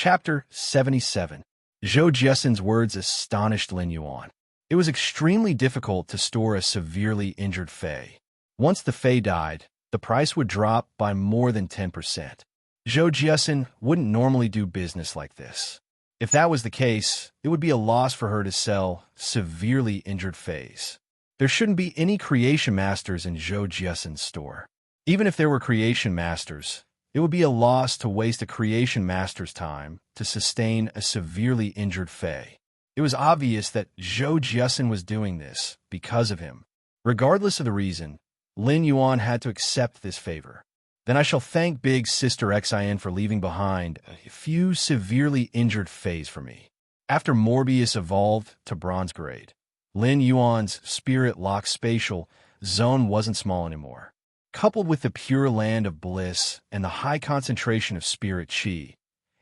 Chapter 77. Zhou Jiesen's words astonished Lin Yuan. It was extremely difficult to store a severely injured Fei. Once the Fei died, the price would drop by more than 10%. Zhou Jiesen wouldn't normally do business like this. If that was the case, it would be a loss for her to sell severely injured Feis. There shouldn't be any creation masters in Zhou Jiesen's store. Even if there were creation masters, it would be a loss to waste a creation master's time to sustain a severely injured Fei. It was obvious that Zhou Jiesen was doing this because of him. Regardless of the reason, Lin Yuan had to accept this favor. Then I shall thank Big Sister Xin for leaving behind a few severely injured Feis for me. After Morbius evolved to bronze grade, Lin Yuan's spirit-locked spatial zone wasn't small anymore. Coupled with the pure land of bliss and the high concentration of spirit chi,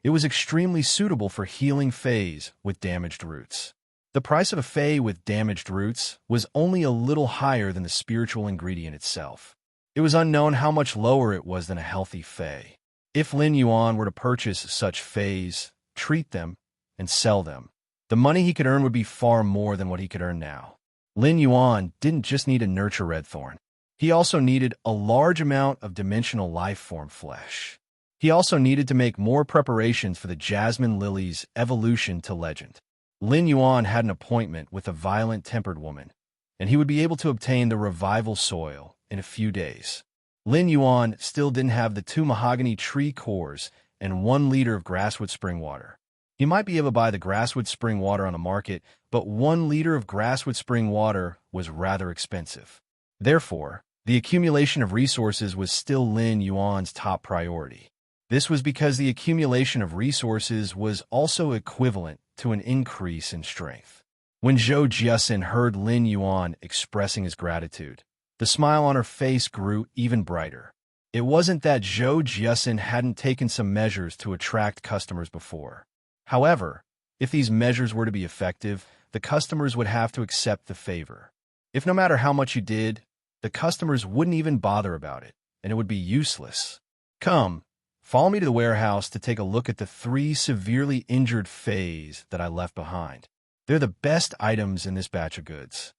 it was extremely suitable for healing Feis with damaged roots. The price of a Fei with damaged roots was only a little higher than the spiritual ingredient itself. It was unknown how much lower it was than a healthy Fei. If Lin Yuan were to purchase such Feis, treat them, and sell them, the money he could earn would be far more than what he could earn now. Lin Yuan didn't just need to nurture Red Thorn. He also needed a large amount of dimensional life form flesh. He also needed to make more preparations for the Jasmine Lily's evolution to legend. Lin Yuan had an appointment with a violent-tempered woman, and he would be able to obtain the revival soil in a few days. Lin Yuan still didn't have the 2 mahogany tree cores and 1 liter of grasswood spring water. He might be able to buy the grasswood spring water on the market, but 1 liter of grasswood spring water was rather expensive. Therefore, the accumulation of resources was still Lin Yuan's top priority. This was because the accumulation of resources was also equivalent to an increase in strength. When Zhou Jiesen heard Lin Yuan expressing his gratitude, the smile on her face grew even brighter. It wasn't that Zhou Jiesen hadn't taken some measures to attract customers before. However, if these measures were to be effective, the customers would have to accept the favor. If no matter how much you did, the customers wouldn't even bother about it, and it would be useless. Come, follow me to the warehouse to take a look at the 3 severely injured Feis that I left behind. They're the best items in this batch of goods.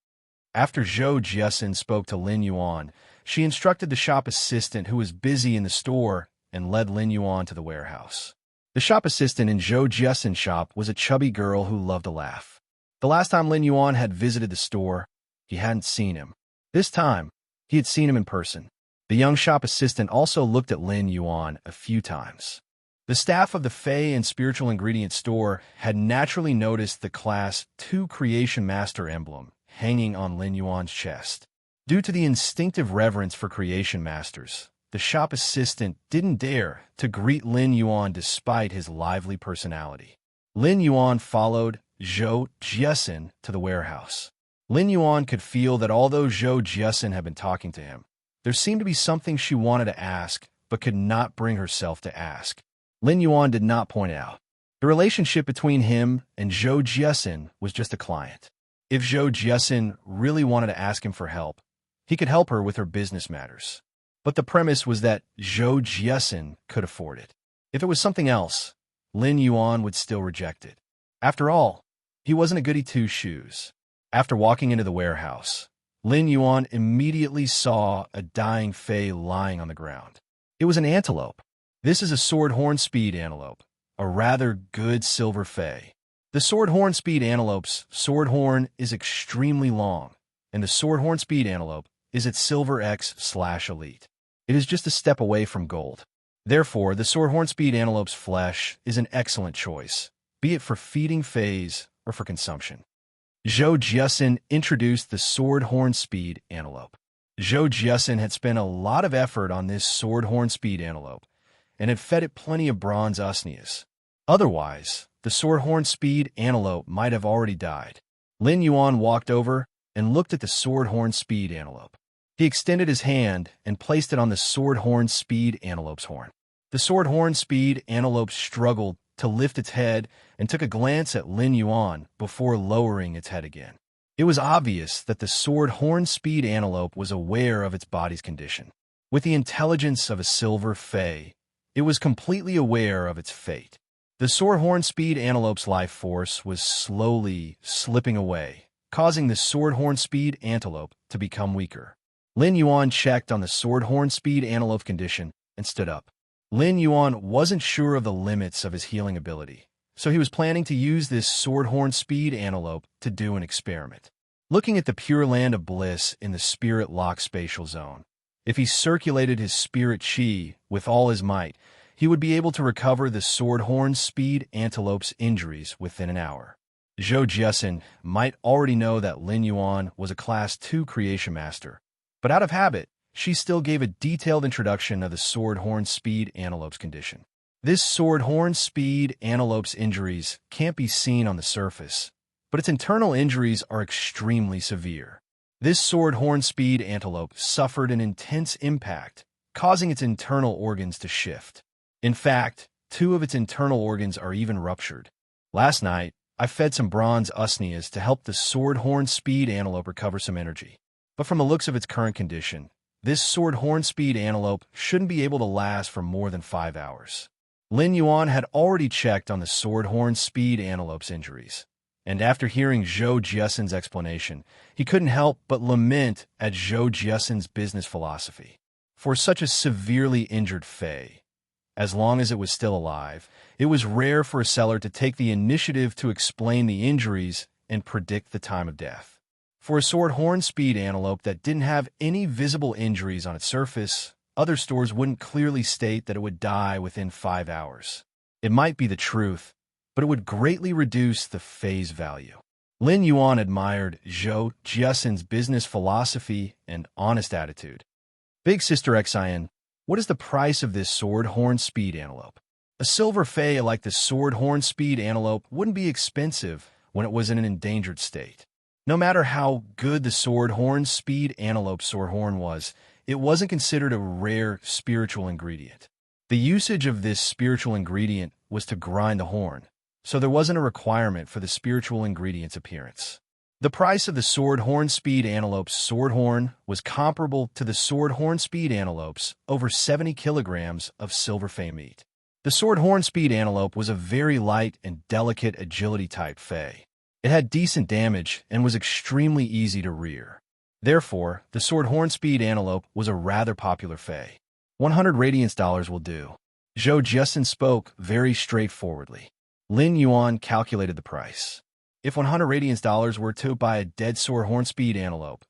After Zhou Jiesen spoke to Lin Yuan, she instructed the shop assistant who was busy in the store and led Lin Yuan to the warehouse. The shop assistant in Zhou Jiesen's shop was a chubby girl who loved to laugh. The last time Lin Yuan had visited the store, he hadn't seen him. This time, he had seen him in person. The young shop assistant also looked at Lin Yuan a few times. The staff of the Fei and Spiritual Ingredient store had naturally noticed the Class 2 Creation Master emblem hanging on Lin Yuan's chest. Due to the instinctive reverence for Creation Masters, the shop assistant didn't dare to greet Lin Yuan despite his lively personality. Lin Yuan followed Zhou Jiesen to the warehouse. Lin Yuan could feel that although Zhou Jiesen had been talking to him, there seemed to be something she wanted to ask but could not bring herself to ask. Lin Yuan did not point out. The relationship between him and Zhou Jiesen was just a client. If Zhou Jiesen really wanted to ask him for help, he could help her with her business matters. But the premise was that Zhou Jiesen could afford it. If it was something else, Lin Yuan would still reject it. After all, he wasn't a goody two-shoes. After walking into the warehouse, Lin Yuan immediately saw a dying Fei lying on the ground. It was an antelope. This is a sword horn speed antelope, a rather good silver Fei. The sword horn speed antelope's sword horn is extremely long, and the sword horn speed antelope is its silver X/elite. It is just a step away from gold. Therefore, the sword horn speed antelope's flesh is an excellent choice, be it for feeding Feis or for consumption. Zhou Jiesen introduced the sword horn speed antelope. Zhou Jiesen had spent a lot of effort on this sword horn speed antelope and had fed it plenty of bronze usneas. Otherwise, the sword horn speed antelope might have already died. Lin Yuan walked over and looked at the sword horn speed antelope. He extended his hand and placed it on the sword horn speed antelope's horn. The sword horn speed antelope struggled to lift its head and took a glance at Lin Yuan before lowering its head again. It was obvious that the sword horn speed antelope was aware of its body's condition. With the intelligence of a silver Fei, it was completely aware of its fate. The swordhorn speed antelope's life force was slowly slipping away, causing the swordhorn speed antelope to become weaker. Lin Yuan checked on the swordhorn speed antelope condition and stood up. Lin Yuan wasn't sure of the limits of his healing ability, so he was planning to use this swordhorn speed antelope to do an experiment. Looking at the pure land of bliss in the spirit lock spatial zone, if he circulated his spirit chi with all his might, he would be able to recover the swordhorn speed antelope's injuries within an hour. Zhou Jiesin might already know that Lin Yuan was a Class 2 creation master, but out of habit, she still gave a detailed introduction of the swordhorn speed antelope's condition. This swordhorn speed antelope's injuries can't be seen on the surface, but its internal injuries are extremely severe. This swordhorn speed antelope suffered an intense impact, causing its internal organs to shift. In fact, 2 of its internal organs are even ruptured. Last night, I fed some bronze usnias to help the swordhorn speed antelope recover some energy. But from the looks of its current condition, this swordhorn speed antelope shouldn't be able to last for more than 5 hours. Lin Yuan had already checked on the swordhorn speed antelope's injuries, and after hearing Zhou Jiesin's explanation, he couldn't help but lament at Zhou Jiesin's business philosophy. For such a severely injured Fae, as long as it was still alive, it was rare for a seller to take the initiative to explain the injuries and predict the time of death. For a swordhorn speed antelope that didn't have any visible injuries on its surface, other stores wouldn't clearly state that it would die within 5 hours. It might be the truth, but it would greatly reduce the Fae's value. Lin Yuan admired Zhou Jiesin's business philosophy and honest attitude. Big Sister Xian, what is the price of this swordhorn speed antelope? A silver Fae like the swordhorn speed antelope wouldn't be expensive when it was in an endangered state. No matter how good the swordhorn speed antelope swordhorn was, it wasn't considered a rare spiritual ingredient. The usage of this spiritual ingredient was to grind the horn, so there wasn't a requirement for the spiritual ingredient's appearance. The price of the swordhorn speed antelope's swordhorn was comparable to the swordhorn speed antelope's over 70 kilograms of silver Fae meat. The swordhorn speed antelope was a very light and delicate agility-type Fae. It had decent damage and was extremely easy to rear. Therefore, the swordhorn speed antelope was a rather popular Fae. 100 radiance dollars will do. Zhou Jiesin spoke very straightforwardly. Lin Yuan calculated the price. If 100 radiance dollars were to buy a dead swordhorn speed antelope,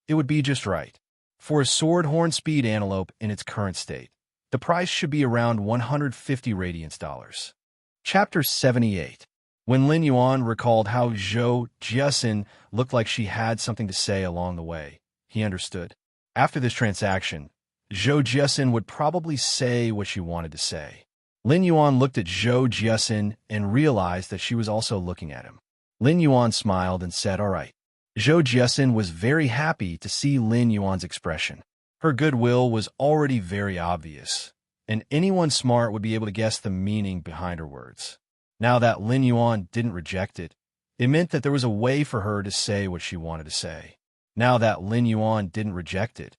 it would be just right. For a swordhorn speed antelope in its current state, the price should be around 150 radiance dollars. Chapter 78. When Lin Yuan recalled how Zhou Jiesin looked like she had something to say along the way, he understood. After this transaction, Zhou Jiesin would probably say what she wanted to say. Lin Yuan looked at Zhou Jiesin and realized that she was also looking at him. Lin Yuan smiled and said, "All right." Zhou Jiesin was very happy to see Lin Yuan's expression. Her goodwill was already very obvious, and anyone smart would be able to guess the meaning behind her words. Now that Lin Yuan didn't reject it, it meant that there was a way for her to say what she wanted to say. Now that Lin Yuan didn't reject it,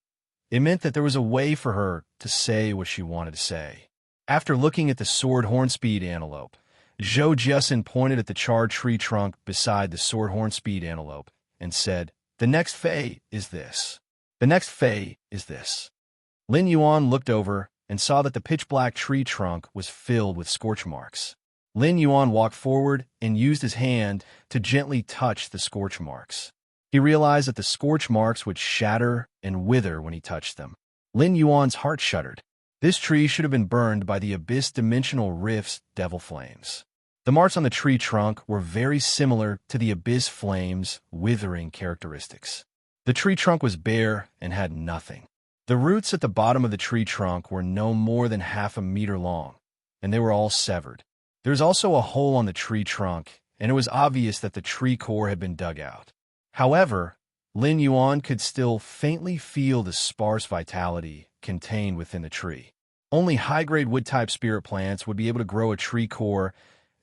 it meant that there was a way for her to say what she wanted to say. After looking at the swordhorn speed antelope, Zhou Jiesin pointed at the charred tree trunk beside the swordhorn speed antelope and said, "The next Fae is this. The next Fae is this." Lin Yuan looked over and saw that the pitch-black tree trunk was filled with scorch marks. Lin Yuan walked forward and used his hand to gently touch the scorch marks. He realized that the scorch marks would shatter and wither when he touched them. Lin Yuan's heart shuddered. This tree should have been burned by the Abyss Dimensional Rift's devil flames. The marks on the tree trunk were very similar to the Abyss Flame's withering characteristics. The tree trunk was bare and had nothing. The roots at the bottom of the tree trunk were no more than half a meter long, and they were all severed. There was also a hole on the tree trunk, and it was obvious that the tree core had been dug out. However, Lin Yuan could still faintly feel the sparse vitality contained within the tree. Only high-grade wood-type spirit plants would be able to grow a tree core,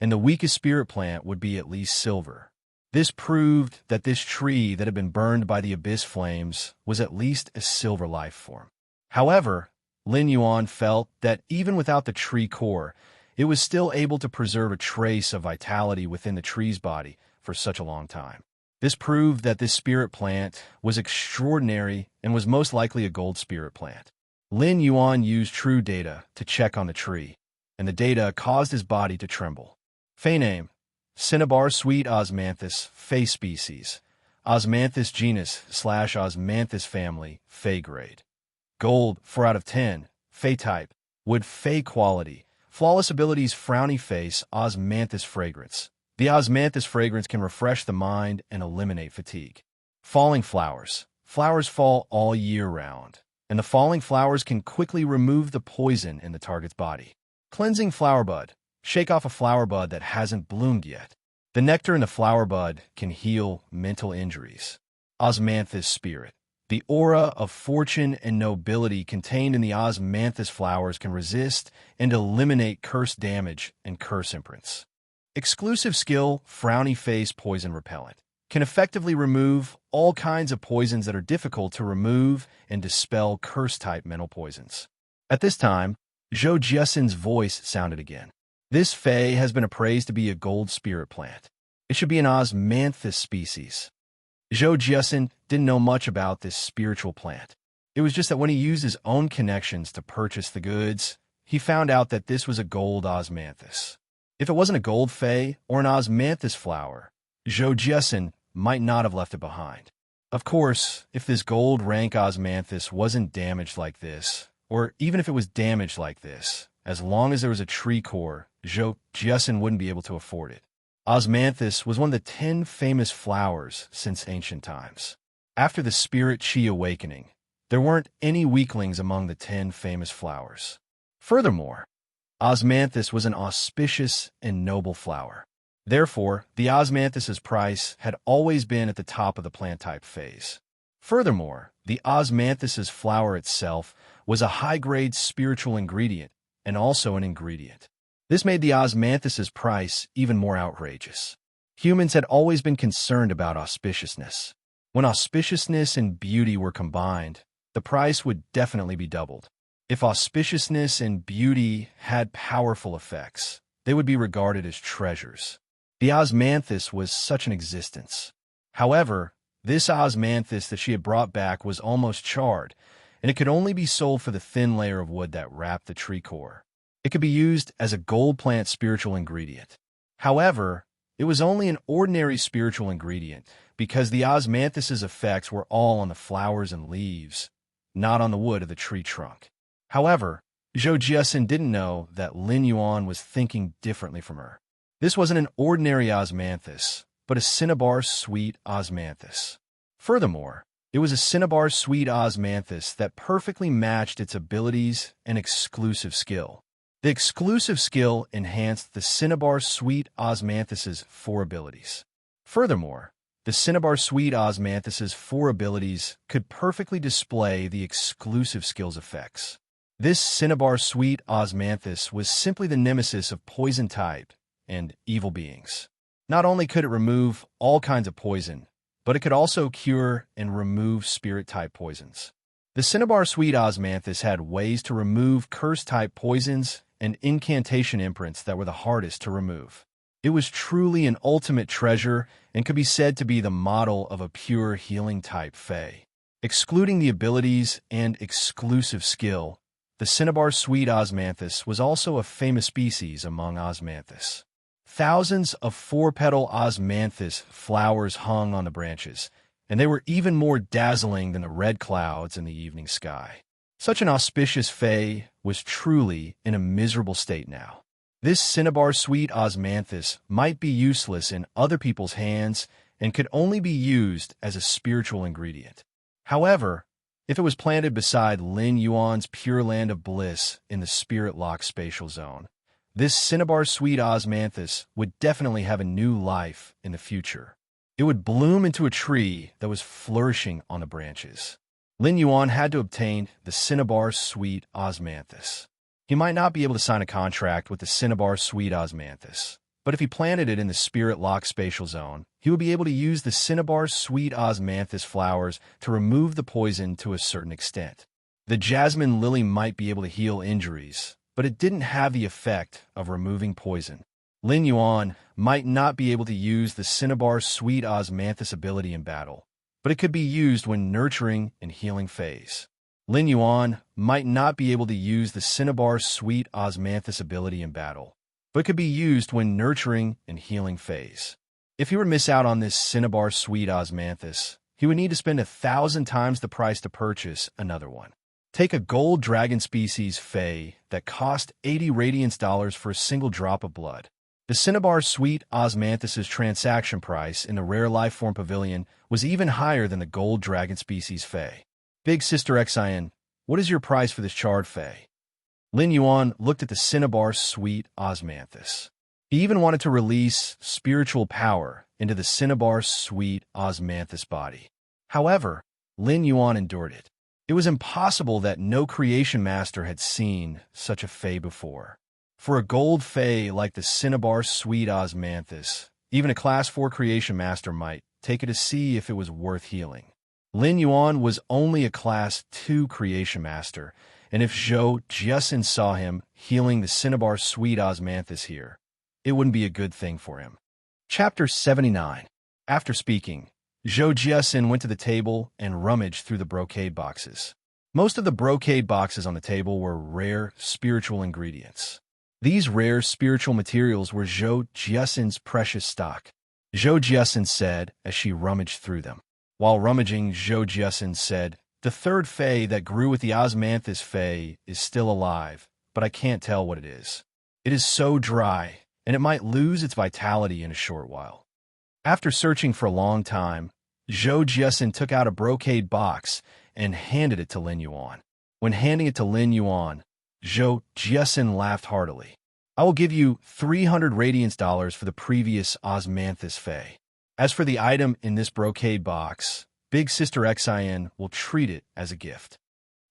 and the weakest spirit plant would be at least silver. This proved that this tree that had been burned by the Abyss Flames was at least a silver life form. However, Lin Yuan felt that even without the tree core, it was still able to preserve a trace of vitality within the tree's body for such a long time. This proved that this spirit plant was extraordinary and was most likely a gold spirit plant. Lin Yuan used true data to check on the tree, and the data caused his body to tremble. Fey name: Cinnabar Sweet Osmanthus, Fey species. Osmanthus genus / Osmanthus family, Fey grade. Gold, 4 out of 10. Fey type: wood, Fey quality. Flawless abilities: frowny face, Osmanthus fragrance. The Osmanthus fragrance can refresh the mind and eliminate fatigue. Falling flowers. Flowers fall all year round, and the falling flowers can quickly remove the poison in the target's body. Cleansing flower bud. Shake off a flower bud that hasn't bloomed yet. The nectar in the flower bud can heal mental injuries. Osmanthus spirit. The aura of fortune and nobility contained in the Osmanthus flowers can resist and eliminate curse damage and curse imprints. Exclusive skill: frowny face poison repellent. Can effectively remove all kinds of poisons that are difficult to remove and dispel curse-type mental poisons. At this time, Zhou Jiesin's voice sounded again. This Fey has been appraised to be a gold spirit plant. It should be an Osmanthus species. Zhou Jiesin didn't know much about this spiritual plant. It was just that when he used his own connections to purchase the goods, he found out that this was a gold Osmanthus. If it wasn't a gold Fey or an Osmanthus flower, Zhou Jiesin might not have left it behind. Of course, if this gold rank Osmanthus wasn't damaged like this, or even if it was damaged like this, as long as there was a tree core, Zhou Jiesin wouldn't be able to afford it. Osmanthus was one of the 10 famous flowers since ancient times. After the Spirit Qi awakening, there weren't any weaklings among the 10 famous flowers. Furthermore, Osmanthus was an auspicious and noble flower. Therefore, the Osmanthus's price had always been at the top of the plant-type phase. Furthermore, the Osmanthus's flower itself was a high-grade spiritual ingredient and also an ingredient. This made the Osmanthus's price even more outrageous. Humans had always been concerned about auspiciousness. When auspiciousness and beauty were combined, the price would definitely be doubled. If auspiciousness and beauty had powerful effects, they would be regarded as treasures. The Osmanthus was such an existence. However, this Osmanthus that she had brought back was almost charred, and it could only be sold for the thin layer of wood that wrapped the tree core. It could be used as a gold plant spiritual ingredient. However, it was only an ordinary spiritual ingredient because the Osmanthus's effects were all on the flowers and leaves, not on the wood of the tree trunk. However, Zhou Jiesin didn't know that Lin Yuan was thinking differently from her. This wasn't an ordinary Osmanthus, but a cinnabar sweet Osmanthus. Furthermore, it was a cinnabar sweet Osmanthus that perfectly matched its abilities and exclusive skill. The exclusive skill enhanced the cinnabar sweet Osmanthus's 4 abilities. Furthermore, the cinnabar sweet Osmanthus's 4 abilities could perfectly display the exclusive skill's effects. This cinnabar sweet Osmanthus was simply the nemesis of poison type and evil beings. Not only could it remove all kinds of poison, but it could also cure and remove spirit-type poisons. The cinnabar sweet Osmanthus had ways to remove curse-type poisons and incantation imprints that were the hardest to remove. It was truly an ultimate treasure and could be said to be the model of a pure healing-type Fey. Excluding the abilities and exclusive skill, the cinnabar sweet Osmanthus was also a famous species among Osmanthus. Thousands of 4-petal Osmanthus flowers hung on the branches, and they were even more dazzling than the red clouds in the evening sky. Such an auspicious Fey was truly in a miserable state now. This cinnabar sweet Osmanthus might be useless in other people's hands and could only be used as a spiritual ingredient. However, if it was planted beside Lin Yuan's Pure Land of Bliss in the Spirit Lock Spatial Zone, this cinnabar sweet Osmanthus would definitely have a new life in the future. It would bloom into a tree that was flourishing on the branches. Lin Yuan had to obtain the cinnabar sweet Osmanthus. He might not be able to sign a contract with the cinnabar sweet Osmanthus, but if he planted it in the Spirit Lock Spatial Zone, he would be able to use the cinnabar sweet Osmanthus flowers to remove the poison to a certain extent. The jasmine lily might be able to heal injuries, but it didn't have the effect of removing poison. Lin Yuan might not be able to use the Cinnabar's sweet osmanthus ability in battle, but it could be used when nurturing and healing phase. Lin Yuan might not be able to use the Cinnabar's sweet osmanthus ability in battle, but it could be used when nurturing and healing phase. If he were to miss out on this Cinnabar sweet osmanthus, he would need to spend 1,000 times the price to purchase another one. Take a gold dragon species Fey that cost 80 radiance dollars for a single drop of blood. The Cinnabar sweet osmanthus's transaction price in the rare lifeform pavilion was even higher than the gold dragon species Fey. Big Sister Xian, what is your price for this charred Fey? Lin Yuan looked at the Cinnabar sweet osmanthus. He even wanted to release spiritual power into the Cinnabar sweet osmanthus body. However, Lin Yuan endured it. It was impossible that no creation master had seen such a Fey before. For a gold Fey like the Cinnabar sweet osmanthus, even a Class 4 creation master might take it to see if it was worth healing. Lin Yuan was only a Class 2 creation master, and if Zhou Jiasin saw him healing the Cinnabar sweet osmanthus here, it wouldn't be a good thing for him. Chapter 79. After speaking, Zhou Jiasin went to the table and rummaged through the brocade boxes. Most of the brocade boxes on the table were rare spiritual ingredients. These rare spiritual materials were Zhou Jiasin's precious stock. Zhou Jiasin said as she rummaged through them. While rummaging, Zhou Jiasin said, "The third Fey that grew with the osmanthus Fey is still alive, but I can't tell what it is. It is so dry, and it might lose its vitality in a short while." After searching for a long time, Zhou Jiasin took out a brocade box and handed it to Lin Yuan. When handing it to Lin Yuan, Zhou Jiasin laughed heartily. "I will give you 300 radiance dollars for the previous osmanthus Fey. As for the item in this brocade box, Big Sister Xian will treat it as a gift."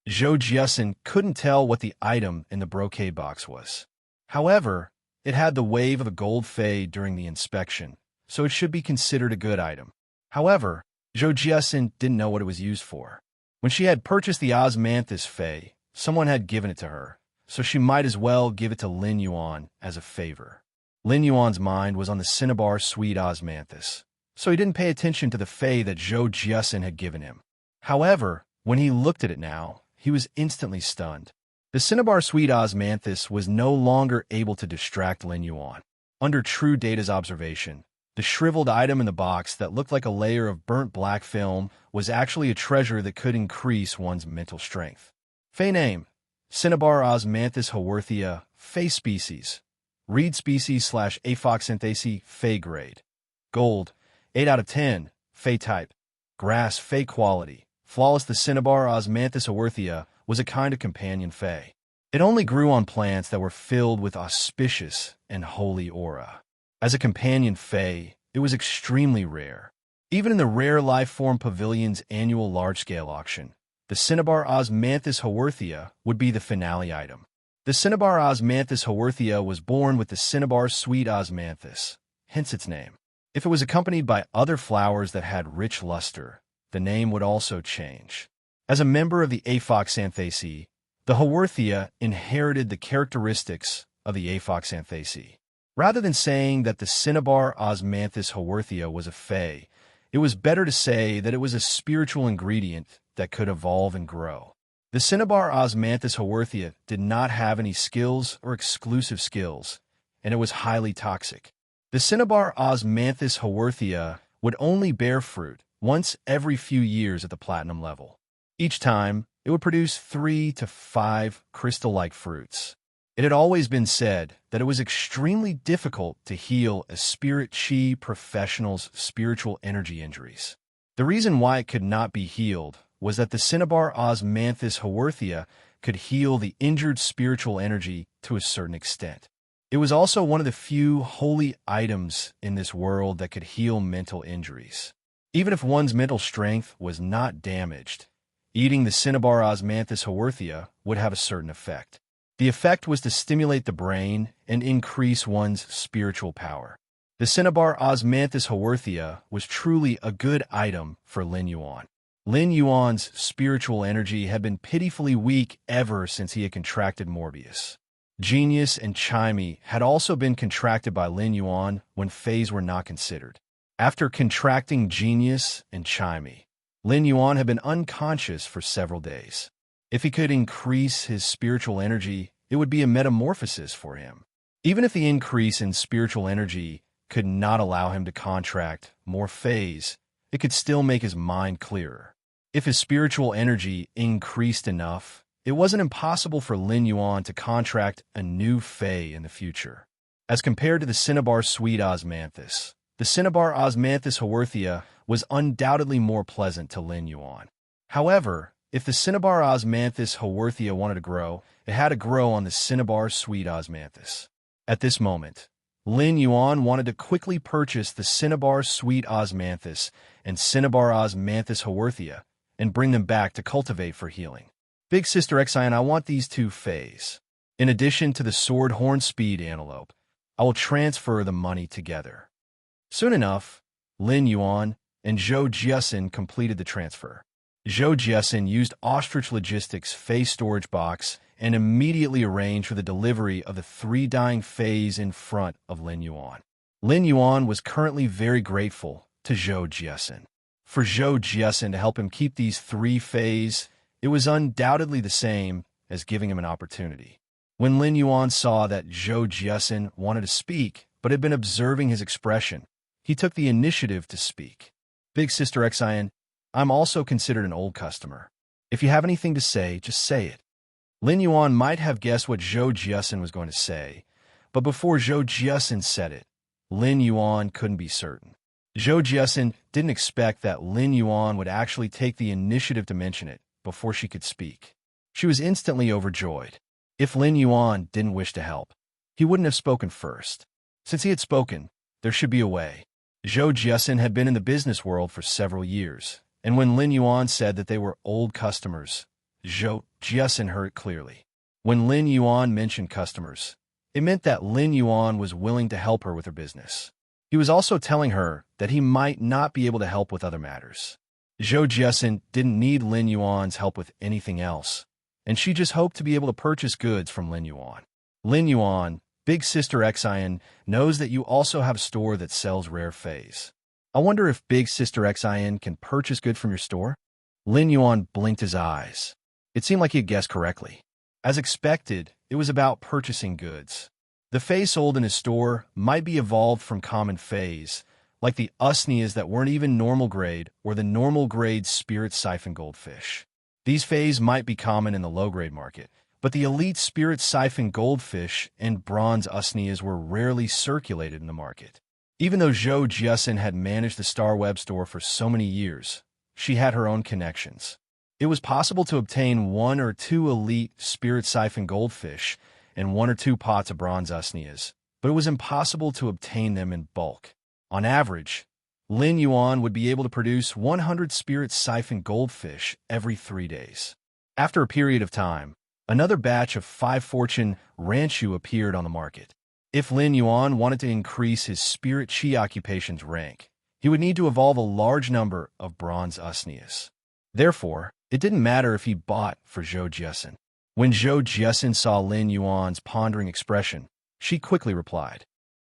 Zhou Jiasin couldn't tell what the item in the brocade box was. However, it had the wave of a gold Fey during the inspection, so it should be considered a good item. However, Zhou Jiasin didn't know what it was used for. When she had purchased the osmanthus Fey, someone had given it to her, so she might as well give it to Lin Yuan as a favor. Lin Yuan's mind was on the Cinnabar sweet osmanthus, so he didn't pay attention to the Fey that Zhou Jiasin had given him. However, when he looked at it now, he was instantly stunned. The Cinnabar sweet osmanthus was no longer able to distract Lin Yuan. Under True Data's observation, the shriveled item in the box that looked like a layer of burnt black film was actually a treasure that could increase one's mental strength. Fey name: Cinnabar osmanthus haworthia, Fey species, reed species / aphoxanthacea, Fey grade. Gold, 8 out of 10, Fey type. Grass, Fey quality. Flawless. The Cinnabar osmanthus haworthia was a kind of companion Fey. It only grew on plants that were filled with auspicious and holy aura. As a companion Fey, it was extremely rare. Even in the Rare Lifeform Pavilion's annual large-scale auction, the Cinnabar osmanthus haworthia would be the finale item. The Cinnabar osmanthus haworthia was born with the Cinnabar sweet osmanthus, hence its name. If it was accompanied by other flowers that had rich luster, the name would also change. As a member of the aphoxanthaceae, the haworthia inherited the characteristics of the aphoxanthaceae. Rather than saying that the Cinnabar osmanthus haworthia was a Fey, it was better to say that it was a spiritual ingredient that could evolve and grow. The Cinnabar osmanthus haworthia did not have any skills or exclusive skills, and it was highly toxic. The Cinnabar osmanthus haworthia would only bear fruit once every few years at the platinum level. Each time, it would produce 3 to 5 crystal-like fruits. It had always been said that it was extremely difficult to heal a spirit chi professional's spiritual energy injuries. The reason why it could not be healed was that the Cinnabar osmanthus haworthia could heal the injured spiritual energy to a certain extent. It was also one of the few holy items in this world that could heal mental injuries. Even if one's mental strength was not damaged, eating the Cinnabar osmanthus haworthia would have a certain effect. The effect was to stimulate the brain and increase one's spiritual power. The Cinnabar osmanthus haworthia was truly a good item for Lin Yuan. Lin Yuan's spiritual energy had been pitifully weak ever since he had contracted Morbius. Genius and Chimey had also been contracted by Lin Yuan when Fays were not considered. After contracting Genius and Chimey, Lin Yuan had been unconscious for several days. If he could increase his spiritual energy, it would be a metamorphosis for him. Even if the increase in spiritual energy could not allow him to contract more Fays, it could still make his mind clearer. If his spiritual energy increased enough, it wasn't impossible for Lin Yuan to contract a new Fae in the future. As compared to the Cinnabar Sweet Osmanthus, the Cinnabar Osmanthus Haworthia was undoubtedly more pleasant to Lin Yuan. However, if the Cinnabar Osmanthus Haworthia wanted to grow, it had to grow on the Cinnabar Sweet Osmanthus. At this moment, Lin Yuan wanted to quickly purchase the Cinnabar Sweet Osmanthus and Cinnabar Osmanthus Haworthia and bring them back to cultivate for healing. Big Sister Xian, I want these two Fays. In addition to the Sword Horn Speed Antelope, I will transfer the money together. Soon enough, Lin Yuan and Zhou Jiesin completed the transfer. Zhou Jiesin used Ostrich Logistics' Fey storage box and immediately arranged for the delivery of the 3 dying Fays in front of Lin Yuan. Lin Yuan was currently very grateful to Zhou Jiesin. For Zhou Jiesin to help him keep these 3 Fays, it was undoubtedly the same as giving him an opportunity. When Lin Yuan saw that Zhou Jiesin wanted to speak but had been observing his expression, he took the initiative to speak. Big Sister Xian, I'm also considered an old customer. If you have anything to say, just say it. Lin Yuan might have guessed what Zhou Jiesin was going to say, but before Zhou Jiesin said it, Lin Yuan couldn't be certain. Zhou Jiesin didn't expect that Lin Yuan would actually take the initiative to mention it before she could speak. She was instantly overjoyed. If Lin Yuan didn't wish to help, he wouldn't have spoken first. Since he had spoken, there should be a way. Zhou Jiesin had been in the business world for several years, and when Lin Yuan said that they were old customers, Zhou Jiesin heard it clearly. When Lin Yuan mentioned customers, it meant that Lin Yuan was willing to help her with her business. He was also telling her that he might not be able to help with other matters. Zhou Jiesin didn't need Lin Yuan's help with anything else, and she just hoped to be able to purchase goods from Lin Yuan. Lin Yuan, Big Sister Xian, knows that you also have a store that sells rare Fays. I wonder if Big Sister Xian can purchase goods from your store? Lin Yuan blinked his eyes. It seemed like he had guessed correctly. As expected, it was about purchasing goods. The Fays sold in his store might be evolved from common Fays, like the usneas that weren't even normal grade or the normal grade spirit siphon goldfish. These Fays might be common in the low-grade market, but the elite spirit siphon goldfish and bronze usneas were rarely circulated in the market. Even though Zhou Jiesin had managed the Star Web store for so many years, she had her own connections. It was possible to obtain 1 or 2 elite spirit siphon goldfish and 1 or 2 pots of bronze usneas, but it was impossible to obtain them in bulk. On average, Lin Yuan would be able to produce 100 spirit siphon goldfish every 3 days. After a period of time, another batch of 5 fortune ranchu appeared on the market. If Lin Yuan wanted to increase his spirit chi occupation's rank, he would need to evolve a large number of bronze usneas. Therefore, it didn't matter if he bought for Zhou Jiesin. When Zhou Jiesin saw Lin Yuan's pondering expression, she quickly replied,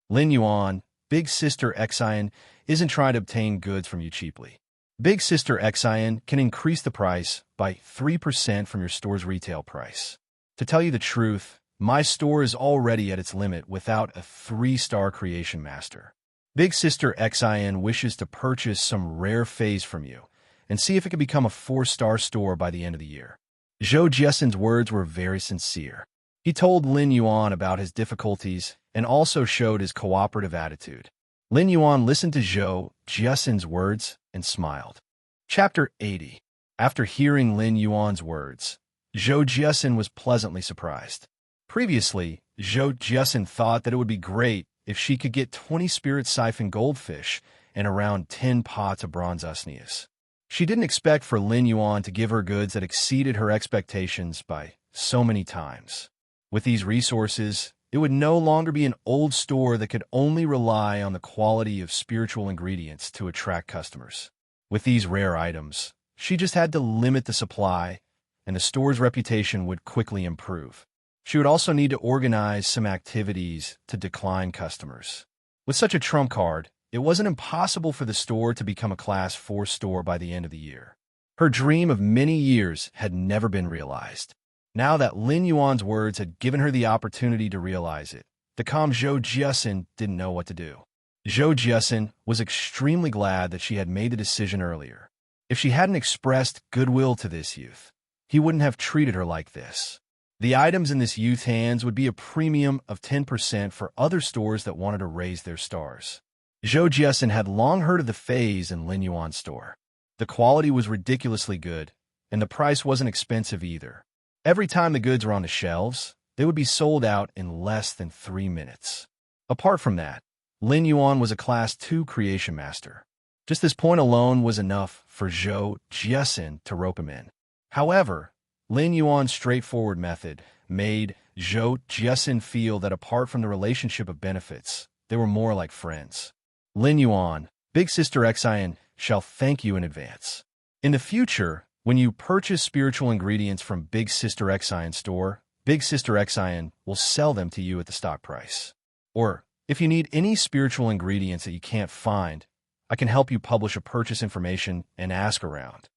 Lin Yuan, Big Sister Xian isn't trying to obtain goods from you cheaply. Big Sister Xian can increase the price by 3% from your store's retail price. To tell you the truth, my store is already at its limit without a 3-star creation master. Big Sister Xian wishes to purchase some rare Fays from you and see if it can become a 4-star store by the end of the year. Zhou Jiesin's words were very sincere. He told Lin Yuan about his difficulties and also showed his cooperative attitude. Lin Yuan listened to Zhou Jiesin's words and smiled. Chapter 80. After hearing Lin Yuan's words, Zhou Jiesin was pleasantly surprised. Previously, Zhou Jiesin thought that it would be great if she could get 20 spirit siphon goldfish and around 10 pots of bronze usneas. She didn't expect for Lin Yuan to give her goods that exceeded her expectations by so many times. With these resources, it would no longer be an old store that could only rely on the quality of spiritual ingredients to attract customers. With these rare items, she just had to limit the supply, and the store's reputation would quickly improve. She would also need to organize some activities to decline customers. With such a trump card, it wasn't impossible for the store to become a Class 4 store by the end of the year. Her dream of many years had never been realized. Now that Lin Yuan's words had given her the opportunity to realize it, the calm Zhou Jiasin didn't know what to do. Zhou Jiasin was extremely glad that she had made the decision earlier. If she hadn't expressed goodwill to this youth, he wouldn't have treated her like this. The items in this youth's hands would be a premium of 10% for other stores that wanted to raise their stars. Zhou Jiasin had long heard of the phase in Lin Yuan's store. The quality was ridiculously good, and the price wasn't expensive either. Every time the goods were on the shelves, they would be sold out in less than 3 minutes. Apart from that, Lin Yuan was a Class 2 creation master. Just this point alone was enough for Zhou Jiasin to rope him in. However, Lin Yuan's straightforward method made Zhou Jiasin feel that apart from the relationship of benefits, they were more like friends. Lin Yuan, Big Sister Xian, shall thank you in advance. In the future, when you purchase spiritual ingredients from Big Sister Xian's store, Big Sister Xian will sell them to you at the stock price. Or, if you need any spiritual ingredients that you can't find, I can help you publish a purchase information and ask around.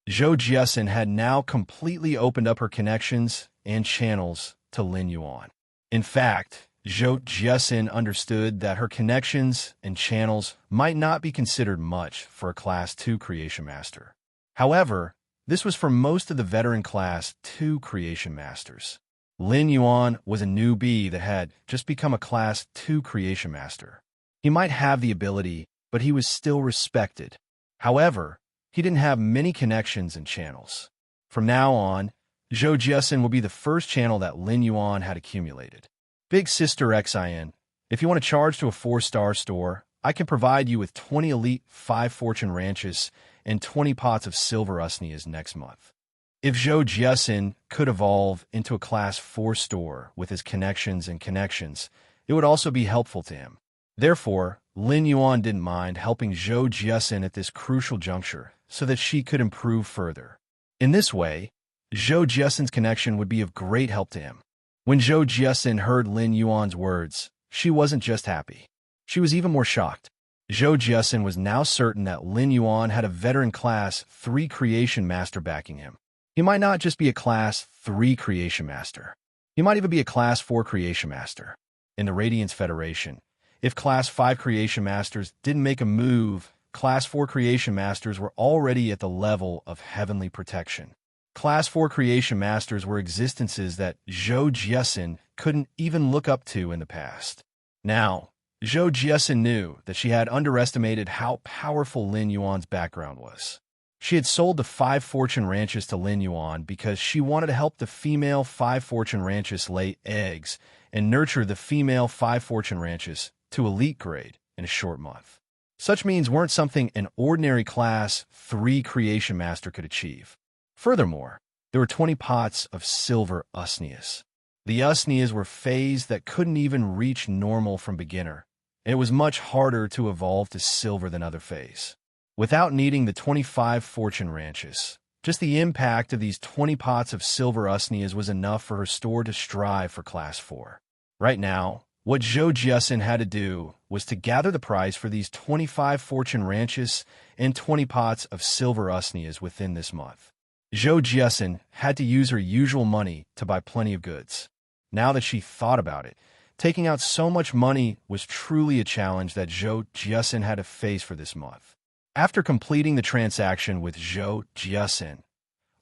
Zhou Jiasin had now completely opened up her connections and channels to Lin Yuan. In fact, Zhou Jiasin understood that her connections and channels might not be considered much for a Class 2 creation master. However, this was for most of the veteran Class 2 creation masters. Lin Yuan was a newbie that had just become a Class 2 creation master. He might have the ability, but he was still respected. However, he didn't have many connections and channels. From now on, Zhou Jiasin will be the first channel that Lin Yuan had accumulated. Big Sister Xian, if you want to charge to a 4-star store, I can provide you with 20 elite 5 fortune ranches and 20 pots of silver usnias next month. If Zhou Jiasin could evolve into a Class 4 store with his connections, it would also be helpful to him. Therefore, Lin Yuan didn't mind helping Zhou Jiasin at this crucial juncture so that she could improve further. In this way, Zhou Jiasin's connection would be of great help to him. When Zhou Jiasin heard Lin Yuan's words, she wasn't just happy. She was even more shocked. Zhou Jiasin was now certain that Lin Yuan had a veteran Class 3 creation master backing him. He might not just be a Class 3 creation master. He might even be a Class 4 creation master. In the Radiance Federation, if Class 5 creation masters didn't make a move, Class 4 creation masters were already at the level of heavenly protection. Class 4 creation masters were existences that Zhou Jiasin couldn't even look up to in the past. Now, Zhou Jiasin knew that she had underestimated how powerful Lin Yuan's background was. She had sold the 5 fortune ranches to Lin Yuan because she wanted to help the female 5 fortune ranches lay eggs and nurture the female 5 fortune ranches to elite grade in a short month. Such means weren't something an ordinary Class 3 creation master could achieve. Furthermore, there were 20 pots of silver usnias. The usnias were phase that couldn't even reach normal from beginner, and it was much harder to evolve to silver than other phase. Without needing the 25 fortune ranches, just the impact of these 20 pots of silver usnias was enough for her store to strive for Class 4. Right now, what Zhou Jiasin had to do was to gather the price for these 25 fortune ranches and 20 pots of silver usnias within this month. Zhou Jiasin had to use her usual money to buy plenty of goods. Now that she thought about it, taking out so much money was truly a challenge that Zhou Jiasin had to face for this month. After completing the transaction with Zhou Jiasin,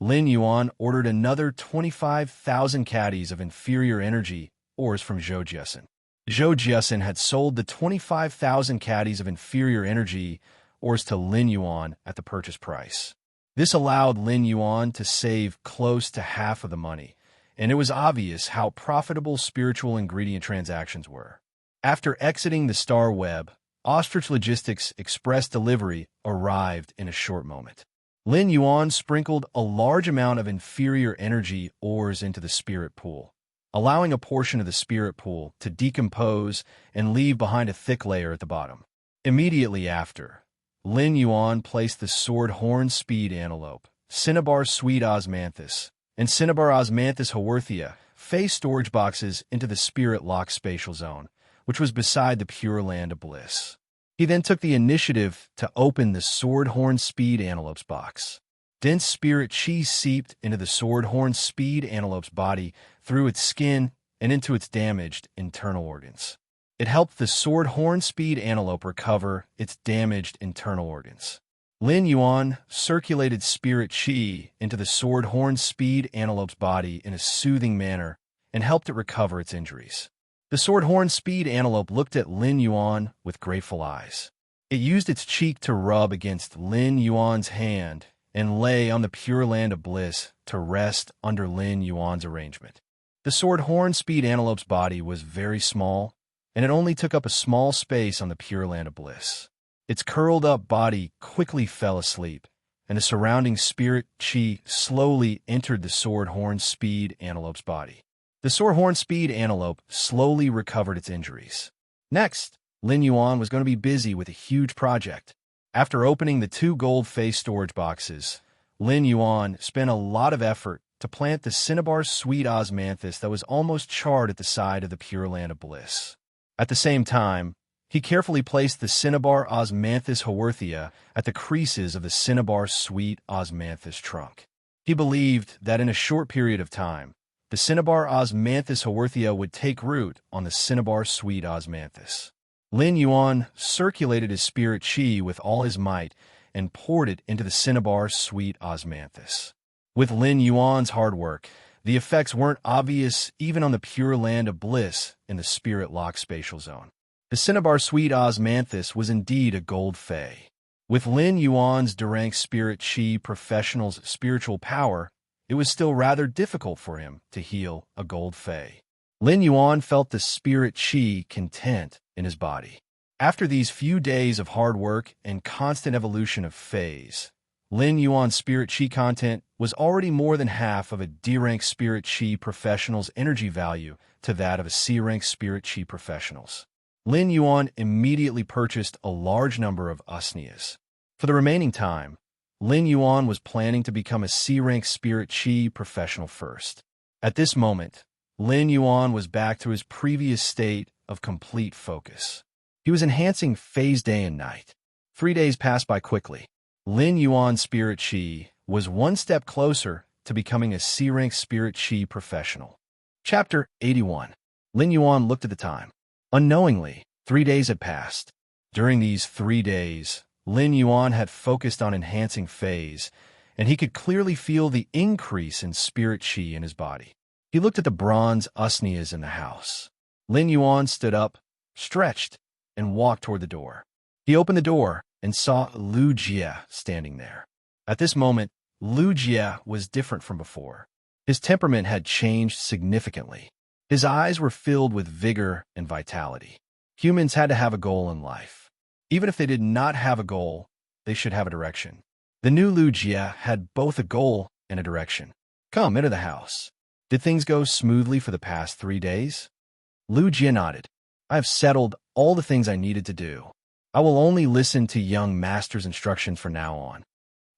Lin Yuan ordered another 25,000 caddies of inferior energy ores from Zhou Jiasin. Zhou Jiasin had sold the 25,000 caddies of inferior energy ores to Lin Yuan at the purchase price. This allowed Lin Yuan to save close to half of the money, and it was obvious how profitable spiritual ingredient transactions were. After exiting the Star Web, Ostrich Logistics Express Delivery arrived in a short moment. Lin Yuan sprinkled a large amount of inferior energy ores into the spirit pool, allowing a portion of the spirit pool to decompose and leave behind a thick layer at the bottom. Immediately after, Lin Yuan placed the Sword Horn Speed Antelope, Cinnabar Sweet Osmanthus, and Cinnabar Osmanthus Haworthia Fey storage boxes into the spirit-locked spatial zone, which was beside the Pure Land of Bliss. He then took the initiative to open the Swordhorn Speed Antelope's box. Dense spirit chi seeped into the Swordhorn Speed Antelope's body through its skin and into its damaged internal organs. It helped the Swordhorn Speed Antelope recover its damaged internal organs. Lin Yuan circulated spirit chi into the Swordhorn Speed Antelope's body in a soothing manner and helped it recover its injuries. The Swordhorn Speed Antelope looked at Lin Yuan with grateful eyes. It used its cheek to rub against Lin Yuan's hand and lay on the Pure Land of Bliss to rest under Lin Yuan's arrangement. The Swordhorn Speed Antelope's body was very small, and it only took up a small space on the Pure Land of Bliss. Its curled-up body quickly fell asleep, and the surrounding spirit chi slowly entered the Swordhorn Speed Antelope's body. The Swordhorn Speed Antelope slowly recovered its injuries. Next, Lin Yuan was going to be busy with a huge project. After opening the 2 gold Fey storage boxes, Lin Yuan spent a lot of effort to plant the Cinnabar Sweet Osmanthus that was almost charred at the side of the Pure Land of Bliss. At the same time, he carefully placed the Cinnabar Osmanthus haworthia at the creases of the Cinnabar Sweet Osmanthus trunk. He believed that in a short period of time, the Cinnabar Osmanthus haworthia would take root on the Cinnabar Sweet Osmanthus. Lin Yuan circulated his spirit chi with all his might and poured it into the Cinnabar Sweet Osmanthus. With Lin Yuan's hard work, the effects weren't obvious even on the Pure Land of Bliss in the spirit-locked spatial zone. The Cinnabar Sweet Osmanthus was indeed a gold Fey. With Lin Yuan's Durang Spirit Chi professional's spiritual power, it was still rather difficult for him to heal a gold Fey. Lin Yuan felt the spirit chi content in his body. After these few days of hard work and constant evolution of Feys, Lin Yuan's spirit chi content was already more than half of a D-rank spirit chi professional's energy value to that of a C-rank spirit chi professional's. Lin Yuan immediately purchased a large number of usnias. For the remaining time, Lin Yuan was planning to become a C-rank spirit chi professional first. At this moment, Lin Yuan was back to his previous state of complete focus. He was enhancing Fey's day and night. 3 days passed by quickly. Lin Yuan's spirit chi was one step closer to becoming a C-rank spirit chi professional. Chapter 81. Lin Yuan looked at the time. Unknowingly, 3 days had passed. During these 3 days, Lin Yuan had focused on enhancing Feys, and he could clearly feel the increase in spirit chi in his body. He looked at the bronze usnias in the house. Lin Yuan stood up, stretched, and walked toward the door. He opened the door and saw Lu Jie standing there. At this moment, Lu Jie was different from before. His temperament had changed significantly. His eyes were filled with vigor and vitality. Humans had to have a goal in life. Even if they did not have a goal, they should have a direction. The new Lu Jie had both a goal and a direction. Come, enter the house. Did things go smoothly for the past 3 days? Lu Jie nodded. I have settled all the things I needed to do. I will only listen to young master's instructions from now on.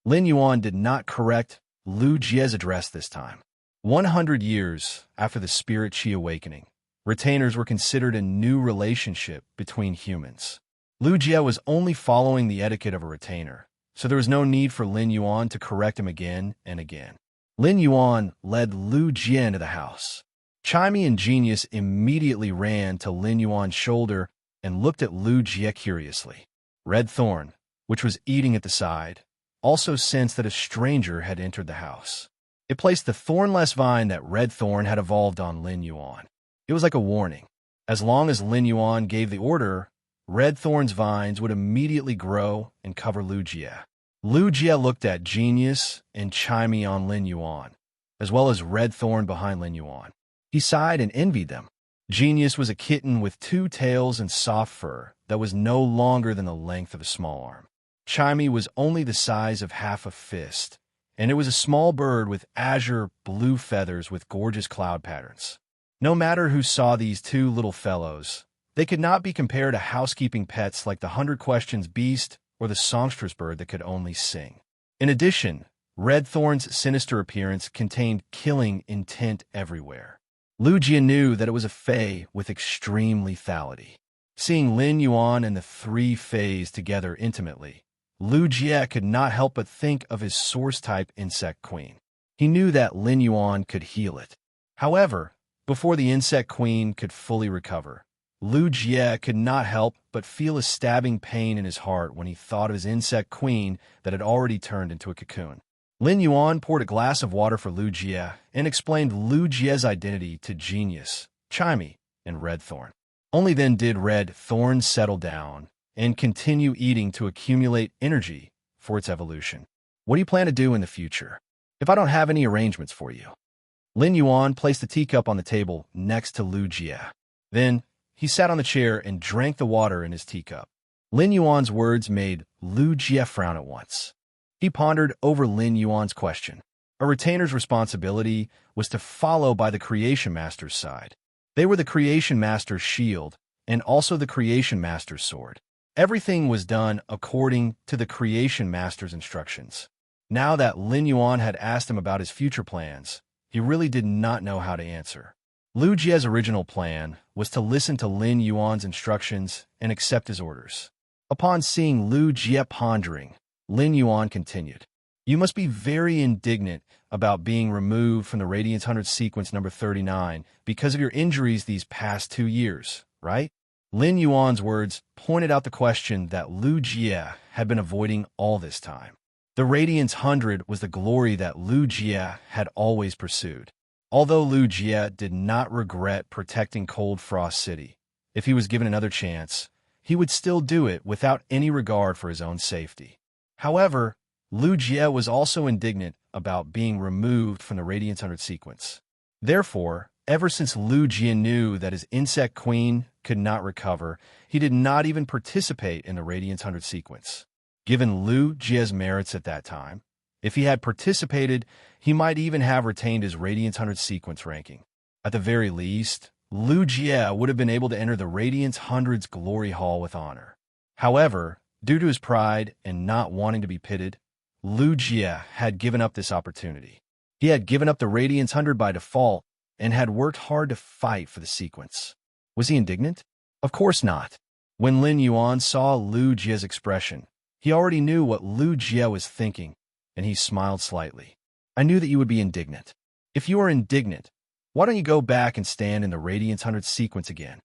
Lin Yuan did not correct Lu Jie's address this time. 100 years after the Spirit Chi awakening, retainers were considered a new relationship between humans. Lu Jie was only following the etiquette of a retainer, so there was no need for Lin Yuan to correct him again and again. Lin Yuan led Lu Jie into the house. Chimey and Genius immediately ran to Lin Yuan's shoulder and looked at Lu Jie curiously. Red Thorn, which was eating at the side, also sensed that a stranger had entered the house. It placed the thornless vine that Red Thorn had evolved on Lin Yuan. It was like a warning. As long as Lin Yuan gave the order, Red Thorn's vines would immediately grow and cover Lu Jie. Lu Jie looked at Genius and Chimey on Lin Yuan, as well as Red Thorn behind Lin Yuan. He sighed and envied them. Genius was a kitten with 2 tails and soft fur that was no longer than the length of a small arm. Chimey was only the size of half a fist, and it was a small bird with azure blue feathers with gorgeous cloud patterns. No matter who saw these 2 little fellows, they could not be compared to housekeeping pets like the 100 Questions beast or the songstress bird that could only sing. In addition, Red Thorn's sinister appearance contained killing intent everywhere. Lu Jie knew that it was a fae with extreme lethality. Seeing Lin Yuan and the three fays together intimately, Lu Jie could not help but think of his source-type insect queen. He knew that Lin Yuan could heal it. However, before the insect queen could fully recover, Lu Jie could not help but feel a stabbing pain in his heart when he thought of his insect queen that had already turned into a cocoon. Lin Yuan poured a glass of water for Lu Jie and explained Lu Jie's identity to Genius, Chimey, and Red Thorn. Only then did Red Thorn settle down and continue eating to accumulate energy for its evolution. What do you plan to do in the future, if I don't have any arrangements for you? Lin Yuan placed a teacup on the table next to Lu Jie. Then, he sat on the chair and drank the water in his teacup. Lin Yuan's words made Lu Jie frown at once. He pondered over Lin Yuan's question. A retainer's responsibility was to follow by the Creation Master's side. They were the Creation Master's shield and also the Creation Master's sword. Everything was done according to the Creation Master's instructions. Now that Lin Yuan had asked him about his future plans, he really did not know how to answer. Lu Jie's original plan was to listen to Lin Yuan's instructions and accept his orders. Upon seeing Lu Jie pondering, Lin Yuan continued, "You must be very indignant about being removed from the Radiance 100 sequence number 39 because of your injuries these past 2 years, right?" Lin Yuan's words pointed out the question that Lu Jie had been avoiding all this time. The Radiance 100 was the glory that Lu Jie had always pursued. Although Lu Jie did not regret protecting Cold Frost City, if he was given another chance, he would still do it without any regard for his own safety. However, Lu Jie was also indignant about being removed from the Radiance 100 sequence. Therefore, ever since Lu Jie knew that his insect queen could not recover, he did not even participate in the Radiance 100 sequence. Given Lu Jie's merits at that time, if he had participated, he might even have retained his Radiance 100 sequence ranking. At the very least, Lu Jie would have been able to enter the Radiance 100's glory hall with honor. However, due to his pride and not wanting to be pitted, Lu Jie had given up this opportunity. He had given up the Radiance 100 by default and had worked hard to fight for the sequence. Was he indignant? Of course not. When Lin Yuan saw Lu Jie's expression, he already knew what Lu Jie was thinking, and he smiled slightly. "I knew that you would be indignant. If you are indignant, why don't you go back and stand in the Radiance 100 sequence again?"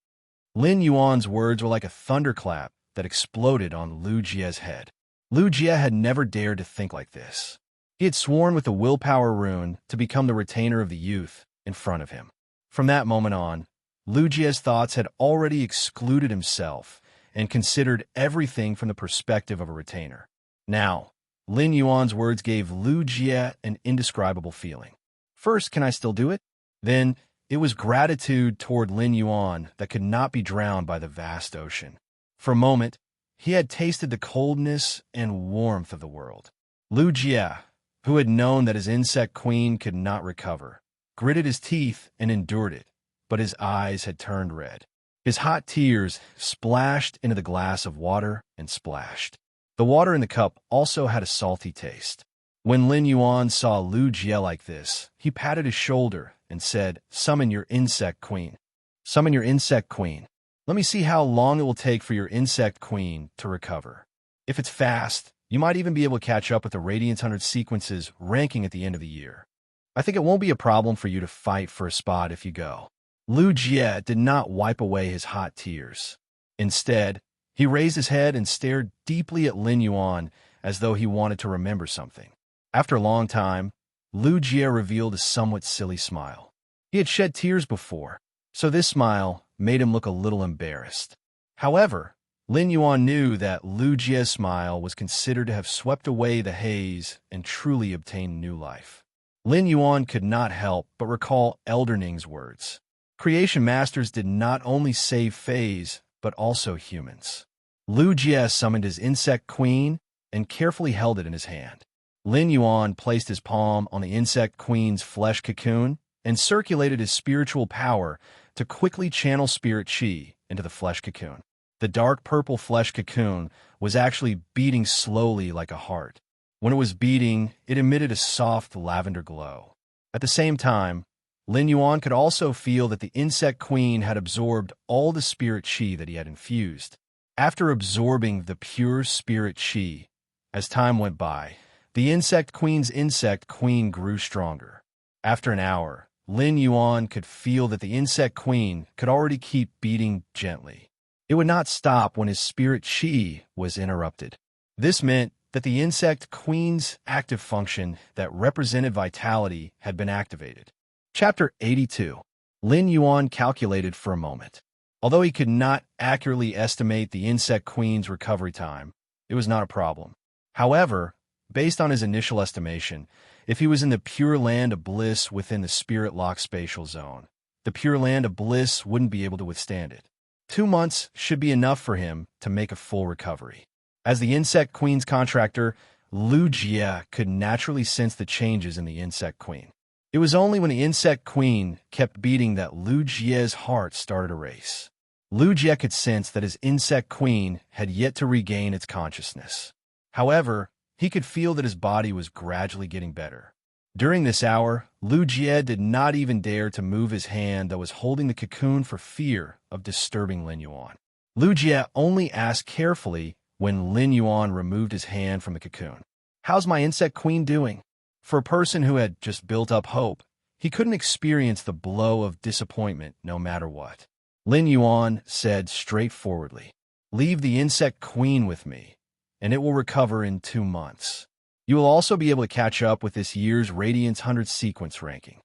Lin Yuan's words were like a thunderclap that exploded on Lu Jie's head. Lu Jie had never dared to think like this. He had sworn with the willpower rune to become the retainer of the youth in front of him. From that moment on, Lu Jie's thoughts had already excluded himself and considered everything from the perspective of a retainer. Now, Lin Yuan's words gave Lu Jie an indescribable feeling. First, can I still do it? Then, it was gratitude toward Lin Yuan that could not be drowned by the vast ocean. For a moment, he had tasted the coldness and warmth of the world. Lu Jie, who had known that his insect queen could not recover, gritted his teeth and endured it, but his eyes had turned red. His hot tears splashed into the glass of water and splashed. The water in the cup also had a salty taste. When Lin Yuan saw Lu Jie like this, he patted his shoulder and said, "Summon your insect queen. Summon your insect queen. Let me see how long it will take for your insect queen to recover. If it's fast, you might even be able to catch up with the Radiance 100 sequences ranking at the end of the year. I think it won't be a problem for you to fight for a spot if you go." Lu Jie did not wipe away his hot tears. Instead, he raised his head and stared deeply at Lin Yuan as though he wanted to remember something. After a long time, Lu Jie revealed a somewhat silly smile. He had shed tears before, so this smile made him look a little embarrassed. However, Lin Yuan knew that Lu Jie's smile was considered to have swept away the haze and truly obtained new life. Lin Yuan could not help but recall Elder Ning's words. Creation Masters did not only save fays, but also humans. Lu Jie summoned his insect queen and carefully held it in his hand. Lin Yuan placed his palm on the insect queen's flesh cocoon and circulated his spiritual power to quickly channel spirit chi into the flesh cocoon. The dark purple flesh cocoon was actually beating slowly like a heart. When it was beating, it emitted a soft lavender glow. At the same time, Lin Yuan could also feel that the insect queen had absorbed all the spirit qi that he had infused. After absorbing the pure spirit qi, as time went by, the insect queen grew stronger. After an hour, Lin Yuan could feel that the insect queen could already keep beating gently. It would not stop when his spirit qi was interrupted. This meant that the insect queen's active function that represented vitality had been activated. Chapter 82. Lin Yuan calculated for a moment. Although he could not accurately estimate the insect queen's recovery time, it was not a problem. However, based on his initial estimation, if he was in the Pure Land of Bliss within the Spirit Lock spatial zone, the Pure Land of Bliss wouldn't be able to withstand it. 2 months should be enough for him to make a full recovery. As the insect queen's contractor, Lu Jie could naturally sense the changes in the insect queen. It was only when the insect queen kept beating that Lu Jie's heart started a race. Lu Jie could sense that his insect queen had yet to regain its consciousness. However, he could feel that his body was gradually getting better. During this hour, Lu Jie did not even dare to move his hand that was holding the cocoon for fear of disturbing Lin Yuan. Lu Jie only asked carefully when Lin Yuan removed his hand from the cocoon, "How's my insect queen doing?" For a person who had just built up hope, he couldn't experience the blow of disappointment no matter what. Lin Yuan said straightforwardly, "Leave the insect queen with me, and it will recover in 2 months. You will also be able to catch up with this year's Radiance 100 sequence ranking."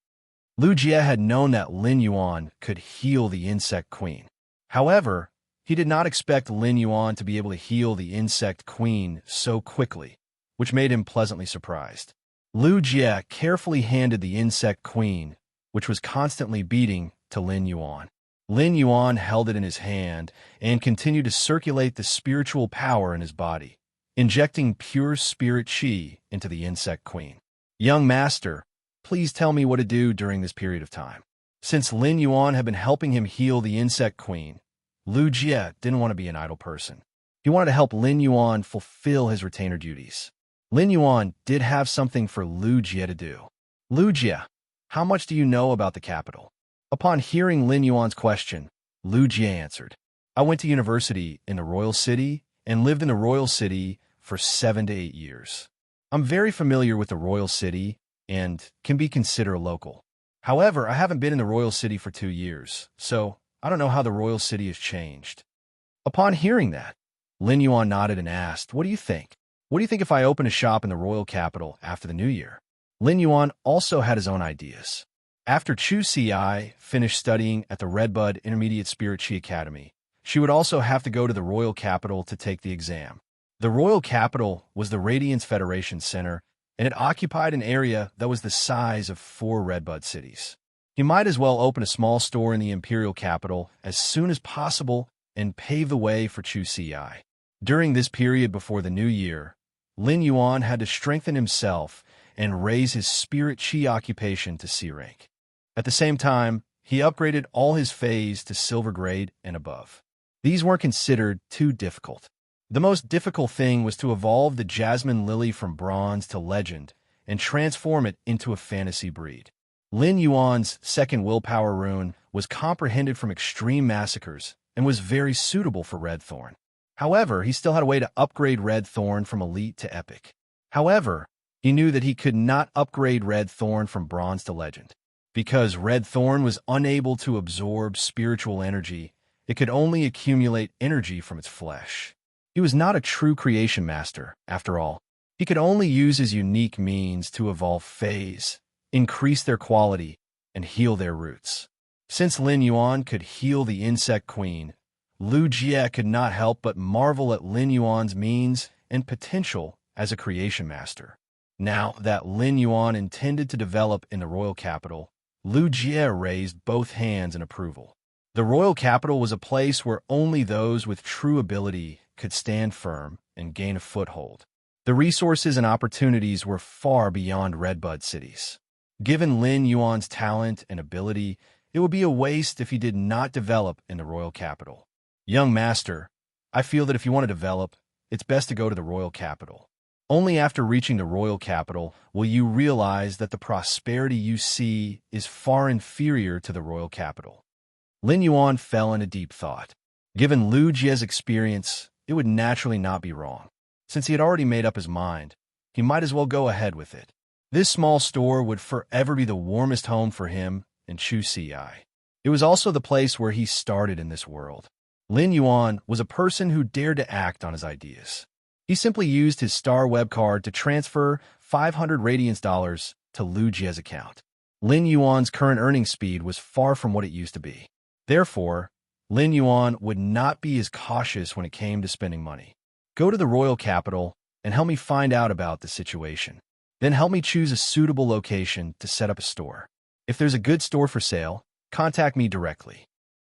Lu Jie had known that Lin Yuan could heal the insect queen. However, he did not expect Lin Yuan to be able to heal the insect queen so quickly, which made him pleasantly surprised. Lu Jie carefully handed the insect queen, which was constantly beating, to Lin Yuan. Lin Yuan held it in his hand and continued to circulate the spiritual power in his body, injecting pure spirit qi into the insect queen. "Young master, please tell me what to do during this period of time." Since Lin Yuan had been helping him heal the insect queen, Lu Jie didn't want to be an idle person. He wanted to help Lin Yuan fulfill his retainer duties. Lin Yuan did have something for Lu Jie to do. "Lu Jie, how much do you know about the capital?" Upon hearing Lin Yuan's question, Lu Jie answered, "I went to university in the royal city and lived in the royal city for 7 to 8 years. I'm very familiar with the royal city and can be considered a local. However, I haven't been in the royal city for 2 years, so I don't know how the royal city has changed." Upon hearing that, Lin Yuan nodded and asked, "What do you think? What do you think if I open a shop in the royal capital after the new year?" Lin Yuan also had his own ideas. After Chu Si finished studying at the Redbud Intermediate Spirit Chi Academy, she would also have to go to the royal capital to take the exam. The royal capital was the Radiance Federation Center, and it occupied an area that was the size of 4 Redbud cities. He might as well open a small store in the imperial capital as soon as possible and pave the way for Chu Si. During this period before the new year, Lin Yuan had to strengthen himself and raise his spirit qi occupation to C rank. At the same time, he upgraded all his phase to silver grade and above. These weren't considered too difficult. The most difficult thing was to evolve the Jasmine Lily from bronze to legend and transform it into a fantasy breed. Lin Yuan's second willpower rune was comprehended from extreme massacres and was very suitable for Red Thorn. However, he still had a way to upgrade Red Thorn from Elite to Epic. However, he knew that he could not upgrade Red Thorn from Bronze to Legend. Because Red Thorn was unable to absorb spiritual energy, it could only accumulate energy from its flesh. He was not a true creation master, after all. He could only use his unique means to evolve phase, increase their quality, and heal their roots. Since Lin Yuan could heal the insect queen, Lu Jie could not help but marvel at Lin Yuan's means and potential as a creation master. Now that Lin Yuan intended to develop in the royal capital, Lu Jie raised both hands in approval. The royal capital was a place where only those with true ability could stand firm and gain a foothold. The resources and opportunities were far beyond Redbud cities. Given Lin Yuan's talent and ability, it would be a waste if he did not develop in the royal capital. "Young master, I feel that if you want to develop, it's best to go to the royal capital. Only after reaching the royal capital will you realize that the prosperity you see is far inferior to the royal capital. Lin Yuan fell into deep thought. Given Lu Jie's experience, it would naturally not be wrong. Since he had already made up his mind, he might as well go ahead with it. This small store would forever be the warmest home for him and Chu Ci. It was also the place where he started in this world. Lin Yuan was a person who dared to act on his ideas. He simply used his Star Web card to transfer 500 Radiance dollars to Lu Jie's account. Lin Yuan's current earning speed was far from what it used to be. Therefore, Lin Yuan would not be as cautious when it came to spending money. Go to the royal capital and help me find out about the situation. Then help me choose a suitable location to set up a store. If there's a good store for sale, contact me directly.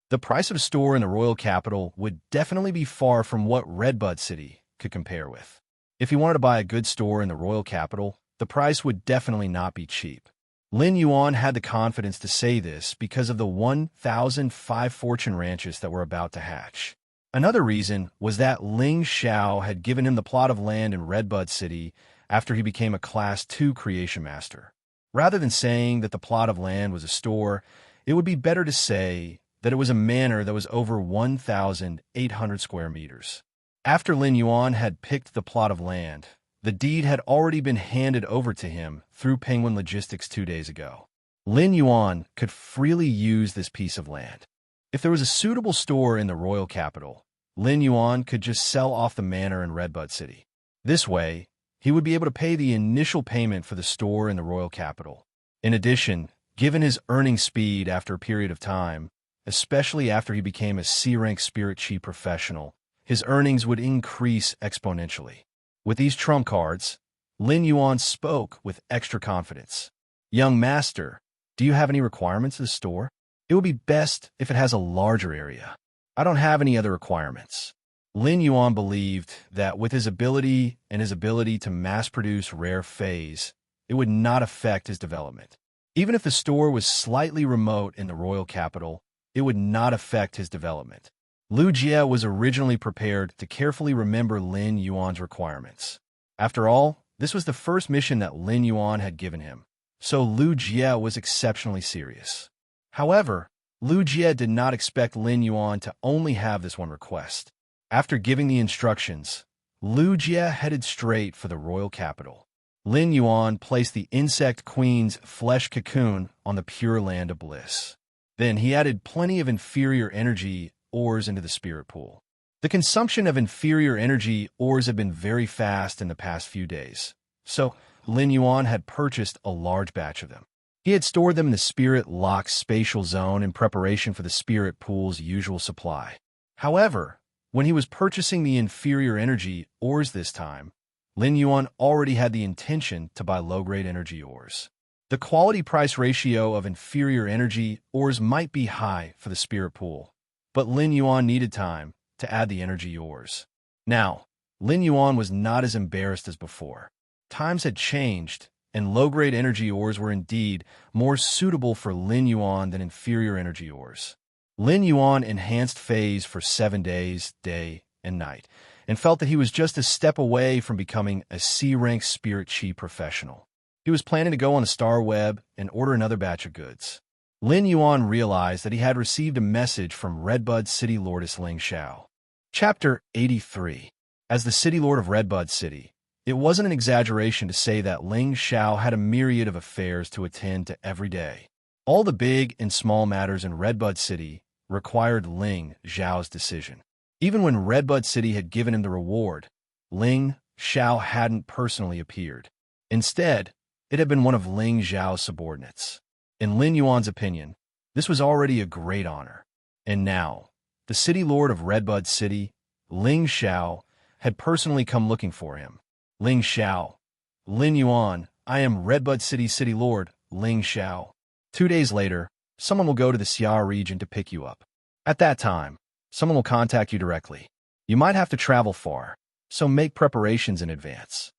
The price of a store in the royal capital would definitely be far from what Redbud City could compare with. If he wanted to buy a good store in the royal capital, the price would definitely not be cheap. Lin Yuan had the confidence to say this because of the 1,005 fortune ranches that were about to hatch. Another reason was that Ling Xiao had given him the plot of land in Redbud City after he became a Class 2 creation master. Rather than saying that the plot of land was a store, it would be better to say that it was a manor that was over 1,800 square meters. After Lin Yuan had picked the plot of land, the deed had already been handed over to him through Penguin Logistics 2 days ago. Lin Yuan could freely use this piece of land. If there was a suitable store in the royal capital, Lin Yuan could just sell off the manor in Redbud City. This way, he would be able to pay the initial payment for the store in the royal capital. In addition, given his earning speed after a period of time, especially after he became a C-rank spirit chi professional, his earnings would increase exponentially. With these trump cards, Lin Yuan spoke with extra confidence. Young master, do you have any requirements of the store? It would be best if it has a larger area. I don't have any other requirements. Lin Yuan believed that with his ability and his ability to mass-produce rare phase, it would not affect his development. Even if the store was slightly remote in the royal capital, it would not affect his development. Lu Jie was originally prepared to carefully remember Lin Yuan's requirements. After all, this was the first mission that Lin Yuan had given him, so Lu Jie was exceptionally serious. However, Lu Jie did not expect Lin Yuan to only have this one request. After giving the instructions, Lu Jie headed straight for the royal capital. Lin Yuan placed the insect queen's flesh cocoon on the pure land of bliss. Then he added plenty of inferior energy ores into the spirit pool. The consumption of inferior energy ores had been very fast in the past few days, so Lin Yuan had purchased a large batch of them. He had stored them in the spirit lock spatial zone in preparation for the spirit pool's usual supply. However, when he was purchasing the inferior energy ores this time, Lin Yuan already had the intention to buy low-grade energy ores. The quality-price ratio of inferior energy ores might be high for the spirit pool, but Lin Yuan needed time to add the energy ores. Now, Lin Yuan was not as embarrassed as before. Times had changed, and low-grade energy ores were indeed more suitable for Lin Yuan than inferior energy ores. Lin Yuan enhanced phase for 7 days, day and night, and felt that he was just a step away from becoming a C-rank spirit chi professional. He was planning to go on the Star Web and order another batch of goods. Lin Yuan realized that he had received a message from Redbud City Lordess Ling Xiao. Chapter 83. As the City Lord of Redbud City, it wasn't an exaggeration to say that Ling Xiao had a myriad of affairs to attend to every day. All the big and small matters in Redbud City required Ling Xiao's decision. Even when Redbud City had given him the reward, Ling Xiao hadn't personally appeared. Instead, it had been one of Ling Xiao's subordinates. In Lin Yuan's opinion, this was already a great honor. And now, the City Lord of Redbud City, Ling Xiao, had personally come looking for him. Ling Xiao. Lin Yuan, I am Redbud City City Lord, Ling Xiao. 2 days later, someone will go to the Xia region to pick you up. At that time, someone will contact you directly. You might have to travel far, so make preparations in advance.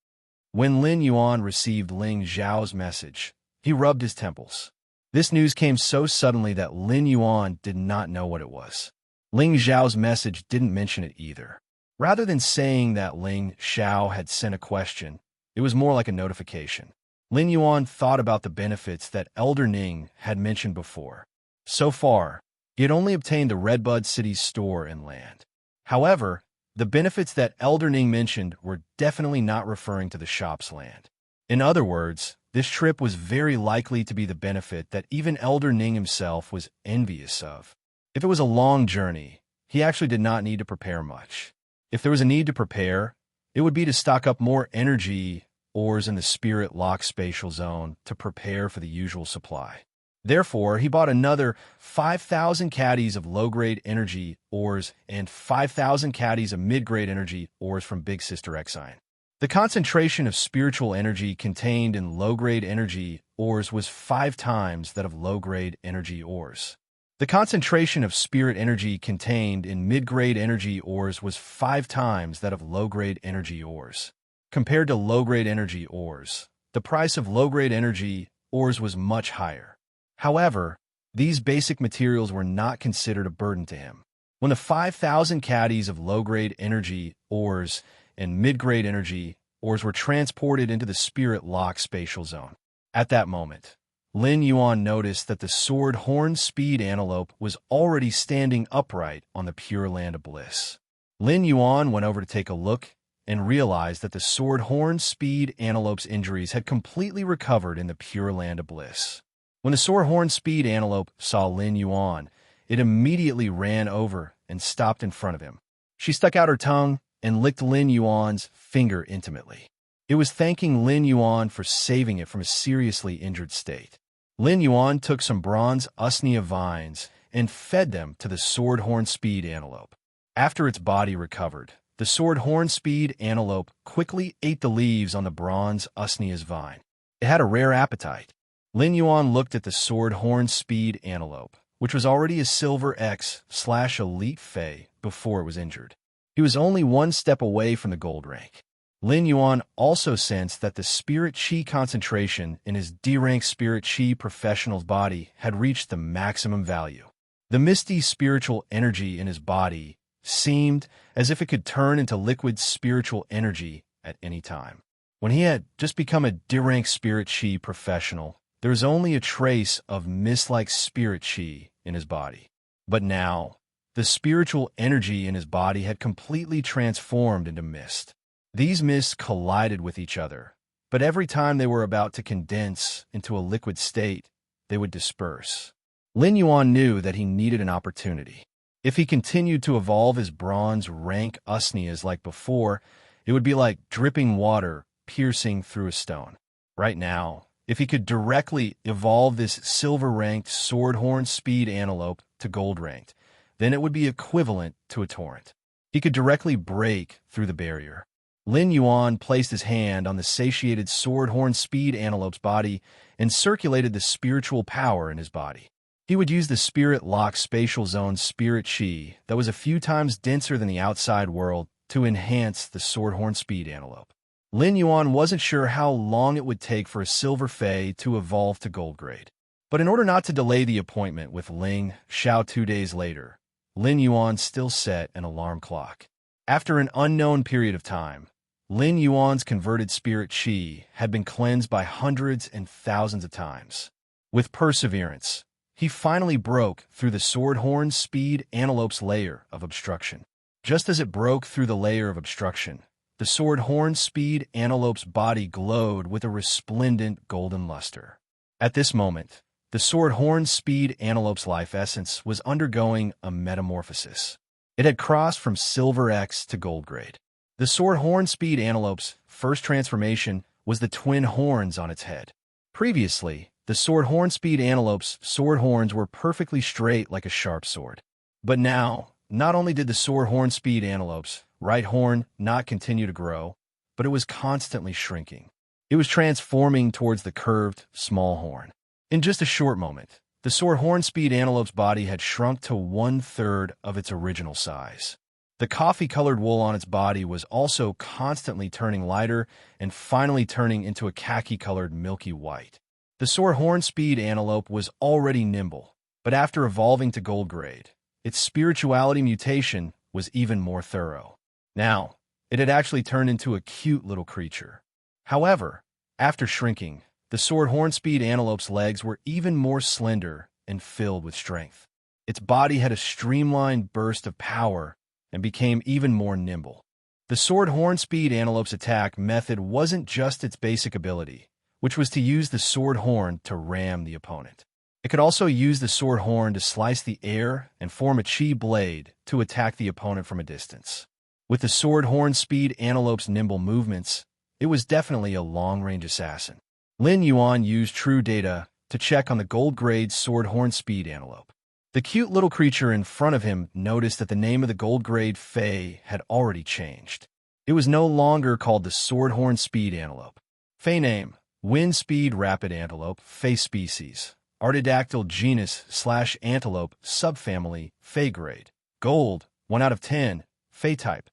When Lin Yuan received Ling Xiao's message, he rubbed his temples. This news came so suddenly that Lin Yuan did not know what it was. Ling Xiao's message didn't mention it either. Rather than saying that Ling Xiao had sent a question, it was more like a notification. Lin Yuan thought about the benefits that Elder Ning had mentioned before. So far, he had only obtained the Redbud City's store and land. However, the benefits that Elder Ning mentioned were definitely not referring to the shop's land. In other words, this trip was very likely to be the benefit that even Elder Ning himself was envious of. If it was a long journey, he actually did not need to prepare much. If there was a need to prepare, it would be to stock up more energy ores in the spirit lock spatial zone to prepare for the usual supply. Therefore, he bought another 5,000 caddies of low-grade energy ores and 5,000 caddies of mid-grade energy ores from Big Sister Exine. The concentration of spiritual energy contained in low-grade energy ores was 5 times that of low-grade energy ores. The concentration of spirit energy contained in mid-grade energy ores was 5 times that of low-grade energy ores. Compared to low-grade energy ores, the price of low-grade energy ores was much higher. However, these basic materials were not considered a burden to him. When the 5,000 caddies of low-grade energy ores and mid-grade energy ores were transported into the spirit lock spatial zone, at that moment, Lin Yuan noticed that the sword horn speed antelope was already standing upright on the Pure Land of Bliss. Lin Yuan went over to take a look and realized that the sword horn speed antelope's injuries had completely recovered in the Pure Land of Bliss. When the sword horn speed antelope saw Lin Yuan, it immediately ran over and stopped in front of him. She stuck out her tongue and licked Lin Yuan's finger intimately. It was thanking Lin Yuan for saving it from a seriously injured state. Lin Yuan took some bronze usnea vines and fed them to the sword horn speed antelope. After its body recovered, the sword horn speed antelope quickly ate the leaves on the bronze usnea's vine. It had a rare appetite. Lin Yuan looked at the sword horn speed antelope, which was already a silver X/elite Fey before it was injured. He was only 1 step away from the gold rank. Lin Yuan also sensed that the spirit chi concentration in his D-rank spirit chi professional's body had reached the maximum value. The misty spiritual energy in his body seemed as if it could turn into liquid spiritual energy at any time. When he had just become a D-rank spirit chi professional, there was only a trace of mist-like spirit chi in his body. But now, the spiritual energy in his body had completely transformed into mist. These mists collided with each other, but every time they were about to condense into a liquid state, they would disperse. Lin Yuan knew that he needed an opportunity. If he continued to evolve his bronze rank usneas like before, it would be like dripping water piercing through a stone. Right now, if he could directly evolve this silver-ranked swordhorn speed antelope to gold-ranked, then it would be equivalent to a torrent. He could directly break through the barrier. Lin Yuan placed his hand on the satiated swordhorn speed antelope's body and circulated the spiritual power in his body. He would use the spirit lock spatial zone spirit chi that was a few times denser than the outside world to enhance the swordhorn speed antelope. Lin Yuan wasn't sure how long it would take for a silver fey to evolve to gold grade. But in order not to delay the appointment with Ling Xiao 2 days later, Lin Yuan still set an alarm clock. After an unknown period of time, Lin Yuan's converted spirit chi had been cleansed by hundreds and thousands of times. With perseverance, he finally broke through the swordhorn speed antelope's layer of obstruction. Just as it broke through the layer of obstruction, the swordhorn speed antelope's body glowed with a resplendent golden luster. At this moment, the swordhorn speed antelope's life essence was undergoing a metamorphosis. It had crossed from silver X to gold grade. The swordhorn speed antelope's first transformation was the twin horns on its head. Previously, the swordhorn speed antelope's sword horns were perfectly straight like a sharp sword. But now, not only did the swordhorn speed antelope's right horn not continue to grow, but it was constantly shrinking. It was transforming towards the curved, small horn. In just a short moment, the swordhorn speed antelope's body had shrunk to 1/3 of its original size. The coffee-colored wool on its body was also constantly turning lighter and finally turning into a khaki-colored milky white. The swordhorn speed antelope was already nimble, but after evolving to gold grade, its spirituality mutation was even more thorough. Now, it had actually turned into a cute little creature. However, after shrinking, the sword hornspeed antelope's legs were even more slender and filled with strength. Its body had a streamlined burst of power and became even more nimble. The sword hornspeed antelope's attack method wasn't just its basic ability, which was to use the sword horn to ram the opponent. It could also use the sword horn to slice the air and form a chi blade to attack the opponent from a distance. With the sword hornspeed antelope's nimble movements, it was definitely a long-range assassin. Lin Yuan used true data to check on the gold-grade sword hornspeed antelope. The cute little creature in front of him noticed that the name of the gold-grade Fey had already changed. It was no longer called the sword hornspeed antelope. Fey name: Wind Speed Rapid Antelope, Fey species. Artidactyl genus/antelope, subfamily, Fey grade. Gold, 1 out of 10, Fey type.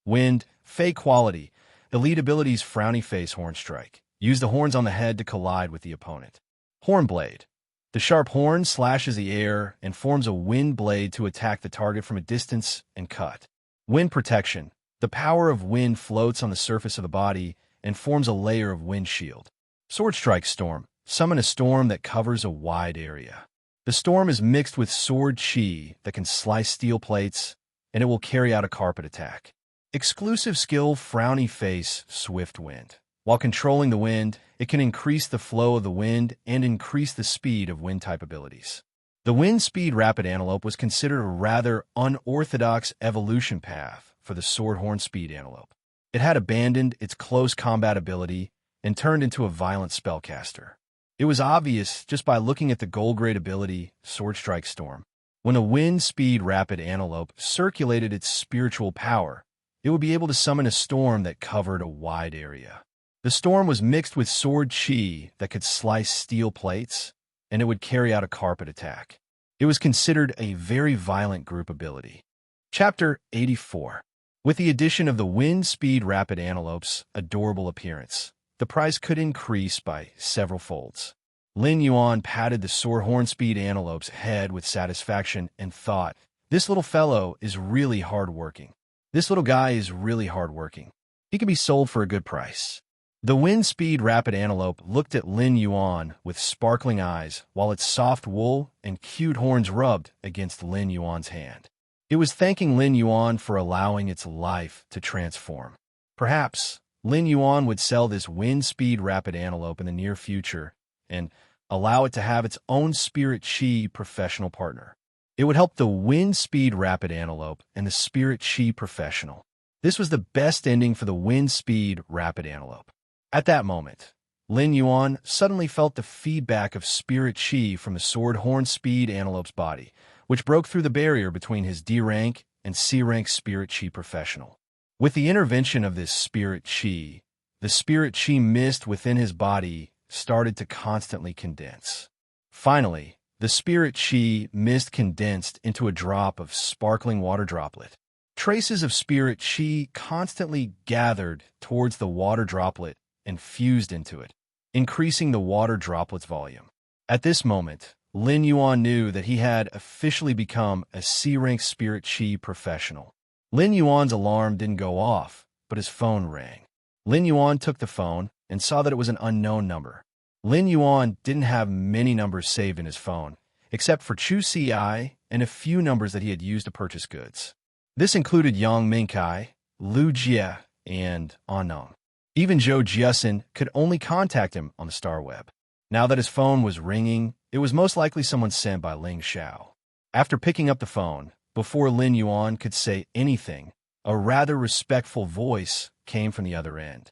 Wind, Fey quality. Elite abilities: Frowny Face Horn Strike. Use the horns on the head to collide with the opponent. Horn Blade. The sharp horn slashes the air and forms a wind blade to attack the target from a distance and cut. Wind Protection. The power of wind floats on the surface of the body and forms a layer of wind shield. Sword Strike Storm. Summon a storm that covers a wide area. The storm is mixed with sword chi that can slice steel plates, and it will carry out a carpet attack. Exclusive skill: Frowny Face Swift Wind. While controlling the wind, it can increase the flow of the wind and increase the speed of wind-type abilities. The Wind Speed Rapid Antelope was considered a rather unorthodox evolution path for the sword hornspeed antelope. It had abandoned its close combat ability and turned into a violent spellcaster. It was obvious just by looking at the gold-grade ability, Sword Strike Storm. When a Wind Speed Rapid Antelope circulated its spiritual power, it would be able to summon a storm that covered a wide area. The storm was mixed with sword chi that could slice steel plates, and it would carry out a carpet attack. It was considered a very violent group ability. Chapter 84. With the addition of the Wind Speed Rapid Antelope's adorable appearance, the price could increase by several folds. Lin Yuan patted the sword hornspeed antelope's head with satisfaction and thought, "This little fellow is really hard-working. This little guy is really hard-working. He can be sold for a good price." The Wind Speed Rapid Antelope looked at Lin Yuan with sparkling eyes while its soft wool and cute horns rubbed against Lin Yuan's hand. It was thanking Lin Yuan for allowing its life to transform. Perhaps Lin Yuan would sell this Wind Speed Rapid Antelope in the near future and allow it to have its own Spirit Chi professional partner. It would help the Wind Speed Rapid Antelope and the Spirit Chi professional. This was the best ending for the Wind Speed Rapid Antelope. At that moment, Lin Yuan suddenly felt the feedback of Spirit Chi from the sword hornspeed antelope's body, which broke through the barrier between his D-rank and C-rank Spirit Chi professional. With the intervention of this Spirit Chi, the Spirit Chi mist within his body started to constantly condense. Finally, the Spirit Chi mist condensed into a drop of sparkling water droplet. Traces of Spirit Chi constantly gathered towards the water droplet and fused into it, increasing the water droplet's volume. At this moment, Lin Yuan knew that he had officially become a C-rank Spirit Chi professional. Lin Yuan's alarm didn't go off, but his phone rang. Lin Yuan took the phone and saw that it was an unknown number. Lin Yuan didn't have many numbers saved in his phone, except for Chu Ci and a few numbers that he had used to purchase goods. This included Yang Mingkai, Lu Jie, and Unknown. Even Zhou Jiasin could only contact him on the Star Web. Now that his phone was ringing, it was most likely someone sent by Ling Xiao. After picking up the phone, before Lin Yuan could say anything, a rather respectful voice came from the other end.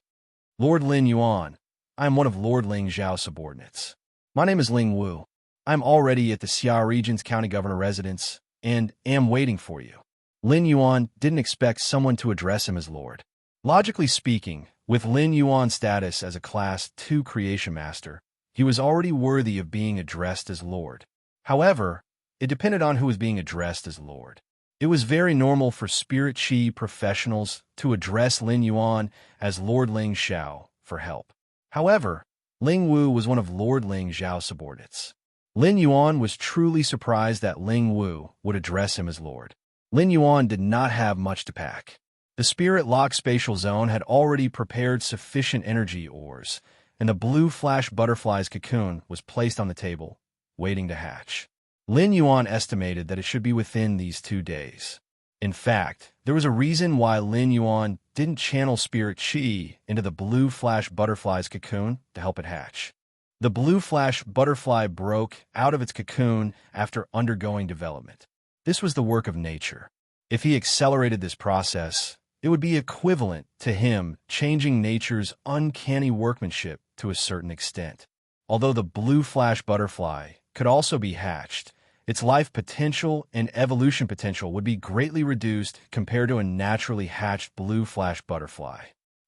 "Lord Lin Yuan, I am one of Lord Ling Xiao's subordinates. My name is Ling Wu. I am already at the Xia Region's County Governor residence and am waiting for you." Lin Yuan didn't expect someone to address him as Lord. Logically speaking, with Lin Yuan's status as a Class 2 Creation Master, he was already worthy of being addressed as Lord. However, it depended on who was being addressed as Lord. It was very normal for Spirit Chi professionals to address Lin Yuan as Lord Ling Xiao for help. However, Ling Wu was one of Lord Ling Xiao's subordinates. Lin Yuan was truly surprised that Ling Wu would address him as Lord. Lin Yuan did not have much to pack. The spirit-locked spatial zone had already prepared sufficient energy ores, and the blue flash butterfly's cocoon was placed on the table, waiting to hatch. Lin Yuan estimated that it should be within these 2 days. In fact, there was a reason why Lin Yuan didn't channel spirit qi into the blue flash butterfly's cocoon to help it hatch. The blue flash butterfly broke out of its cocoon after undergoing development. This was the work of nature. If he accelerated this process, it would be equivalent to him changing nature's uncanny workmanship to a certain extent. Although the blue flash butterfly could also be hatched, its life potential and evolution potential would be greatly reduced compared to a naturally hatched blue flash butterfly.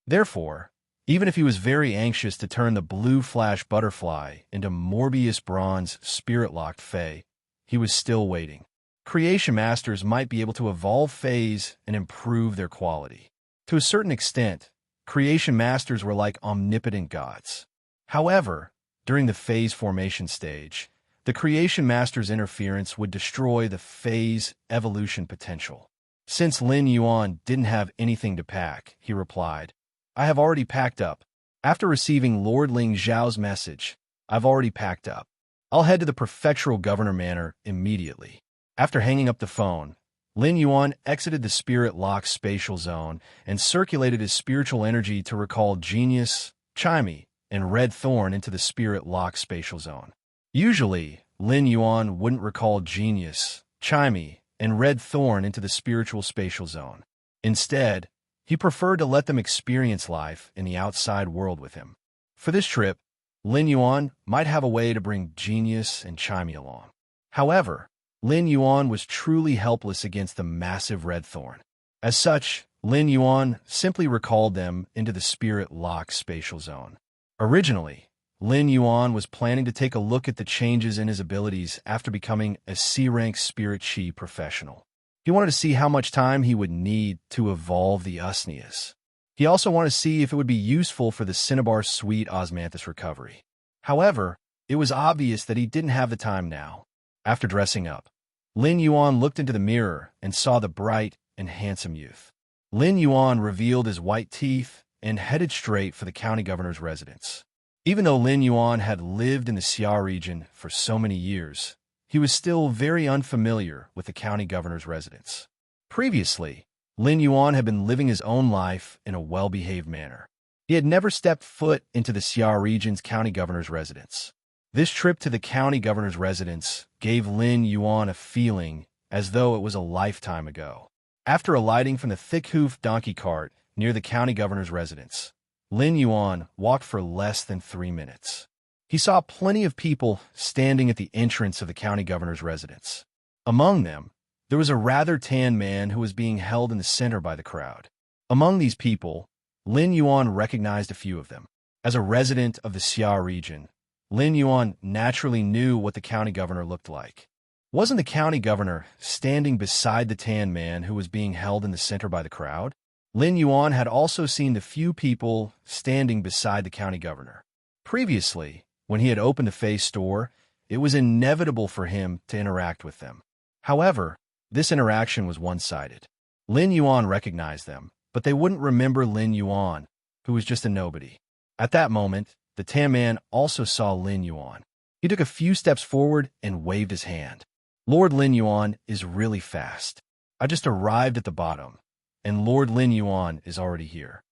Therefore, even if he was very anxious to turn the blue flash butterfly into Morbius Bronze spirit-locked Fae, he was still waiting. Creation masters might be able to evolve phase and improve their quality. To a certain extent, creation masters were like omnipotent gods. However, during the phase formation stage, the creation master's interference would destroy the phase evolution potential. Since Lin Yuan didn't have anything to pack, he replied, "I have already packed up. After receiving Lord Ling Zhao's message, I've already packed up. I'll head to the prefectural governor manor immediately." After hanging up the phone, Lin Yuan exited the spirit-locked spatial zone and circulated his spiritual energy to recall Genius, Chimey, and Red Thorn into the spirit-locked spatial zone. Usually, Lin Yuan wouldn't recall Genius, Chimey, and Red Thorn into the spiritual spatial zone. Instead, he preferred to let them experience life in the outside world with him. For this trip, Lin Yuan might have a way to bring Genius and Chimey along. However, Lin Yuan was truly helpless against the massive Red Thorn. As such, Lin Yuan simply recalled them into the spirit-locked spatial zone. Originally, Lin Yuan was planning to take a look at the changes in his abilities after becoming a C-rank spirit qi professional. He wanted to see how much time he would need to evolve the Usneas. He also wanted to see if it would be useful for the Cinnabar Sweet Osmanthus recovery. However, it was obvious that he didn't have the time now. After dressing up, Lin Yuan looked into the mirror and saw the bright and handsome youth. Lin Yuan revealed his white teeth and headed straight for the county governor's residence. Even though Lin Yuan had lived in the Xia region for so many years, he was still very unfamiliar with the county governor's residence. Previously, Lin Yuan had been living his own life in a well-behaved manner. He had never stepped foot into the Xia region's county governor's residence. This trip to the county governor's residence gave Lin Yuan a feeling as though it was a lifetime ago. After alighting from the thick-hoofed donkey cart near the county governor's residence, Lin Yuan walked for less than 3 minutes. He saw plenty of people standing at the entrance of the county governor's residence. Among them, there was a rather tan man who was being held in the center by the crowd. Among these people, Lin Yuan recognized a few of them. As a resident of the Xia region, Lin Yuan naturally knew what the county governor looked like. Wasn't the county governor standing beside the tan man who was being held in the center by the crowd? Lin Yuan had also seen the few people standing beside the county governor. Previously, when he had opened the Fae store, it was inevitable for him to interact with them. However, this interaction was one-sided. Lin Yuan recognized them, but they wouldn't remember Lin Yuan, who was just a nobody. At that moment, the tan man also saw Lin Yuan. He took a few steps forward and waved his hand. "Lord Lin Yuan is really fast. I just arrived at the bottom, and Lord Lin Yuan is already here."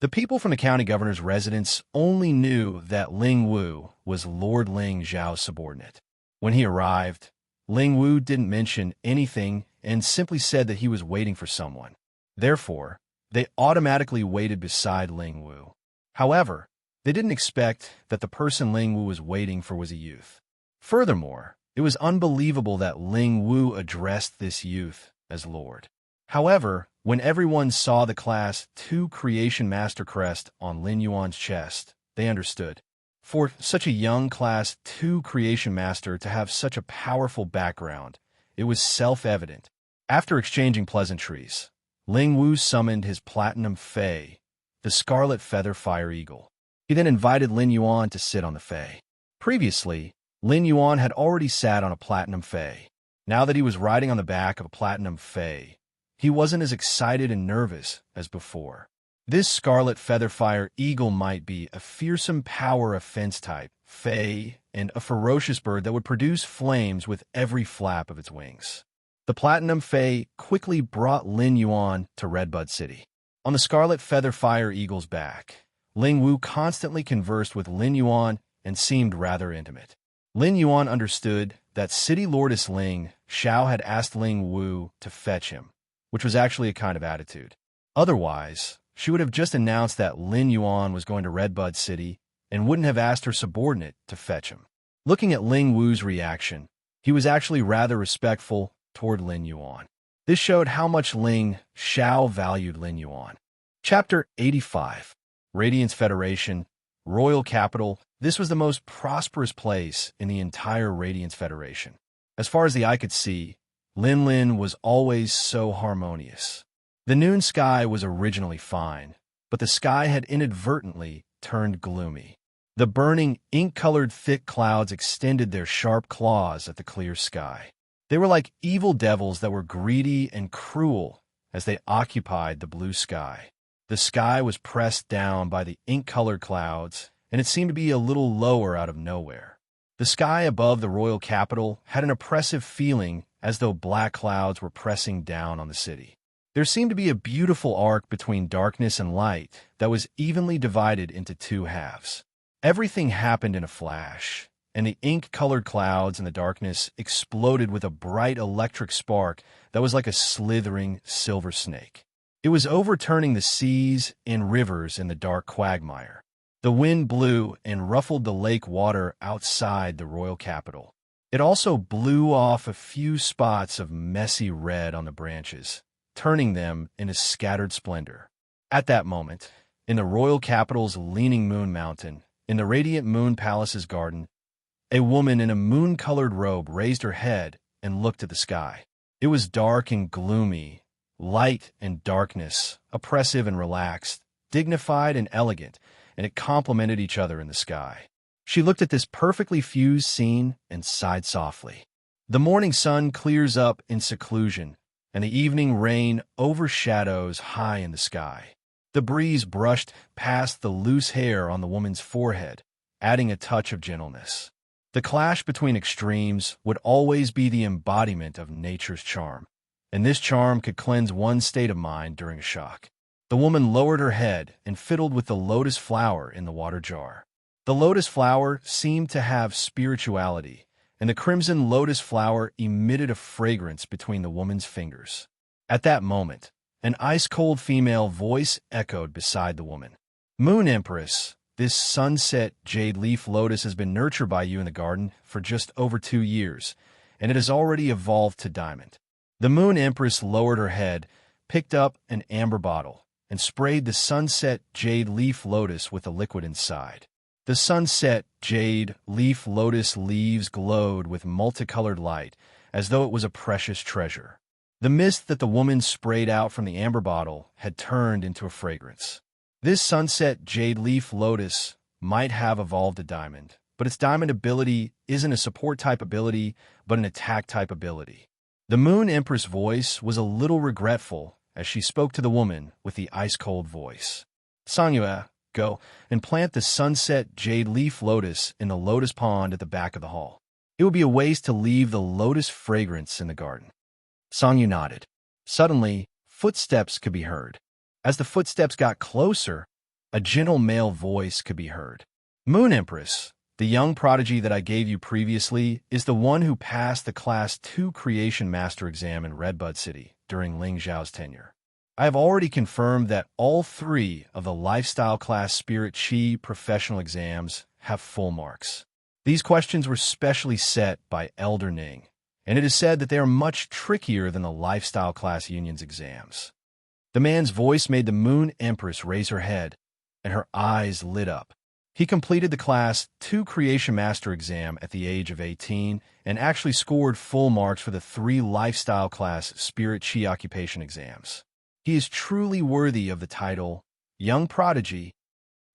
The people from the county governor's residence only knew that Ling Wu was Lord Ling Zhao's subordinate. When he arrived, Ling Wu didn't mention anything and simply said that he was waiting for someone. Therefore, they automatically waited beside Ling Wu. However, they didn't expect that the person Ling Wu was waiting for was a youth. Furthermore, it was unbelievable that Ling Wu addressed this youth as Lord. However, when everyone saw the Class 2 Creation Master crest on Lin Yuan's chest, they understood. For such a young Class 2 Creation Master to have such a powerful background, it was self-evident. After exchanging pleasantries, Ling Wu summoned his Platinum Fae, the Scarlet Feather Fire Eagle. He then invited Lin Yuan to sit on the Fae. Previously, Lin Yuan had already sat on a Platinum Fae. Now that he was riding on the back of a Platinum Fae, he wasn't as excited and nervous as before. This scarlet featherfire eagle might be a fearsome power offense type, fey, and a ferocious bird that would produce flames with every flap of its wings. The platinum fey quickly brought Lin Yuan to Redbud City. On the scarlet featherfire eagle's back, Ling Wu constantly conversed with Lin Yuan and seemed rather intimate. Lin Yuan understood that City Lordess Ling Xiao had asked Ling Wu to fetch him, which was actually a kind of attitude. Otherwise, she would have just announced that Lin Yuan was going to Redbud City and wouldn't have asked her subordinate to fetch him. Looking at Ling Wu's reaction, he was actually rather respectful toward Lin Yuan. This showed how much Ling Xiao valued Lin Yuan. Chapter 85. Radiance Federation, Royal Capital. This was the most prosperous place in the entire Radiance Federation. As far as the eye could see, Lin was always so harmonious. The noon sky was originally fine, but the sky had inadvertently turned gloomy. The burning, ink-colored thick clouds extended their sharp claws at the clear sky. They were like evil devils that were greedy and cruel as they occupied the blue sky. The sky was pressed down by the ink-colored clouds, and it seemed to be a little lower out of nowhere. The sky above the royal capital had an oppressive feeling as though black clouds were pressing down on the city. There seemed to be a beautiful arc between darkness and light that was evenly divided into two halves. Everything happened in a flash, and the ink-colored clouds in the darkness exploded with a bright electric spark that was like a slithering silver snake. It was overturning the seas and rivers in the dark quagmire. The wind blew and ruffled the lake water outside the royal capital. It also blew off a few spots of messy red on the branches, turning them into scattered splendor. At that moment, in the royal capital's leaning moon mountain, in the radiant moon palace's garden, a woman in a moon-colored robe raised her head and looked at the sky. It was dark and gloomy, light and darkness, oppressive and relaxed, dignified and elegant, and it complemented each other in the sky. She looked at this perfectly fused scene and sighed softly. The morning sun clears up in seclusion, and the evening rain overshadows high in the sky. The breeze brushed past the loose hair on the woman's forehead, adding a touch of gentleness. The clash between extremes would always be the embodiment of nature's charm, and this charm could cleanse one's state of mind during a shock. The woman lowered her head and fiddled with the lotus flower in the water jar. The lotus flower seemed to have spirituality, and the crimson lotus flower emitted a fragrance between the woman's fingers. At that moment, an ice-cold female voice echoed beside the woman. "Moon Empress, this sunset jade leaf lotus has been nurtured by you in the garden for just over 2 years, and it has already evolved to diamond." The Moon Empress lowered her head, picked up an amber bottle, and sprayed the sunset jade leaf lotus with the liquid inside. The sunset jade leaf lotus leaves glowed with multicolored light, as though it was a precious treasure. The mist that the woman sprayed out from the amber bottle had turned into a fragrance. This sunset jade leaf lotus might have evolved a diamond, but its diamond ability isn't a support type ability, but an attack type ability. The Moon Empress voice was a little regretful as she spoke to the woman with the ice-cold voice. "Sanyue, go and plant the sunset jade leaf lotus in the lotus pond at the back of the hall. It would be a waste to leave the lotus fragrance in the garden." Sangyu nodded. Suddenly, footsteps could be heard. As the footsteps got closer, a gentle male voice could be heard. "Moon Empress, the young prodigy that I gave you previously is the one who passed the Class 2 Creation Master exam in Redbud City during Ling Zhao's tenure. I have already confirmed that all 3 of the Lifestyle Class Spirit Chi professional exams have full marks. These questions were specially set by Elder Ning, and it is said that they are much trickier than the Lifestyle Class Union's exams." The man's voice made the Moon Empress raise her head, and her eyes lit up. He completed the Class 2 Creation Master exam at the age of 18 and actually scored full marks for the 3 Lifestyle Class Spirit Chi occupation exams. He is truly worthy of the title Young Prodigy.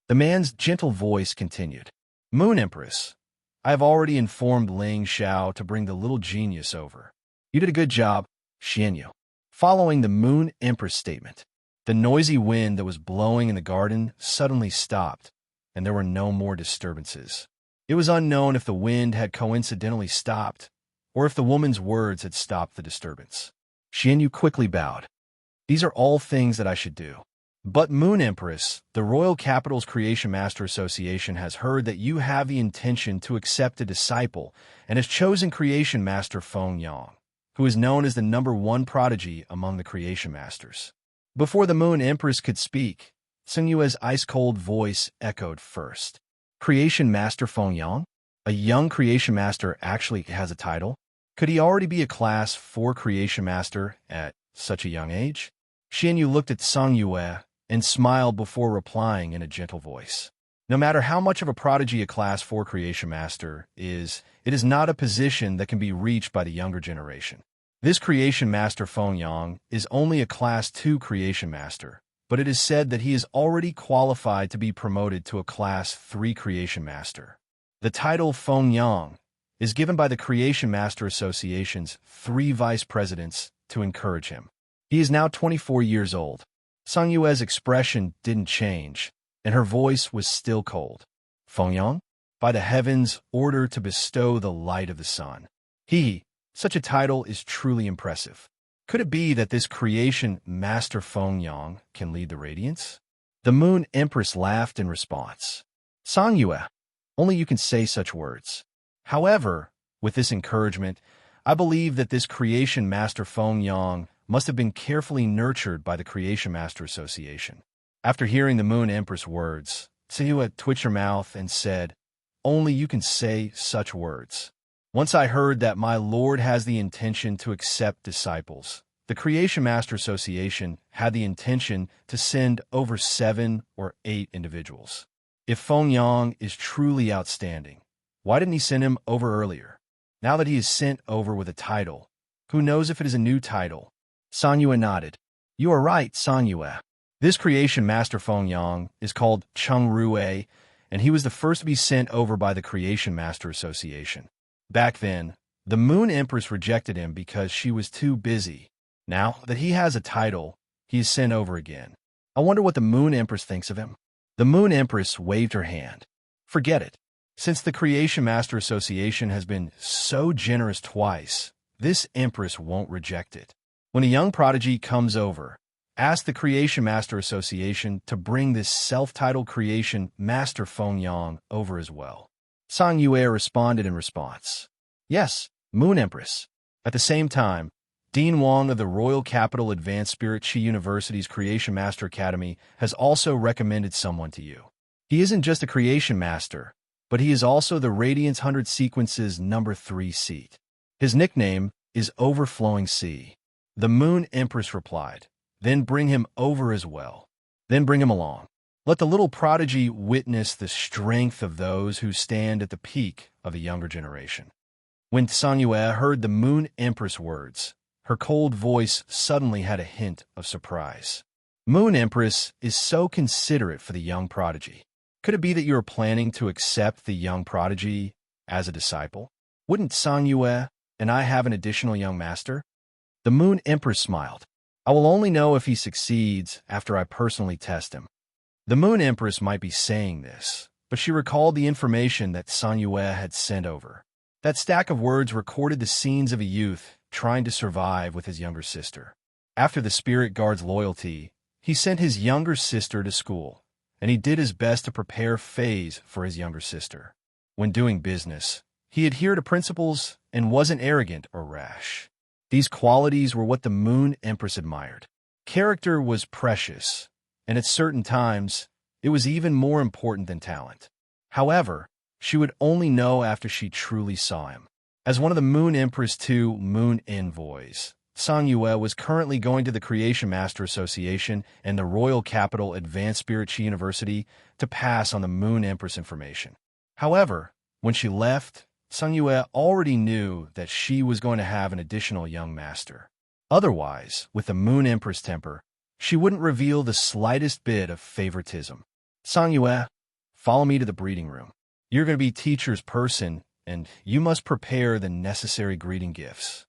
The man's gentle voice continued. "Moon Empress, I have already informed Ling Xiao to bring the little genius over. You did a good job, Xianyu. Following the Moon Empress statement, the noisy wind that was blowing in the garden suddenly stopped, and there were no more disturbances. It was unknown if the wind had coincidentally stopped, or if the woman's words had stopped the disturbance. Xianyu quickly bowed. These are all things that I should do. But Moon Empress, the Royal Capital's Creation Master Association has heard that you have the intention to accept a disciple and has chosen Creation Master Feng Yang, who is known as the #1 prodigy among the Creation Masters. Before the Moon Empress could speak, Sun Yue's ice-cold voice echoed first. Creation Master Feng Yang? A young Creation Master actually has a title? Could he already be a Class 4 Creation Master at such a young age? Xianyu looked at Sun Yue and smiled before replying in a gentle voice. No matter how much of a prodigy a Class 4 Creation Master is, it is not a position that can be reached by the younger generation. This Creation Master Feng Yang is only a Class 2 Creation Master, but it is said that he is already qualified to be promoted to a Class 3 Creation Master. The title Feng Yang is given by the Creation Master Association's 3 vice presidents to encourage him. He is now 24 years old. Sun Yue's expression didn't change, and her voice was still cold. Feng Yang? By the heavens, order to bestow the light of the sun. Such a title is truly impressive. Could it be that this Creation Master Feng Yang can lead the Radiance? The Moon Empress laughed in response. Sun Yue, only you can say such words. However, with this encouragement, I believe that this Creation Master Feng Yang must have been carefully nurtured by the Creation Master Association. After hearing the Moon Empress' words, Tsiyue twitched her mouth and said, only you can say such words. Once I heard that my Lord has the intention to accept disciples, the Creation Master Association had the intention to send over 7 or 8 individuals. If Feng Yang is truly outstanding, why didn't he send him over earlier? Now that he is sent over with a title, who knows if it is a new title? Sun Yue nodded. You are right, Sun Yue. This Creation Master Feng Yang is called Cheng Rue, and he was the first to be sent over by the Creation Master Association. Back then, the Moon Empress rejected him because she was too busy. Now that he has a title, he is sent over again. I wonder what the Moon Empress thinks of him. The Moon Empress waved her hand. Forget it. Since the Creation Master Association has been so generous twice, this Empress won't reject it. When a young prodigy comes over, ask the Creation Master Association to bring this self-titled Creation Master Feng Yang over as well. Sun Yue responded in response. Yes, Moon Empress. At the same time, Dean Wang of the Royal Capital Advanced Spirit Chi University's Creation Master Academy has also recommended someone to you. He isn't just a Creation Master, but he is also the Radiance 100 Sequence's #3 seat. His nickname is Overflowing Sea. The Moon Empress replied, then bring him over as well. Then bring him along. Let the little prodigy witness the strength of those who stand at the peak of the younger generation. When Sun Yue heard the Moon Empress' words, her cold voice suddenly had a hint of surprise. Moon Empress is so considerate for the young prodigy. Could it be that you are planning to accept the young prodigy as a disciple? Wouldn't Sun Yue and I have an additional young master? The Moon Empress smiled. I will only know if he succeeds after I personally test him. The Moon Empress might be saying this, but she recalled the information that Sun Yue had sent over. That stack of words recorded the scenes of a youth trying to survive with his younger sister. After the spirit guard's loyalty, he sent his younger sister to school, and he did his best to prepare Faze for his younger sister. When doing business, he adhered to principles and wasn't arrogant or rash. These qualities were what the Moon Empress admired. Character was precious, and at certain times, it was even more important than talent. However, she would only know after she truly saw him. As one of the Moon Empress' 2 Moon envoys, Sun Yue was currently going to the Creation Master Association and the Royal Capital Advanced Spirit Chi University to pass on the Moon Empress information. However, when she left, Sun Yue already knew that she was going to have an additional young master. Otherwise, with the Moon Empress temper, she wouldn't reveal the slightest bit of favoritism. Sun Yue, follow me to the breeding room. You're going to be teacher's person, and you must prepare the necessary greeting gifts.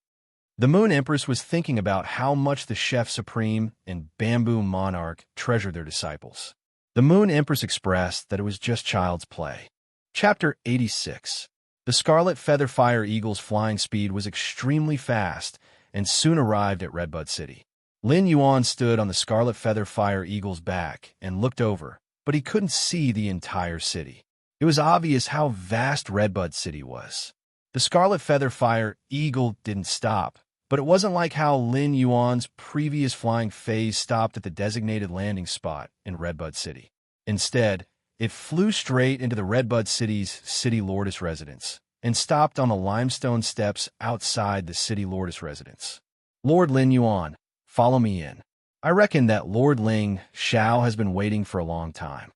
The Moon Empress was thinking about how much the Chef Supreme and Bamboo Monarch treasured their disciples. The Moon Empress expressed that it was just child's play. Chapter 86. The Scarlet Feather Fire Eagle's flying speed was extremely fast and soon arrived at Redbud City. Lin Yuan stood on the Scarlet Feather Fire Eagle's back and looked over, but he couldn't see the entire city. It was obvious how vast Redbud City was. The Scarlet Feather Fire Eagle didn't stop, but it wasn't like how Lin Yuan's previous flying phase stopped at the designated landing spot in Redbud City. Instead, it flew straight into the Redbud City's City Lordess residence and stopped on the limestone steps outside the City Lordess residence. Lord Lin Yuan, follow me in. I reckon that Lord Ling Xiao has been waiting for a long time.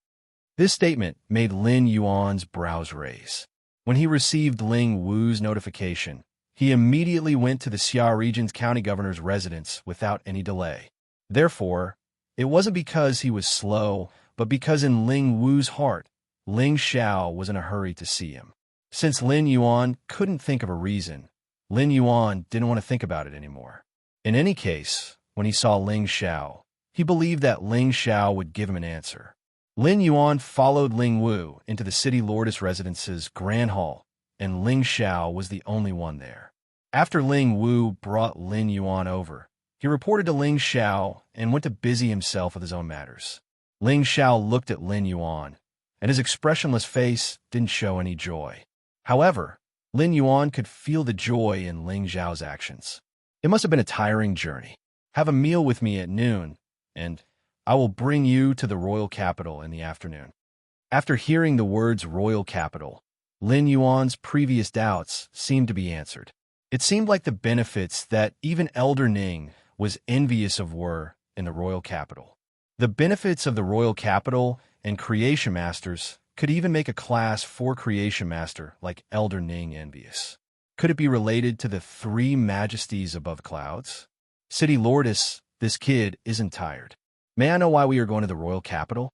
This statement made Lin Yuan's brows raise. When he received Ling Wu's notification, he immediately went to the Xia Region's county governor's residence without any delay. Therefore, it wasn't because he was slow, but because in Ling Wu's heart, Ling Xiao was in a hurry to see him. Since Lin Yuan couldn't think of a reason, Lin Yuan didn't want to think about it anymore. In any case, when he saw Ling Xiao, he believed that Ling Xiao would give him an answer. Lin Yuan followed Ling Wu into the City Lordess Residence's Grand Hall, and Ling Xiao was the only one there. After Ling Wu brought Lin Yuan over, he reported to Ling Xiao and went to busy himself with his own matters. Ling Xiao looked at Lin Yuan, and his expressionless face didn't show any joy. However, Lin Yuan could feel the joy in Ling Xiao's actions. It must have been a tiring journey. Have a meal with me at noon, and I will bring you to the royal capital in the afternoon. After hearing the words royal capital, Lin Yuan's previous doubts seemed to be answered. It seemed like the benefits that even Elder Ning was envious of were in the royal capital. The benefits of the royal capital and creation masters could even make a class 4 creation master like Elder Ning envious. Could it be related to the 3 majesties above clouds? City Lordess, this kid isn't tired. May I know why we are going to the royal capital?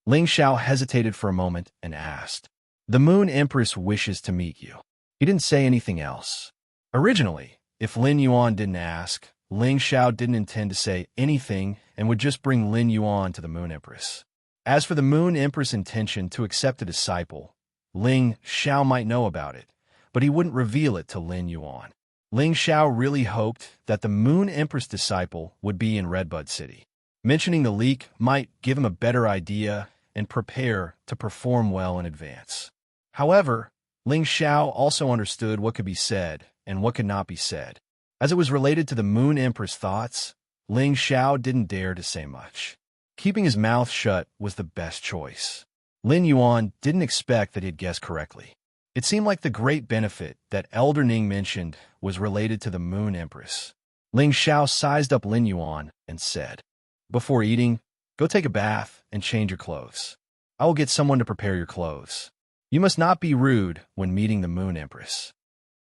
Ling Xiao hesitated for a moment and asked. The Moon Empress wishes to meet you. He didn't say anything else. Originally, if Lin Yuan didn't ask, Ling Xiao didn't intend to say anything and would just bring Lin Yuan to the Moon Empress. As for the Moon Empress' intention to accept a disciple, Ling Xiao might know about it, but he wouldn't reveal it to Lin Yuan. Ling Xiao really hoped that the Moon Empress disciple would be in Redbud City. Mentioning the leak might give him a better idea and prepare to perform well in advance. However, Ling Xiao also understood what could be said and what could not be said. As it was related to the Moon Empress' thoughts, Ling Xiao didn't dare to say much. Keeping his mouth shut was the best choice. Lin Yuan didn't expect that he'd guessed correctly. It seemed like the great benefit that Elder Ning mentioned was related to the Moon Empress. Ling Xiao sized up Lin Yuan and said, Before eating, go take a bath and change your clothes. I will get someone to prepare your clothes. You must not be rude when meeting the Moon Empress.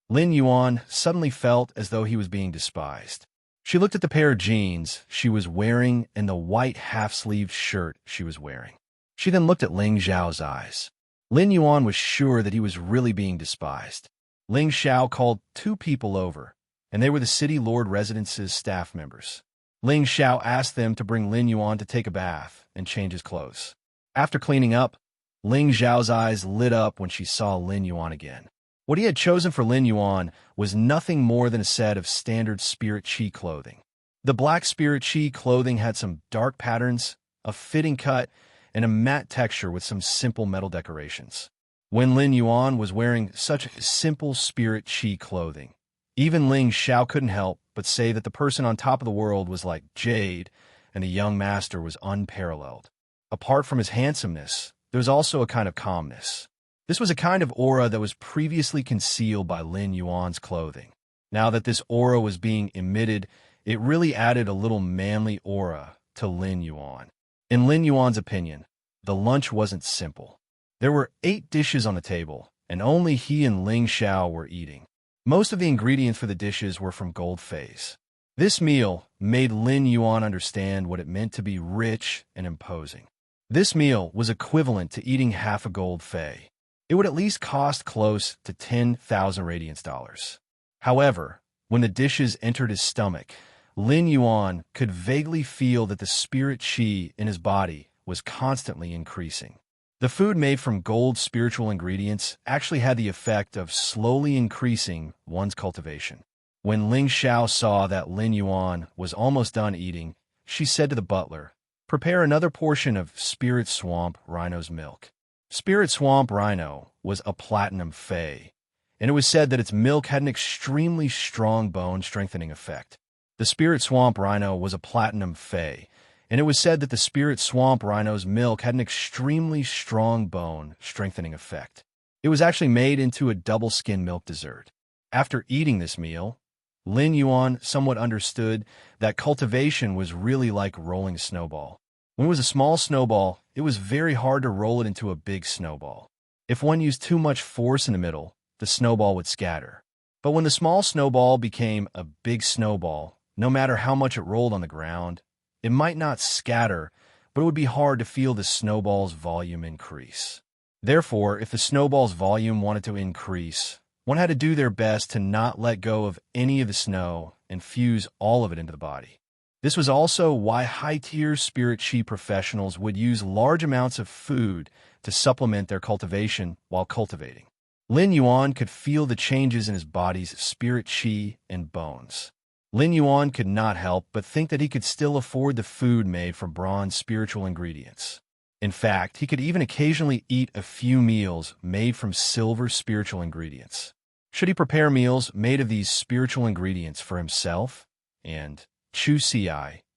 Lin Yuan suddenly felt as though he was being despised. She looked at the pair of jeans she was wearing and the white half-sleeved shirt she was wearing. She then looked at Ling Xiao's eyes. Lin Yuan was sure that he was really being despised. Ling Xiao called 2 people over, and they were the City Lord Residence's staff members. Ling Xiao asked them to bring Lin Yuan to take a bath and change his clothes. After cleaning up, Ling Xiao's eyes lit up when she saw Lin Yuan again. What he had chosen for Lin Yuan was nothing more than a set of standard Spirit Chi clothing. The black Spirit Chi clothing had some dark patterns, a fitting cut, and a matte texture with some simple metal decorations. When Lin Yuan was wearing such simple Spirit Chi clothing, even Ling Xiao couldn't help but say that the person on top of the world was like jade and the young master was unparalleled. Apart from his handsomeness, there was also a kind of calmness. This was a kind of aura that was previously concealed by Lin Yuan's clothing. Now that this aura was being emitted, it really added a little manly aura to Lin Yuan. In Lin Yuan's opinion, the lunch wasn't simple. There were 8 dishes on the table, and only he and Ling Xiao were eating. Most of the ingredients for the dishes were from gold phase. This meal made Lin Yuan understand what it meant to be rich and imposing. This meal was equivalent to eating half a gold fei. It would at least cost close to 10,000 radiance dollars. However, When the dishes entered his stomach, Lin Yuan could vaguely feel that the spirit qi in his body was constantly increasing. The food made from gold spiritual ingredients actually had the effect of slowly increasing one's cultivation. When Ling Xiao saw that Lin Yuan was almost done eating, she said to the butler, "Prepare another portion of Spirit Swamp Rhino's milk." Spirit Swamp Rhino was a platinum fey, and it was said that its milk had an extremely strong bone-strengthening effect. The Spirit Swamp Rhino was a platinum fey, and it was said that the Spirit Swamp Rhino's milk had an extremely strong bone-strengthening effect. It was actually made into a double-skin milk dessert. After eating this meal, Lin Yuan somewhat understood that cultivation was really like rolling a snowball. When it was a small snowball, it was very hard to roll it into a big snowball. If one used too much force in the middle, the snowball would scatter. But when the small snowball became a big snowball, no matter how much it rolled on the ground, it might not scatter, but it would be hard to feel the snowball's volume increase. Therefore, if the snowball's volume wanted to increase, one had to do their best to not let go of any of the snow and fuse all of it into the body. This was also why high-tier spirit qi professionals would use large amounts of food to supplement their cultivation while cultivating. Lin Yuan could feel the changes in his body's spirit qi and bones. Lin Yuan could not help but think that he could still afford the food made from bronze spiritual ingredients. In fact, he could even occasionally eat a few meals made from silver spiritual ingredients. Should he prepare meals made of these spiritual ingredients for himself and Chu Ci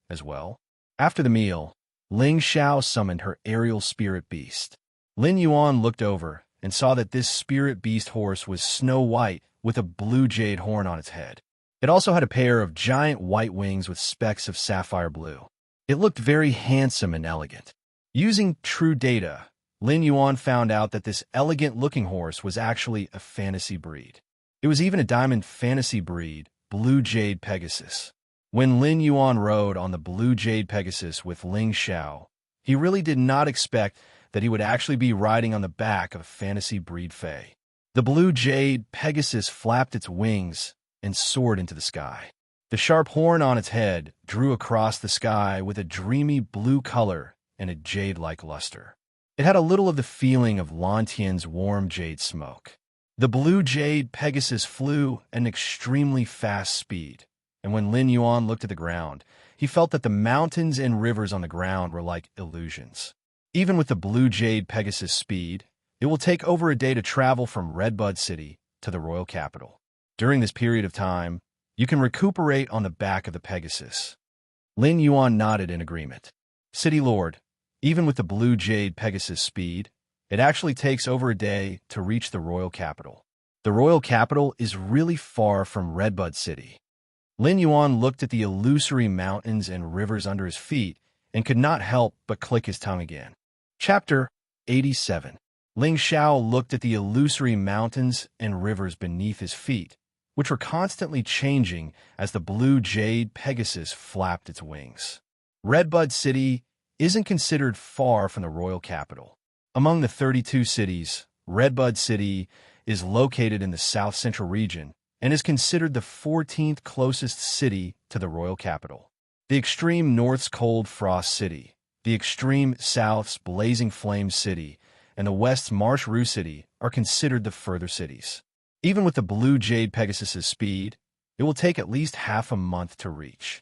as well? After the meal, Ling Xiao summoned her aerial spirit beast. Lin Yuan looked over and saw that this spirit beast horse was snow white with a blue jade horn on its head. It also had a pair of giant white wings with specks of sapphire blue. It looked very handsome and elegant. Using true data, Lin Yuan found out that this elegant-looking horse was actually a fantasy breed. It was even a diamond fantasy breed, Blue Jade Pegasus. When Lin Yuan rode on the Blue Jade Pegasus with Ling Xiao, he really did not expect that he would actually be riding on the back of a fantasy breed fey. The Blue Jade Pegasus flapped its wings and soared into the sky. The sharp horn on its head drew across the sky with a dreamy blue color and a jade-like luster. It had a little of the feeling of Lantian's warm jade smoke. The Blue Jade Pegasus flew at an extremely fast speed, and when Lin Yuan looked at the ground, he felt that the mountains and rivers on the ground were like illusions. Even with the Blue Jade Pegasus speed, it will take over a day to travel from Redbud City to the royal capital. During this period of time, you can recuperate on the back of the Pegasus. Lin Yuan nodded in agreement. City Lord, even with the Blue Jade Pegasus speed, it actually takes over a day to reach the royal capital. The royal capital is really far from Redbud City. Lin Yuan looked at the illusory mountains and rivers under his feet and could not help but click his tongue again. Chapter 87. Ling Xiao looked at the illusory mountains and rivers beneath his feet, which were constantly changing as the Blue Jade Pegasus flapped its wings. Redbud City isn't considered far from the royal capital. Among the 32 cities, Redbud City is located in the south-central region and is considered the 14th closest city to the royal capital. The extreme north's Cold Frost City, the extreme south's Blazing Flame City, and the west's Marsh Rue City are considered the further cities. Even with the Blue Jade Pegasus's speed, it will take at least half a month to reach.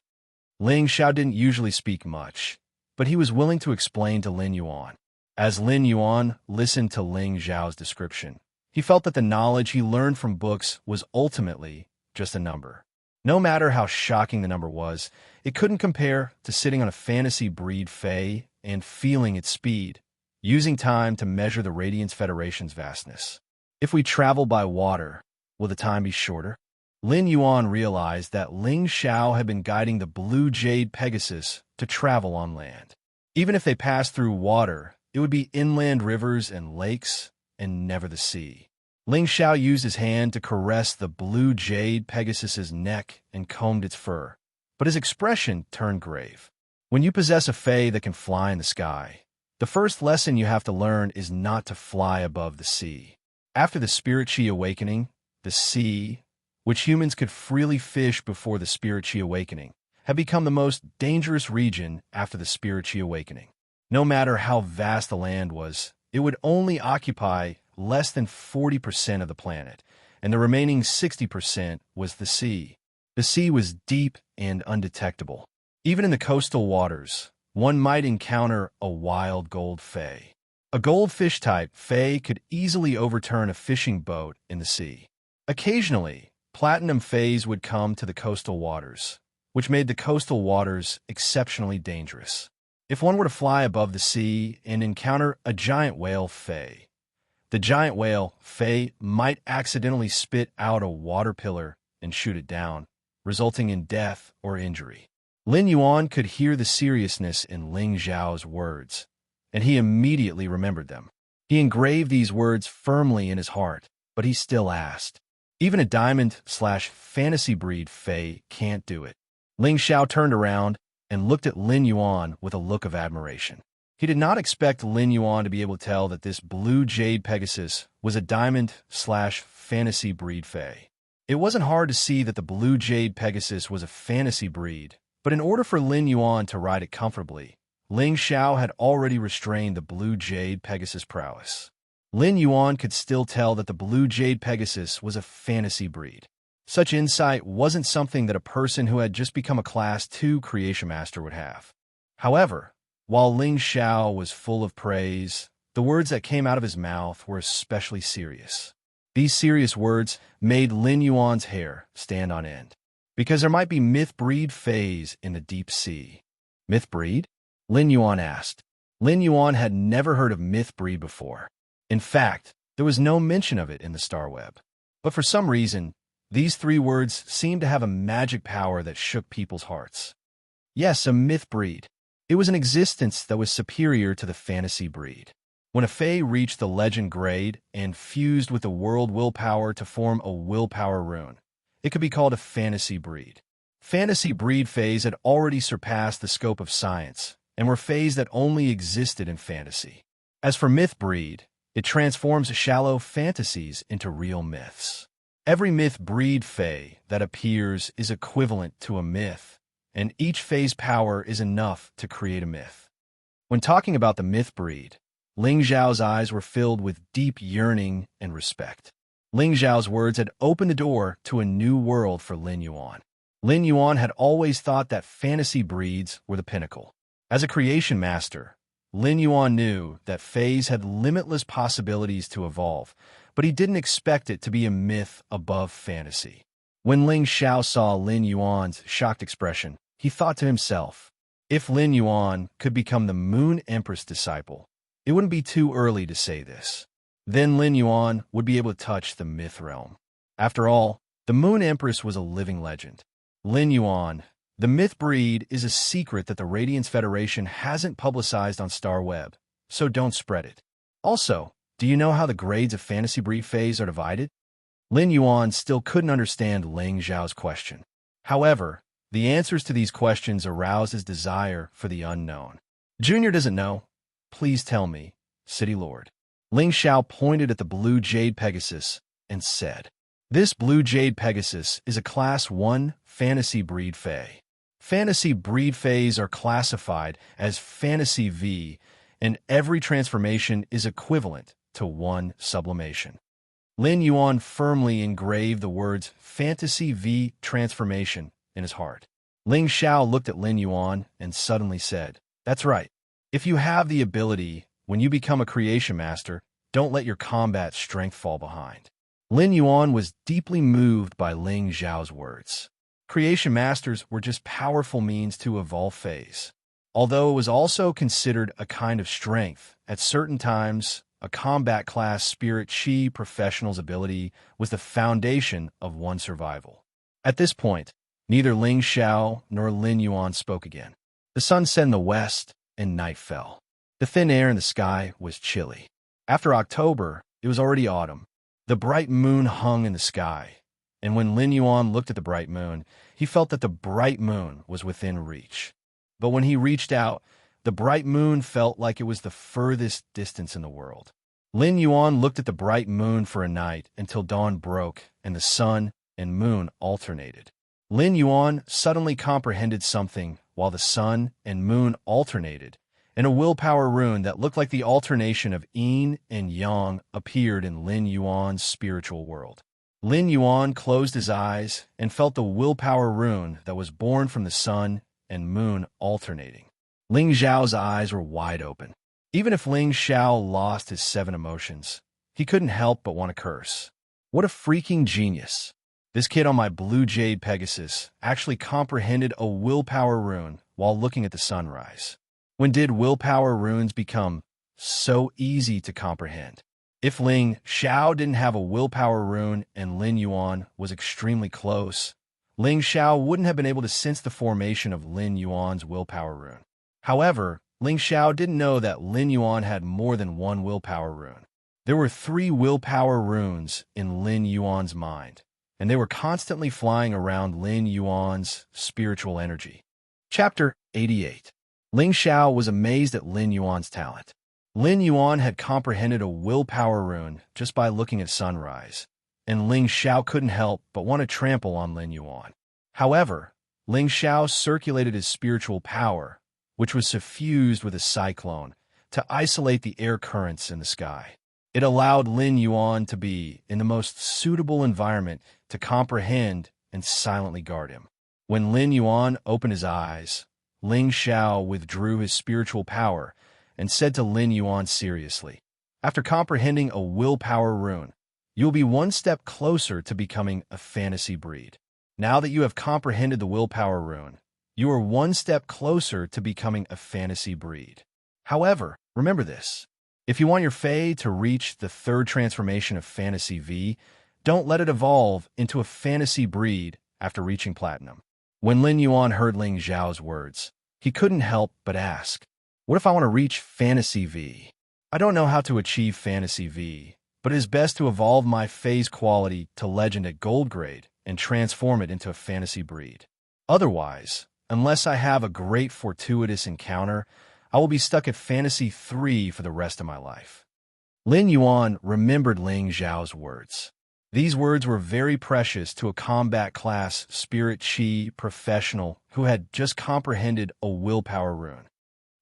Ling Xiao didn't usually speak much, but he was willing to explain to Lin Yuan. As Lin Yuan listened to Ling Xiao's description, he felt that the knowledge he learned from books was ultimately just a number. No matter how shocking the number was, it couldn't compare to sitting on a fantasy breed fey and feeling its speed, using time to measure the Radiance Federation's vastness. If we travel by water, will the time be shorter? Lin Yuan realized that Ling Xiao had been guiding the Blue Jade Pegasus to travel on land. Even if they passed through water, it would be inland rivers and lakes, and never the sea. Ling Xiao used his hand to caress the Blue Jade Pegasus's neck and combed its fur, but his expression turned grave. When you possess a fey that can fly in the sky, the first lesson you have to learn is not to fly above the sea. After the Spirit Qi awakening, the sea which humans could freely fish before the Spirit Chi awakening, had become the most dangerous region after the Spirit Chi awakening. No matter how vast the land was, it would only occupy less than 40% of the planet, and the remaining 60% was the sea. The sea was deep and undetectable. Even in the coastal waters, one might encounter a wild gold fay. A goldfish-type fay could easily overturn a fishing boat in the sea. Occasionally, platinum fays would come to the coastal waters, which made the coastal waters exceptionally dangerous. If one were to fly above the sea and encounter a giant whale fay, the giant whale fay might accidentally spit out a water pillar and shoot it down, resulting in death or injury. Lin Yuan could hear the seriousness in Ling Zhao's words, and he immediately remembered them. He engraved these words firmly in his heart, but he still asked. Even a diamond/fantasy breed fay can't do it. Ling Xiao turned around and looked at Lin Yuan with a look of admiration. He did not expect Lin Yuan to be able to tell that this blue jade Pegasus was a diamond/fantasy breed fay. It wasn't hard to see that the blue jade Pegasus was a fantasy breed, but in order for Lin Yuan to ride it comfortably, Ling Xiao had already restrained the blue jade Pegasus' prowess. Lin Yuan could still tell that the blue jade Pegasus was a fantasy breed. Such insight wasn't something that a person who had just become a Class 2 Creation Master would have. However, while Ling Xiao was full of praise, the words that came out of his mouth were especially serious. These serious words made Lin Yuan's hair stand on end, because there might be myth breed fays in the deep sea. Myth breed? Lin Yuan asked. Lin Yuan had never heard of myth breed before. In fact, there was no mention of it in the Star Web. But for some reason, these three words seemed to have a magic power that shook people's hearts. Yes, a myth breed. It was an existence that was superior to the fantasy breed. When a fae reached the legend grade and fused with the world willpower to form a willpower rune, it could be called a fantasy breed. Fantasy breed fays had already surpassed the scope of science and were fays that only existed in fantasy. As for myth breed, it transforms shallow fantasies into real myths. Every myth breed fae that appears is equivalent to a myth, and each fae's power is enough to create a myth. When talking about the myth breed, Ling Zhao's eyes were filled with deep yearning and respect. Ling Zhao's words had opened the door to a new world for Lin Yuan. Lin Yuan had always thought that fantasy breeds were the pinnacle. As a creation master, Lin Yuan knew that fays had limitless possibilities to evolve, but he didn't expect it to be a myth above fantasy. When Ling Xiao saw Lin Yuan's shocked expression, he thought to himself, if Lin Yuan could become the Moon Empress disciple, it wouldn't be too early to say this. Then Lin Yuan would be able to touch the myth realm. After all, the Moon Empress was a living legend. Lin Yuan, the myth breed, is a secret that the Radiance Federation hasn't publicized on Star Web, so don't spread it. Also, do you know how the grades of fantasy breed fays are divided? Lin Yuan still couldn't understand Ling Zhao's question. However, the answers to these questions aroused his desire for the unknown. Junior doesn't know. Please tell me, City Lord. Ling Xiao pointed at the blue jade Pegasus and said, this blue jade Pegasus is a Class 1 fantasy breed fae. Fantasy breed fays are classified as Fantasy V, and every transformation is equivalent to one sublimation. Lin Yuan firmly engraved the words Fantasy V transformation in his heart. Ling Xiao looked at Lin Yuan and suddenly said, that's right. If you have the ability, when you become a creation master, don't let your combat strength fall behind. Lin Yuan was deeply moved by Ling Zhao's words. Creation masters were just powerful means to evolve fays. Although it was also considered a kind of strength, at certain times, a combat class Spirit Chi professional's ability was the foundation of one's survival. At this point, neither Ling Xiao nor Lin Yuan spoke again. The sun set in the west and night fell. The thin air in the sky was chilly. After October, it was already autumn. The bright moon hung in the sky, and when Lin Yuan looked at the bright moon, he felt that the bright moon was within reach. But when he reached out, the bright moon felt like it was the furthest distance in the world. Lin Yuan looked at the bright moon for a night until dawn broke and the sun, and moon alternated. Lin Yuan suddenly comprehended something while the sun and moon alternated, and a willpower rune that looked like the alternation of yin and yang appeared in Lin Yuan's spiritual world. Lin Yuan closed his eyes and felt the willpower rune that was born from the sun and moon alternating. Ling Xiao's eyes were wide open. Even if Ling Xiao lost his 7 emotions, he couldn't help but want to curse. What a freaking genius! This kid on my blue jade Pegasus actually comprehended a willpower rune while looking at the sunrise. When did willpower runes become so easy to comprehend? If Ling Xiao didn't have a willpower rune and Lin Yuan was extremely close, Ling Xiao wouldn't have been able to sense the formation of Lin Yuan's willpower rune. However, Ling Xiao didn't know that Lin Yuan had more than one willpower rune. There were 3 willpower runes in Lin Yuan's mind, and they were constantly flying around Lin Yuan's spiritual energy. Chapter 88. Ling Xiao was amazed at Lin Yuan's talent. Lin Yuan had comprehended a willpower rune just by looking at sunrise, and Ling Xiao couldn't help but want to trample on Lin Yuan. However, Ling Xiao circulated his spiritual power, which was suffused with a cyclone, to isolate the air currents in the sky. It allowed Lin Yuan to be in the most suitable environment to comprehend and silently guard him. When Lin Yuan opened his eyes, Ling Xiao withdrew his spiritual power and said to Lin Yuan seriously, "After comprehending a willpower rune, you will be one step closer to becoming a fantasy breed. Now that you have comprehended the willpower rune, you are one step closer to becoming a fantasy breed. However, remember this. If you want your Fae to reach the 3rd transformation of Fantasy V, don't let it evolve into a fantasy breed after reaching Platinum." When Lin Yuan heard Ling Xiao's words, he couldn't help but ask, "What if I want to reach Fantasy V? I don't know how to achieve Fantasy V, but it is best to evolve my Fae's quality to Legend at Gold grade and transform it into a fantasy breed. Otherwise, unless I have a great fortuitous encounter, I will be stuck at Fantasy 3 for the rest of my life." Lin Yuan remembered Ling Xiao's words. These words were very precious to a combat class spirit chi professional who had just comprehended a willpower rune.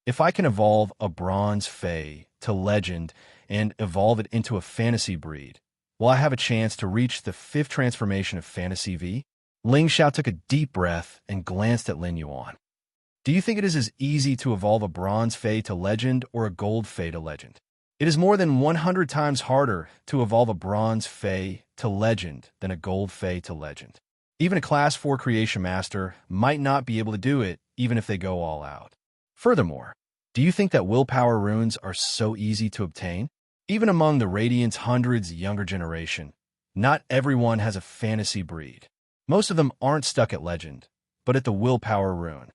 If I can evolve a bronze Fae to Legend and evolve it into a fantasy breed, will I have a chance to reach the 5th transformation of Fantasy V? Ling Xiao took a deep breath and glanced at Lin Yuan. "Do you think it is as easy to evolve a bronze Fae to Legend or a gold Fae to Legend?" "It is more than 100 times harder to evolve a bronze Fae to Legend than a gold Fae to Legend. Even a Class 4 Creation Master might not be able to do it even if they go all out. Furthermore, do you think that willpower runes are so easy to obtain? Even among the Radiant's hundreds younger generation, not everyone has a fantasy breed. Most of them aren't stuck at Legend, but at the willpower rune.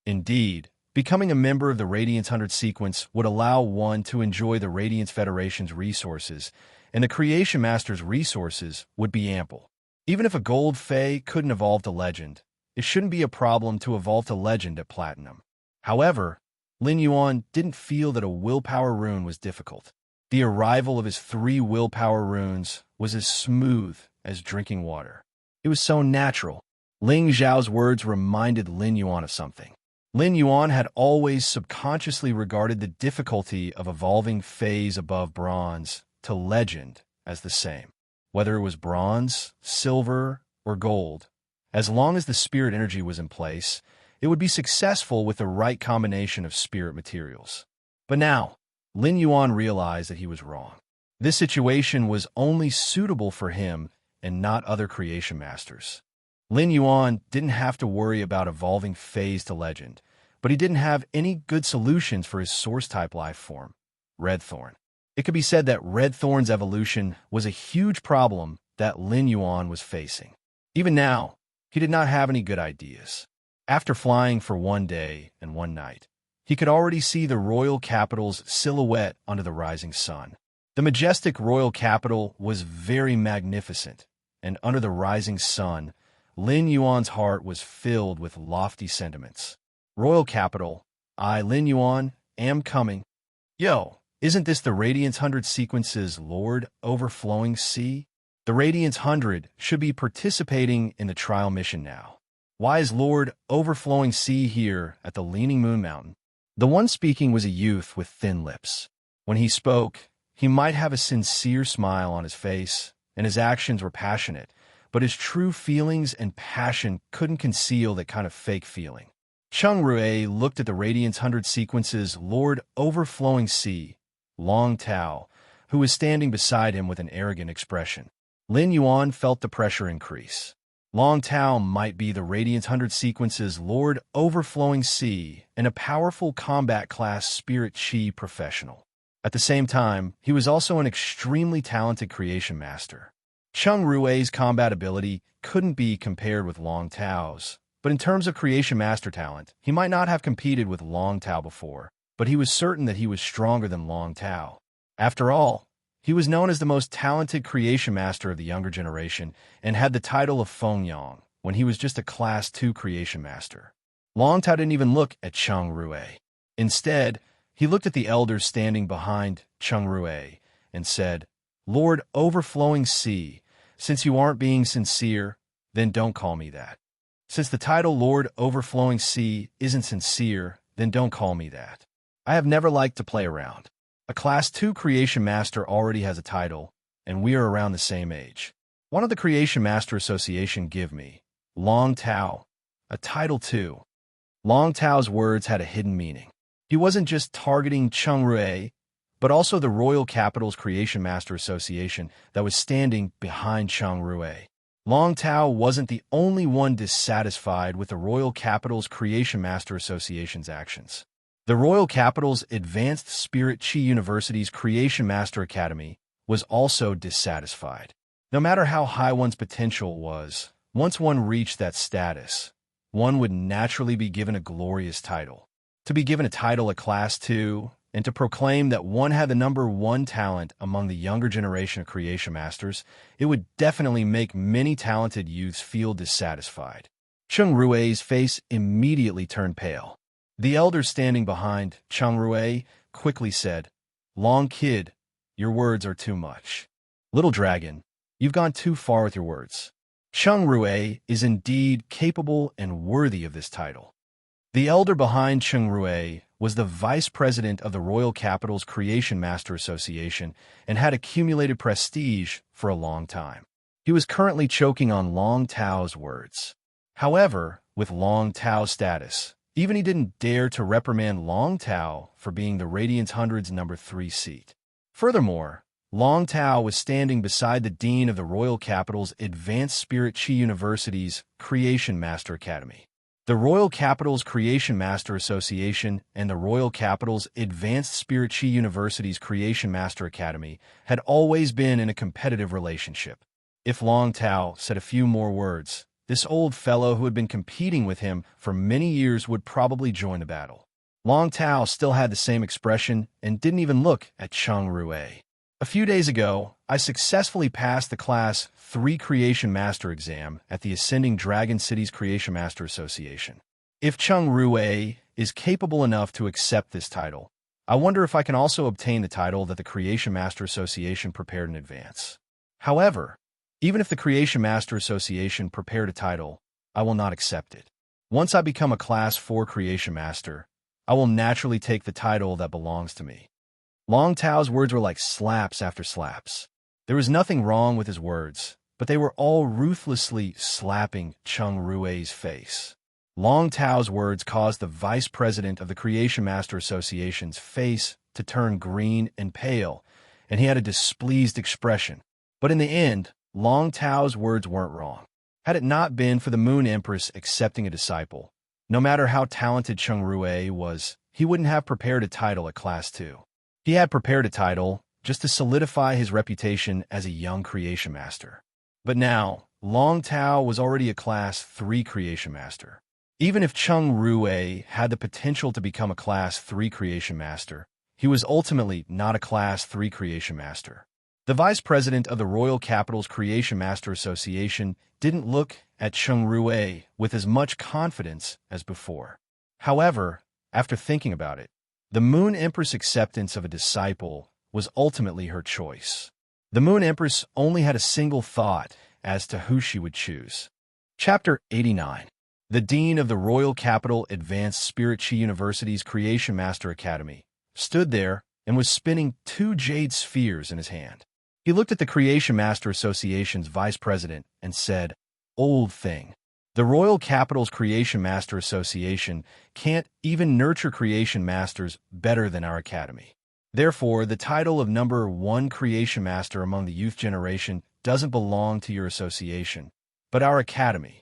Indeed, becoming a member of the Radiance 100 sequence would allow one to enjoy the Radiance Federation's resources, and the Creation Master's resources would be ample. Even if a gold Fae couldn't evolve to Legend, it shouldn't be a problem to evolve to Legend at Platinum." However, Lin Yuan didn't feel that a willpower rune was difficult. The arrival of his 3 willpower runes was as smooth as drinking water. It was so natural. Ling Xiao's words reminded Lin Yuan of something. Lin Yuan had always subconsciously regarded the difficulty of evolving Faes above bronze to Legend as the same. Whether it was bronze, silver, or gold, as long as the spirit energy was in place, it would be successful with the right combination of spirit materials. But now, Lin Yuan realized that he was wrong. This situation was only suitable for him and not other creation masters. Lin Yuan didn't have to worry about evolving Faes to Legend, but he didn't have any good solutions for his source-type life form, Red Thorn. It could be said that Red Thorn's evolution was a huge problem that Lin Yuan was facing. Even now, he did not have any good ideas. After flying for 1 day and 1 night, he could already see the royal capital's silhouette under the rising sun. The majestic royal capital was very magnificent, and under the rising sun, Lin Yuan's heart was filled with lofty sentiments. "Royal capital, I, Lin Yuan, am coming. Yo, isn't this the Radiance 100 sequence's Lord Overflowing Sea? The Radiance 100 should be participating in the trial mission now. Why is Lord Overflowing Sea here at the Leaning Moon Mountain? The one speaking was a youth with thin lips. When he spoke, he might have a sincere smile on his face, and his actions were passionate, but his true feelings and passion couldn't conceal that kind of fake feeling. Chung Rui looked at the Radiance 100 sequence's Lord Overflowing Sea, Long Tao, who was standing beside him with an arrogant expression. Lin Yuan felt the pressure increase. Long Tao might be the Radiance 100 sequence's Lord Overflowing Sea and a powerful combat class spirit chi professional. At the same time, he was also an extremely talented creation master. Chung Rui's combat ability couldn't be compared with Long Tao's, but in terms of creation master talent, he might not have competed with Long Tao before, but he was certain that he was stronger than Long Tao. After all, he was known as the most talented creation master of the younger generation and had the title of Feng Yang when he was just a Class 2 creation master. Long Tao didn't even look at Chung Rui. Instead, he looked at the elders standing behind Chung Rui and said, "Lord Overflowing Sea, since you aren't being sincere, then don't call me that. Since the title Lord Overflowing Sea isn't sincere, then don't call me that. I have never liked to play around. A Class 2 Creation Master already has a title, and we are around the same age. Why don't the Creation Master Association give me, Long Tao, a title too?" Long Tao's words had a hidden meaning. He wasn't just targeting Chung Rui, but also the Royal Capital's Creation Master Association that was standing behind Chung Rui. Long Tao wasn't the only one dissatisfied with the Royal Capital's Creation Master Association's actions. The Royal Capital's Advanced Spirit Chi University's Creation Master Academy was also dissatisfied. No matter how high one's potential was, once one reached that status, one would naturally be given a glorious title. To be given a title at Class 2, and to proclaim that one had the #1 talent among the younger generation of creation masters, it would definitely make many talented youths feel dissatisfied. Chung Rui's face immediately turned pale. The elders standing behind Chung Rui quickly said, "Long Kid, your words are too much. Little Dragon, you've gone too far with your words. Chung Rui is indeed capable and worthy of this title." The elder behind Chung Rui was the vice president of the Royal Capital's Creation Master Association and had accumulated prestige for a long time. He was currently choking on Long Tao's words. However, with Long Tao's status, even he didn't dare to reprimand Long Tao for being the Radiance 100's #3 seat. Furthermore, Long Tao was standing beside the dean of the Royal Capital's Advanced Spirit Chi University's Creation Master Academy. The Royal Capital's Creation Master Association and the Royal Capital's Advanced Spirit Chi University's Creation Master Academy had always been in a competitive relationship. If Long Tao said a few more words, this old fellow who had been competing with him for many years would probably join the battle. Long Tao still had the same expression and didn't even look at Chung Rui. "A few days ago, I successfully passed the Class 3 Creation Master exam at the Ascending Dragon City's Creation Master Association. If Chung Rui is capable enough to accept this title, I wonder if I can also obtain the title that the Creation Master Association prepared in advance. However, even if the Creation Master Association prepared a title, I will not accept it. Once I become a Class 4 Creation Master, I will naturally take the title that belongs to me." Long Tao's words were like slaps after slaps. There was nothing wrong with his words, but they were all ruthlessly slapping Chung Rui's face. Long Tao's words caused the vice president of the Creation Master Association's face to turn green and pale, and he had a displeased expression. But in the end, Long Tao's words weren't wrong. Had it not been for the Moon Empress accepting a disciple, no matter how talented Chung Rui was, he wouldn't have prepared a title at Class 2. He had prepared a title just to solidify his reputation as a young creation master. But now, Long Tao was already a Class 3 creation master. Even if Chung Rui had the potential to become a Class 3 creation master, he was ultimately not a Class 3 creation master. The vice president of the Royal Capital's Creation Master Association didn't look at Chung Rui with as much confidence as before. However, after thinking about it, the Moon Empress' acceptance of a disciple was ultimately her choice. The Moon Empress only had a single thought as to who she would choose. Chapter 89. The Dean of the Royal Capital Advanced Spirit Chi University's Creation Master Academy stood there and was spinning 2 jade spheres in his hand. He looked at the Creation Master Association's vice president and said, "Old thing. The Royal Capital's Creation Master Association can't even nurture creation masters better than our academy. Therefore, the title of number 1 creation master among the youth generation doesn't belong to your association, but our academy."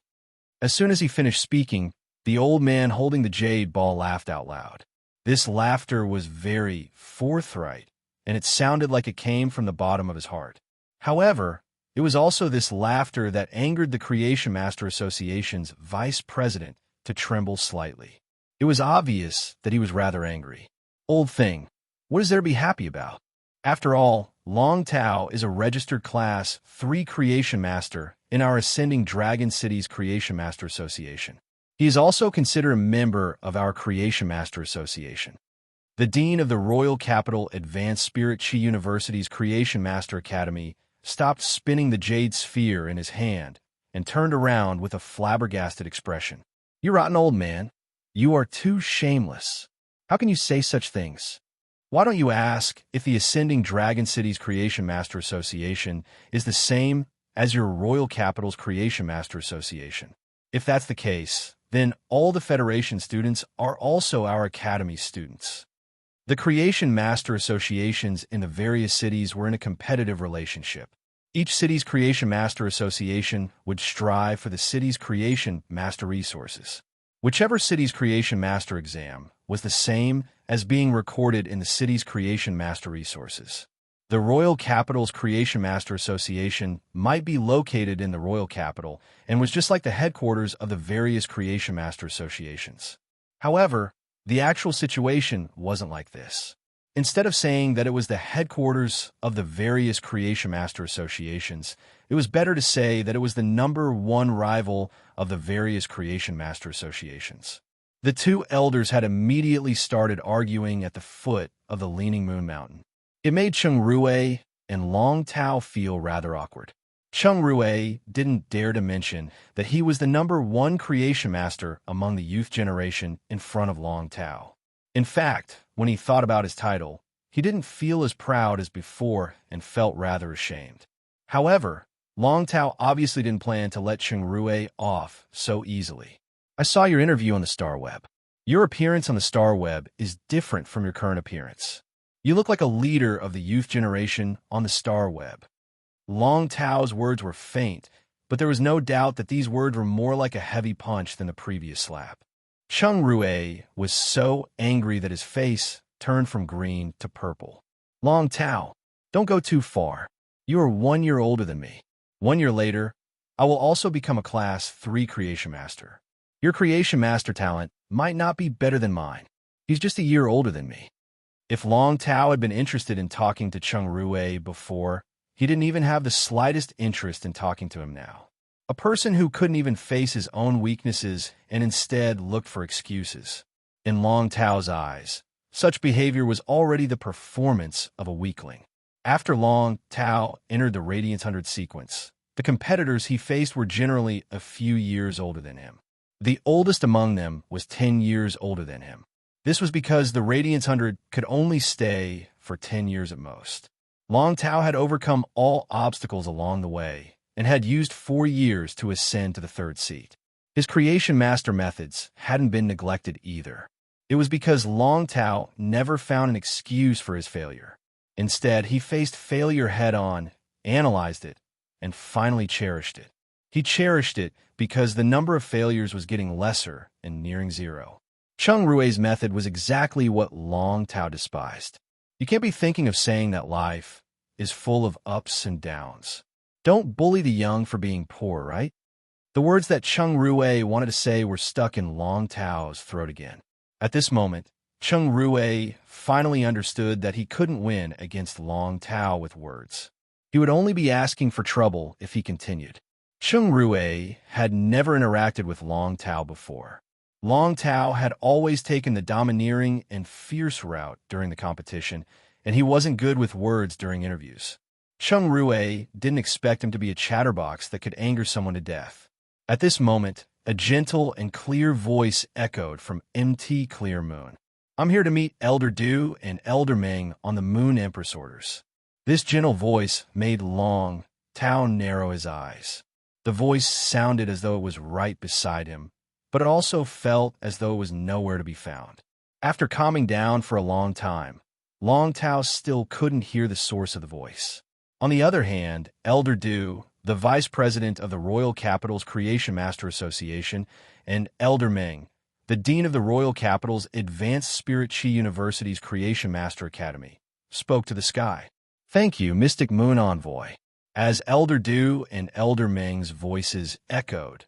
As soon as he finished speaking, the old man holding the jade ball laughed out loud. This laughter was very forthright, and it sounded like it came from the bottom of his heart. However, it was also this laughter that angered the Creation Master Association's vice president to tremble slightly. It was obvious that he was rather angry. Old thing, what is there to be happy about? After all, Long Tao is a registered Class 3 Creation Master in our Ascending Dragon City's Creation Master Association. He is also considered a member of our Creation Master Association. The Dean of the Royal Capital Advanced Spirit Chi University's Creation Master Academy stopped spinning the jade sphere in his hand and turned around with a flabbergasted expression. "You rotten old man. You are too shameless. How can you say such things? Why don't you ask if the Ascending Dragon City's Creation Master Association is the same as your Royal Capital's Creation Master Association? If that's the case, then all the Federation students are also our Academy students." The Creation Master Associations in the various cities were in a competitive relationship. Each city's Creation Master Association would strive for the city's Creation Master resources. Whichever city's Creation Master exam was the same as being recorded in the city's Creation Master resources. The Royal Capital's Creation Master Association might be located in the Royal Capital and was just like the headquarters of the various Creation Master Associations. However, the actual situation wasn't like this. Instead of saying that it was the headquarters of the various Creation Master Associations, it was better to say that it was the number 1 rival of the various Creation Master Associations. The 2 elders had immediately started arguing at the foot of the Leaning Moon Mountain. It made Cheng Rui and Long Tao feel rather awkward. Cheng Rui didn't dare to mention that he was the number 1 creation master among the youth generation in front of Long Tao. In fact, when he thought about his title, he didn't feel as proud as before and felt rather ashamed. However, Long Tao obviously didn't plan to let Cheng Rui off so easily. "I saw your interview on the Star Web. Your appearance on the Star Web is different from your current appearance. You look like a leader of the youth generation on the Star Web." Long Tao's words were faint, but there was no doubt that these words were more like a heavy punch than the previous slap. Cheng Rui was so angry that his face turned from green to purple. "Long Tao, don't go too far. You are 1 year older than me. 1 year later, I will also become a Class 3 Creation Master. Your Creation Master talent might not be better than mine. He's just a year older than me." If Long Tao had been interested in talking to Cheng Rui before, he didn't even have the slightest interest in talking to him now. A person who couldn't even face his own weaknesses and instead looked for excuses. In Long Tao's eyes, such behavior was already the performance of a weakling. After Long Tao entered the Radiance 100 sequence, the competitors he faced were generally a few years older than him. The oldest among them was 10 years older than him. This was because the Radiance 100 could only stay for 10 years at most. Long Tao had overcome all obstacles along the way and had used 4 years to ascend to the 3rd seat. His Creation Master methods hadn't been neglected either. It was because Long Tao never found an excuse for his failure. Instead, he faced failure head-on, analyzed it, and finally cherished it. He cherished it because the number of failures was getting lesser and nearing 0. Cheng Rui's method was exactly what Long Tao despised. You can't be thinking of saying that life is full of ups and downs. Don't bully the young for being poor, right? The words that Cheng Rui wanted to say were stuck in Long Tao's throat again. At this moment, Cheng Rui finally understood that he couldn't win against Long Tao with words. He would only be asking for trouble if he continued. Cheng Rui had never interacted with Long Tao before. Long Tao had always taken the domineering and fierce route during the competition, and he wasn't good with words during interviews. Chung Rue didn't expect him to be a chatterbox that could anger someone to death. At this moment, a gentle and clear voice echoed from MT Clear Moon. I'm here to meet Elder Du and Elder Ming on the Moon Empress orders. This gentle voice made Long Tao narrow his eyes. The voice sounded as though it was right beside him, but it also felt as though it was nowhere to be found. After calming down for a long time, Long Tao still couldn't hear the source of the voice. On the other hand, Elder Du, the vice president of the Royal Capital's Creation Master Association, and Elder Ming, the dean of the Royal Capital's Advanced Spirit Chi University's Creation Master Academy, spoke to the sky. Thank you, Mystic Moon Envoy. As Elder Du and Elder Ming's voices echoed,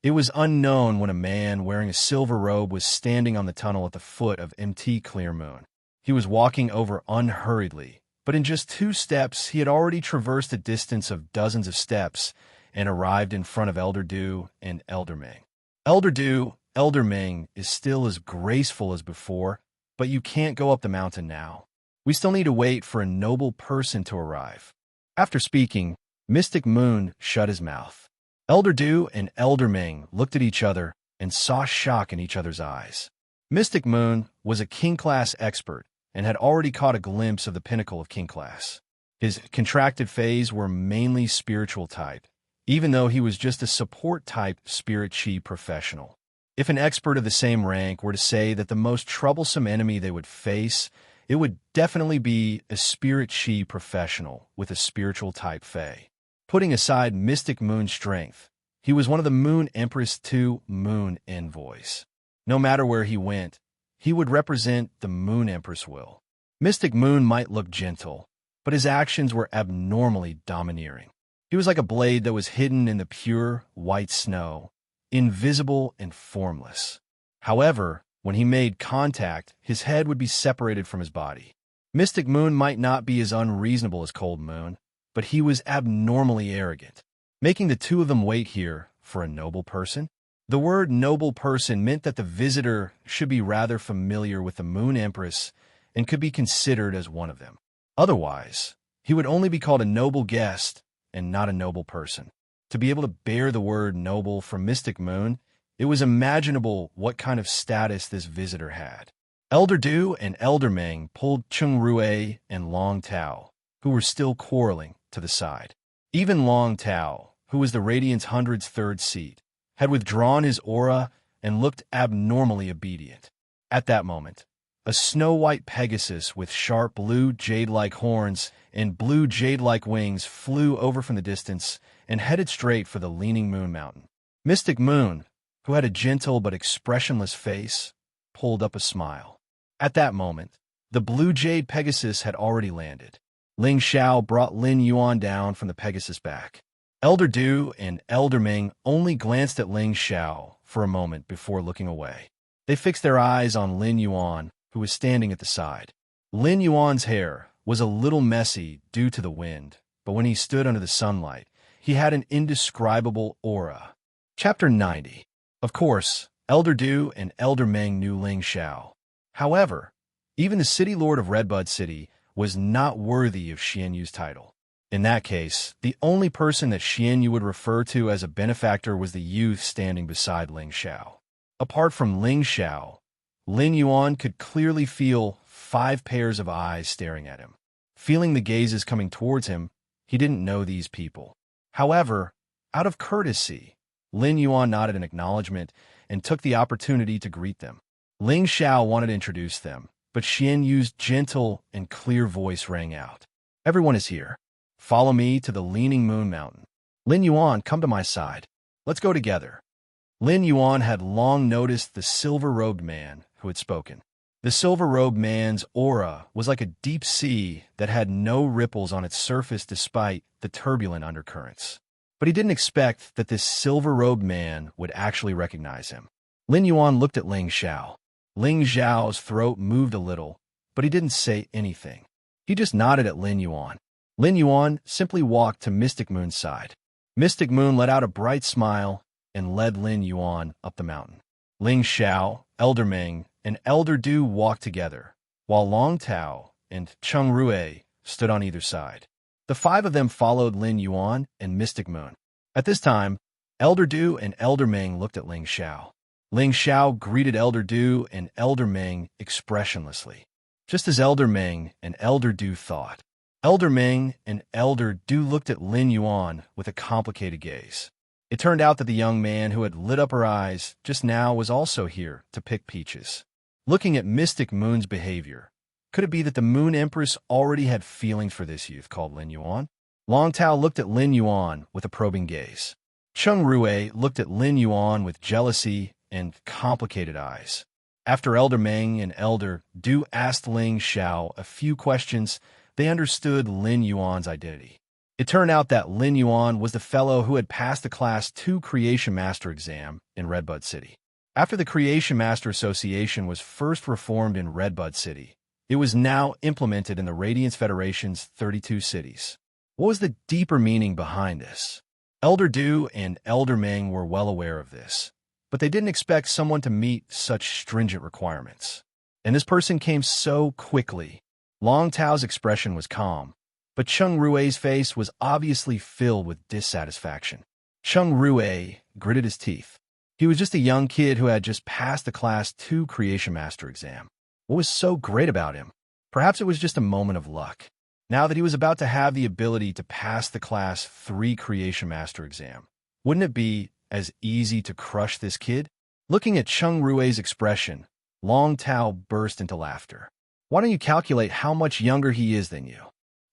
it was unknown when a man wearing a silver robe was standing on the tunnel at the foot of MT Clear Moon. He was walking over unhurriedly, but in just 2 steps, he had already traversed a distance of dozens of steps and arrived in front of Elder Du and Elder Ming. Elder Du, Elder Ming is still as graceful as before, but you can't go up the mountain now. We still need to wait for a noble person to arrive. After speaking, Mystic Moon shut his mouth. Elder Du and Elder Ming looked at each other and saw shock in each other's eyes. Mystic Moon was a King Class expert and had already caught a glimpse of the pinnacle of King Class. His contracted phase were mainly spiritual type, even though he was just a support type spirit chi professional. If an expert of the same rank were to say that the most troublesome enemy they would face, it would definitely be a spirit chi professional with a spiritual type fae. Putting aside Mystic Moon's strength, he was one of the Moon Empress 2 Moon Envoys. No matter where he went, he would represent the Moon Empress will. Mystic Moon might look gentle, but his actions were abnormally domineering. He was like a blade that was hidden in the pure white snow, invisible and formless. However, when he made contact, his head would be separated from his body. Mystic Moon might not be as unreasonable as Cold Moon, but he was abnormally arrogant, making the 2 of them wait here for a noble person. The word noble person meant that the visitor should be rather familiar with the Moon Empress and could be considered as one of them. Otherwise, he would only be called a noble guest and not a noble person. To be able to bear the word noble from Mystic Moon, it was imaginable what kind of status this visitor had. Elder Du and Elder Ming pulled Chung Rue and Long Tao, who were still quarreling, to the side. Even Long Tao, who was the Radiant's 103rd seat, had withdrawn his aura and looked abnormally obedient. At that moment, a snow-white Pegasus with sharp blue jade-like horns and blue jade-like wings flew over from the distance and headed straight for the leaning moon mountain. Mystic Moon, who had a gentle but expressionless face, pulled up a smile. At that moment, the blue jade Pegasus had already landed. Ling Xiao brought Lin Yuan down from the Pegasus back. Elder Du and Elder Ming only glanced at Ling Xiao for a moment before looking away. They fixed their eyes on Lin Yuan, who was standing at the side. Lin Yuan's hair was a little messy due to the wind, but when he stood under the sunlight, he had an indescribable aura. Chapter 90. Of course, Elder Du and Elder Ming knew Ling Xiao. However, even the City Lord of Redbud City was not worthy of Xianyu's title. In that case, the only person that Xianyu would refer to as a benefactor was the youth standing beside Ling Xiao. Apart from Ling Xiao, Lin Yuan could clearly feel 5 pairs of eyes staring at him. Feeling the gazes coming towards him, he didn't know these people. However, out of courtesy, Lin Yuan nodded in acknowledgement and took the opportunity to greet them. Ling Xiao wanted to introduce them, but Xianyu's gentle and clear voice rang out. Everyone is here. Follow me to the Leaning Moon Mountain. Lin Yuan, come to my side. Let's go together. Lin Yuan had long noticed the silver-robed man who had spoken. The silver-robed man's aura was like a deep sea that had no ripples on its surface despite the turbulent undercurrents. But he didn't expect that this silver-robed man would actually recognize him. Lin Yuan looked at Ling Xiao. Ling Xiao's throat moved a little, but he didn't say anything. He just nodded at Lin Yuan. Lin Yuan simply walked to Mystic Moon's side. Mystic Moon let out a bright smile and led Lin Yuan up the mountain. Ling Xiao, Elder Ming, and Elder Du walked together, while Long Tao and Chung Rue stood on either side. The five of them followed Lin Yuan and Mystic Moon. At this time, Elder Du and Elder Ming looked at Ling Xiao. Ling Xiao greeted Elder Du and Elder Ming expressionlessly, just as Elder Ming and Elder Du thought. Elder Ming and Elder Du looked at Lin Yuan with a complicated gaze. It turned out that the young man who had lit up her eyes just now was also here to pick peaches. Looking at Mystic Moon's behavior, could it be that the Moon Empress already had feelings for this youth called Lin Yuan? Long Tao looked at Lin Yuan with a probing gaze. Cheng Rui looked at Lin Yuan with jealousy and complicated eyes. After Elder Meng and Elder Du asked Ling Xiao a few questions, they understood Lin Yuan's identity. It turned out that Lin Yuan was the fellow who had passed the Class 2 Creation Master exam in Redbud City. After the Creation Master Association was first reformed in Redbud City, it was now implemented in the Radiance Federation's 32 cities. What was the deeper meaning behind this? Elder Du and Elder Meng were well aware of this, but they didn't expect someone to meet such stringent requirements. And this person came so quickly. Long Tao's expression was calm, but Cheng Rui's face was obviously filled with dissatisfaction. Cheng Rui gritted his teeth. He was just a young kid who had just passed the Class 2 Creation Master exam. What was so great about him? Perhaps it was just a moment of luck. Now that he was about to have the ability to pass the Class 3 Creation Master exam, wouldn't it be as easy to crush this kid? Looking at Cheng Rui's expression, Long Tao burst into laughter. Why don't you calculate how much younger he is than you?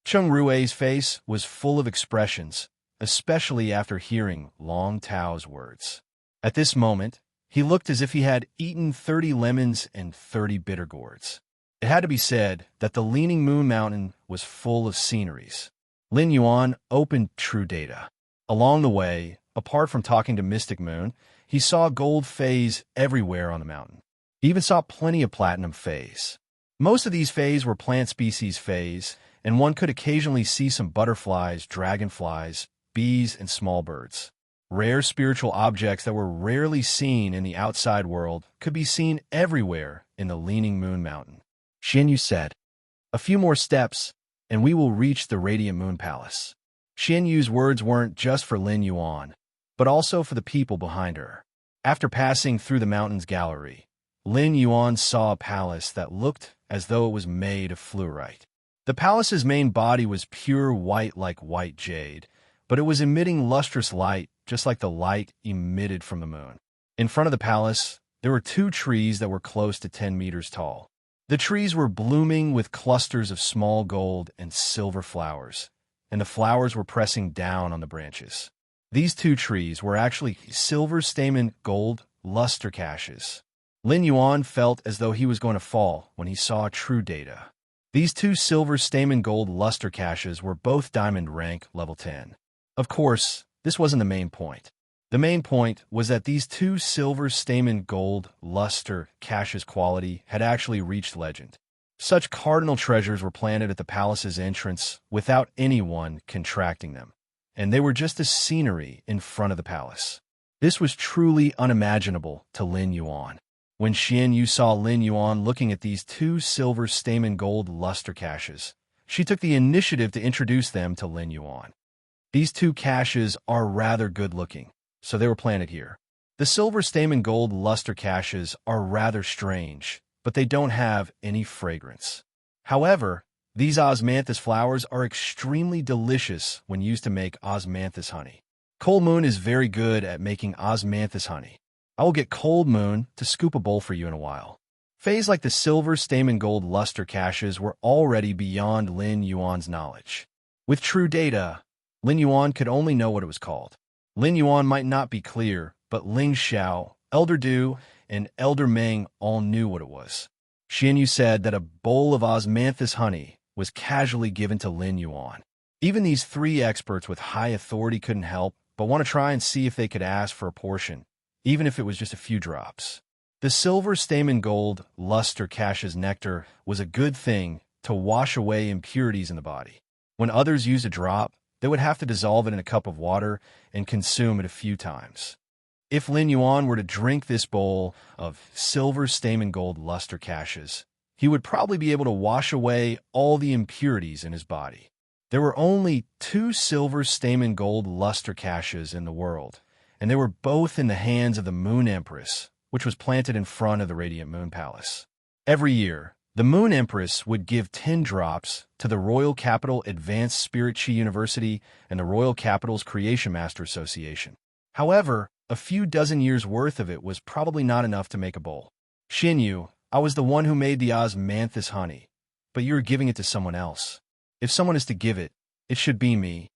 Cheng Rui's face was full of expressions, especially after hearing Long Tao's words. At this moment, he looked as if he had eaten 30 lemons and 30 bitter gourds. It had to be said that the Leaning Moon Mountain was full of sceneries. Lin Yuan opened True Data. Along the way, apart from talking to Mystic Moon, he saw gold phase everywhere on the mountain. He even saw plenty of platinum phase. Most of these phase were plant species phase, and one could occasionally see some butterflies, dragonflies, bees, and small birds. Rare spiritual objects that were rarely seen in the outside world could be seen everywhere in the Leaning Moon Mountain. Xian Yu said, "A few more steps, and we will reach the Radiant Moon Palace." Xian Yu's words weren't just for Lin Yuan, but also for the people behind her. After passing through the mountain's gallery, Lin Yuan saw a palace that looked as though it was made of fluorite. The palace's main body was pure white like white jade, but it was emitting lustrous light just like the light emitted from the moon. In front of the palace, there were 2 trees that were close to 10 meters tall. The trees were blooming with clusters of small gold and silver flowers, and the flowers were pressing down on the branches. These 2 trees were actually silver stamen gold luster caches. Lin Yuan felt as though he was going to fall when he saw True Data. These 2 silver stamen gold luster caches were both diamond rank level 10. Of course, this wasn't the main point. The main point was that these 2 silver stamen gold luster caches quality had actually reached legend. Such cardinal treasures were planted at the palace's entrance without anyone contracting them, and they were just a scenery in front of the palace. This was truly unimaginable to Lin Yuan. When Xian Yu saw Lin Yuan looking at these 2 silver stamen gold luster caches, she took the initiative to introduce them to Lin Yuan. These 2 caches are rather good-looking, so they were planted here. The silver stamen gold luster caches are rather strange, but they don't have any fragrance. However, these osmanthus flowers are extremely delicious when used to make osmanthus honey. Cold Moon is very good at making osmanthus honey. I will get Cold Moon to scoop a bowl for you in a while. Phase like the silver stamen gold luster caches were already beyond Lin Yuan's knowledge. With True Data, Lin Yuan could only know what it was called. Lin Yuan might not be clear, but Ling Xiao, Elder Du, and Elder Meng all knew what it was. Xian Yu said that a bowl of osmanthus honey was casually given to Lin Yuan. Even these 3 experts with high authority couldn't help but want to try and see if they could ask for a portion, even if it was just a few drops. The silver stamen gold luster cache's nectar was a good thing to wash away impurities in the body. When others used a drop, they would have to dissolve it in a cup of water and consume it a few times. If Lin Yuan were to drink this bowl of silver stamen gold luster caches, he would probably be able to wash away all the impurities in his body. There were only 2 silver stamen gold luster caches in the world, and they were both in the hands of the Moon Empress, which was planted in front of the Radiant Moon Palace. Every year, the Moon Empress would give 10 drops to the Royal Capital Advanced Spirit Chi University and the Royal Capital's Creation Master Association. However, a few dozen years' worth of it was probably not enough to make a bowl. Xinyu, I was the one who made the osmanthus honey, but you're giving it to someone else. If someone is to give it, it should be me.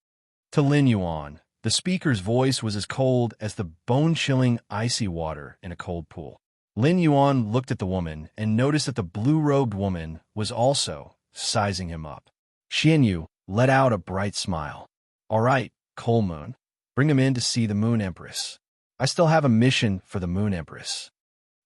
To Lin Yuan, the speaker's voice was as cold as the bone-chilling icy water in a cold pool. Lin Yuan looked at the woman and noticed that the blue-robed woman was also sizing him up. Xinyu let out a bright smile. All right, Coal Moon, bring him in to see the Moon Empress. I still have a mission for the Moon Empress.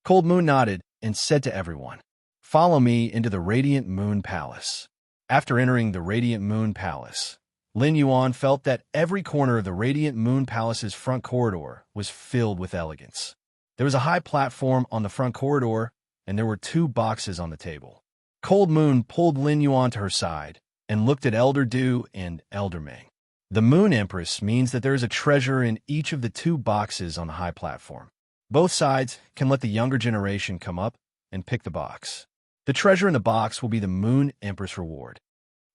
Cold Moon nodded and said to everyone, follow me into the Radiant Moon Palace. After entering the Radiant Moon Palace, Lin Yuan felt that every corner of the Radiant Moon Palace's front corridor was filled with elegance. There was a high platform on the front corridor, and there were 2 boxes on the table. Cold Moon pulled Lin Yuan to her side and looked at Elder Du and Elder Meng. The Moon Empress means that there is a treasure in each of the 2 boxes on the high platform. Both sides can let the younger generation come up and pick the box. The treasure in the box will be the Moon Empress reward.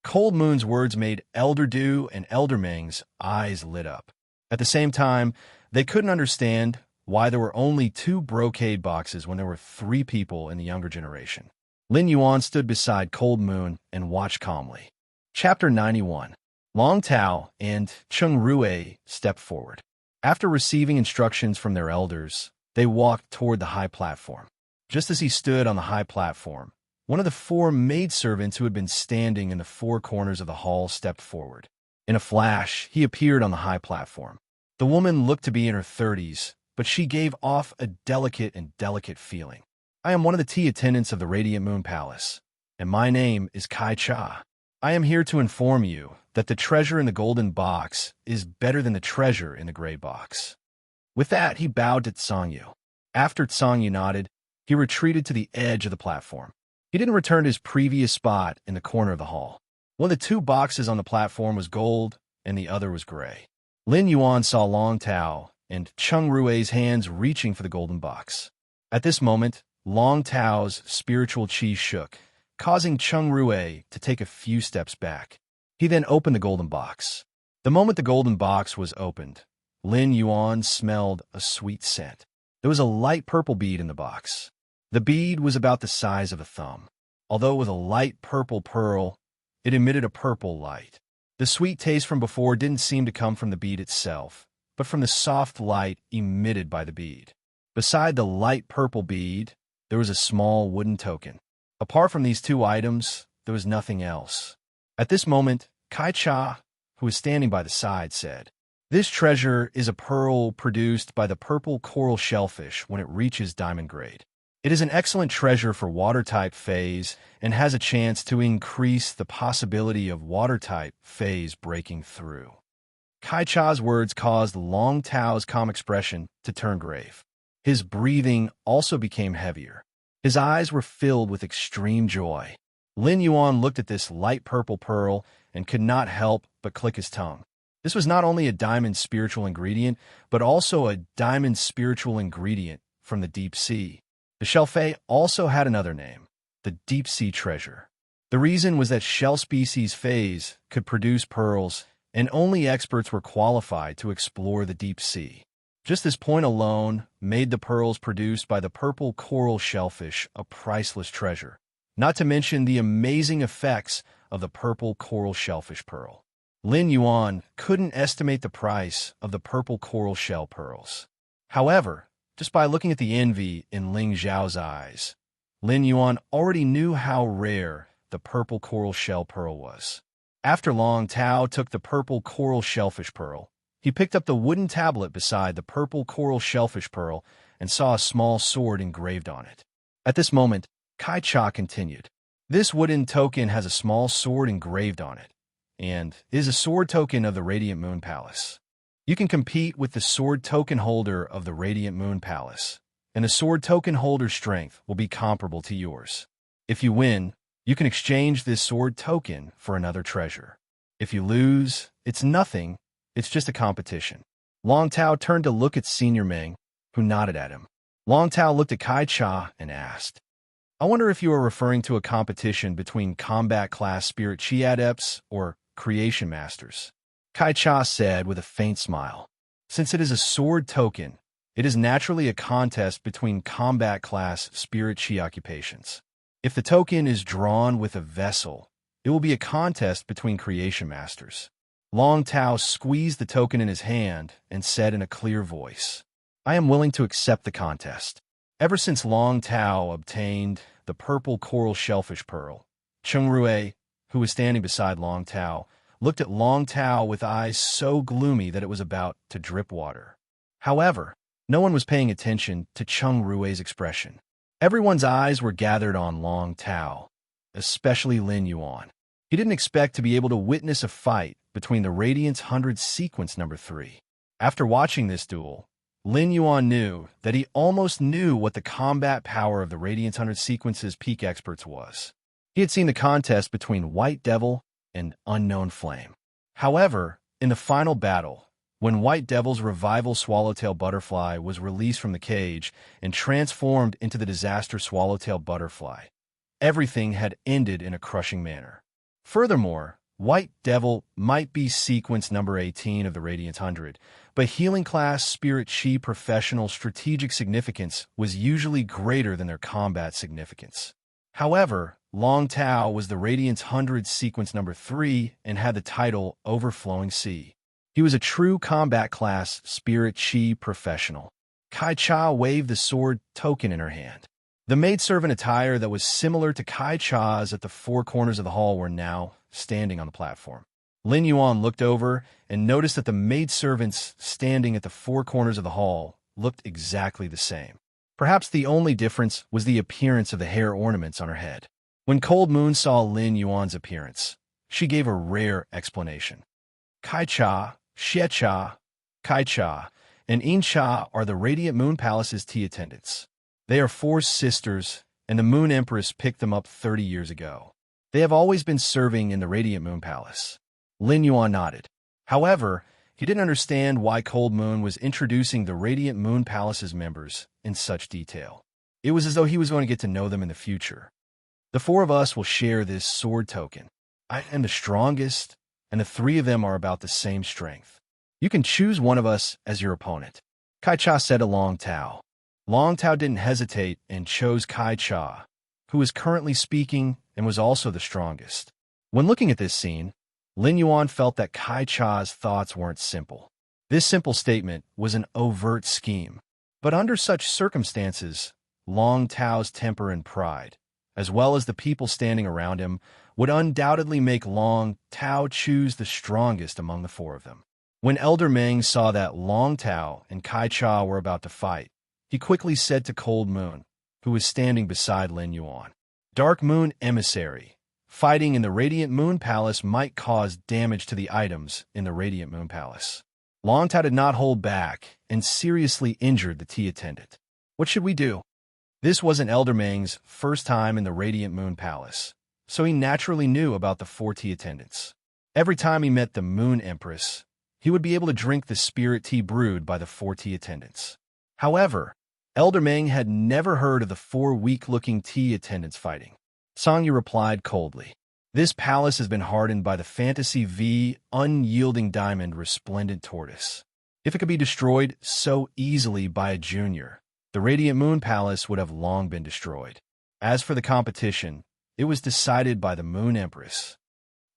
Cold Moon's words made Elder Du and Elder Meng's eyes lit up. At the same time, they couldn't understand why there were only 2 brocade boxes when there were 3 people in the younger generation. Lin Yuan stood beside Cold Moon and watched calmly. Chapter 91. Long Tao and Chung Rue stepped forward. After receiving instructions from their elders, they walked toward the high platform. Just as he stood on the high platform, one of the 4 maidservants who had been standing in the 4 corners of the hall stepped forward. In a flash, he appeared on the high platform. The woman looked to be in her 30s, but she gave off a delicate feeling. I am one of the tea attendants of the Radiant Moon Palace, and my name is Kai Cha. I am here to inform you that the treasure in the golden box is better than the treasure in the gray box. With that, he bowed to Tsangyu. After Tsangyu nodded, he retreated to the edge of the platform. He didn't return to his previous spot in the corner of the hall. One of the 2 boxes on the platform was gold, and the other was gray. Lin Yuan saw Long Tao and Chung Rue's hands reaching for the golden box. At this moment, Long Tao's spiritual chi shook, causing Chung Rue to take a few steps back. He then opened the golden box. The moment the golden box was opened, Lin Yuan smelled a sweet scent. There was a light purple bead in the box. The bead was about the size of a thumb. Although it was a light purple pearl, it emitted a purple light. The sweet taste from before didn't seem to come from the bead itself, but from the soft light emitted by the bead. Beside the light purple bead, there was a small wooden token. Apart from these 2 items, there was nothing else. At this moment, Kai Cha, who was standing by the side, said, "This treasure is a pearl produced by the purple coral shellfish when it reaches diamond grade. It is an excellent treasure for water-type phase and has a chance to increase the possibility of water-type phase breaking through." Kai Cha's words caused Long Tao's calm expression to turn grave. His breathing also became heavier. His eyes were filled with extreme joy. Lin Yuan looked at this light purple pearl and could not help but click his tongue. This was not only a diamond spiritual ingredient, but also a diamond spiritual ingredient from the deep sea. The shellfish also had another name, the deep sea treasure. The reason was that shell species phase could produce pearls, and only experts were qualified to explore the deep sea. Just this point alone made the pearls produced by the purple coral shellfish a priceless treasure, not to mention the amazing effects of the purple coral shellfish pearl. Lin Yuan couldn't estimate the price of the purple coral shell pearls. However, just by looking at the envy in Ling Zhao's eyes, Lin Yuan already knew how rare the purple coral shell pearl was. After Long Tao took the purple coral shellfish pearl, he picked up the wooden tablet beside the purple coral shellfish pearl and saw a small sword engraved on it. At this moment, Kai Cha continued, "This wooden token has a small sword engraved on it, and is a sword token of the Radiant Moon Palace. You can compete with the sword token holder of the Radiant Moon Palace, and the sword token holder's strength will be comparable to yours. If you win, you can exchange this sword token for another treasure. If you lose, it's nothing. It's just a competition. Long Tao turned to look at Senior Ming, who nodded at him. Long Tao looked at Kai Cha and asked, I wonder if you are referring to a competition between combat class spirit chi adepts or creation masters. Kai Cha said with a faint smile. Since it is a sword token, it is naturally a contest between combat class spirit chi occupations. If the token is drawn with a vessel, it will be a contest between creation masters. Long Tao squeezed the token in his hand and said in a clear voice, I am willing to accept the contest. Ever since Long Tao obtained the purple coral shellfish pearl, Cheng Rui, who was standing beside Long Tao, looked at Long Tao with eyes so gloomy that it was about to drip water. However, no one was paying attention to Cheng Rui's expression. Everyone's eyes were gathered on Long Tao, especially Lin Yuan. He didn't expect to be able to witness a fight between the Radiance 100 sequence number 3. After watching this duel, Lin Yuan knew that he almost knew what the combat power of the Radiance 100 sequence's peak experts was. He had seen the contest between White Devil and Unknown Flame. However, in the final battle, when White Devil's revival Swallowtail Butterfly was released from the cage and transformed into the disaster Swallowtail Butterfly, everything had ended in a crushing manner. Furthermore, White Devil might be sequence number 18 of the Radiance 100, but healing class Spirit Chi professional strategic significance was usually greater than their combat significance. However, Long Tao was the Radiance 100 sequence number 3 and had the title Overflowing Sea. He was a true combat class Spirit Chi professional. Kai Cha waved the sword token in her hand. The maidservant attire that was similar to Kai Cha's at the four corners of the hall were now standing on the platform. Lin Yuan looked over and noticed that the maidservants standing at the four corners of the hall looked exactly the same. Perhaps the only difference was the appearance of the hair ornaments on her head. When Cold Moon saw Lin Yuan's appearance, she gave a rare explanation. Kai Cha, Xie Cha, Kai Cha, and In Cha are the Radiant Moon Palace's tea attendants. They are 4 sisters, and the Moon Empress picked them up 30 years ago. They have always been serving in the Radiant Moon Palace. Lin Yuan nodded. However, he didn't understand why Cold Moon was introducing the Radiant Moon Palace's members in such detail. It was as though he was going to get to know them in the future. The 4 of us will share this sword token. I am the strongest, and the 3 of them are about the same strength. You can choose one of us as your opponent. Kai Cha said to Long Tao. Long Tao didn't hesitate and chose Kai Cha, who is currently speaking and was also the strongest. When looking at this scene, Lin Yuan felt that Kai Cha's thoughts weren't simple. This simple statement was an overt scheme. But under such circumstances, Long Tao's temper and pride, as well as the people standing around him, would undoubtedly make Long Tao choose the strongest among the 4 of them. When Elder Meng saw that Long Tao and Kai Cha were about to fight, he quickly said to Cold Moon, who was standing beside Lin Yuan, Dark Moon Emissary, fighting in the Radiant Moon Palace might cause damage to the items in the Radiant Moon Palace. Long Tao did not hold back and seriously injured the tea attendant. What should we do? This wasn't Elder Meng's first time in the Radiant Moon Palace, so he naturally knew about the 4 tea attendants. Every time he met the Moon Empress, he would be able to drink the spirit tea brewed by the 4 tea attendants. However, Elder Meng had never heard of the 4 weak-looking tea attendants fighting. Sangyu replied coldly, This palace has been hardened by the Fantasy V unyielding diamond resplendent tortoise. If it could be destroyed so easily by a junior, the Radiant Moon Palace would have long been destroyed. As for the competition, it was decided by the Moon Empress.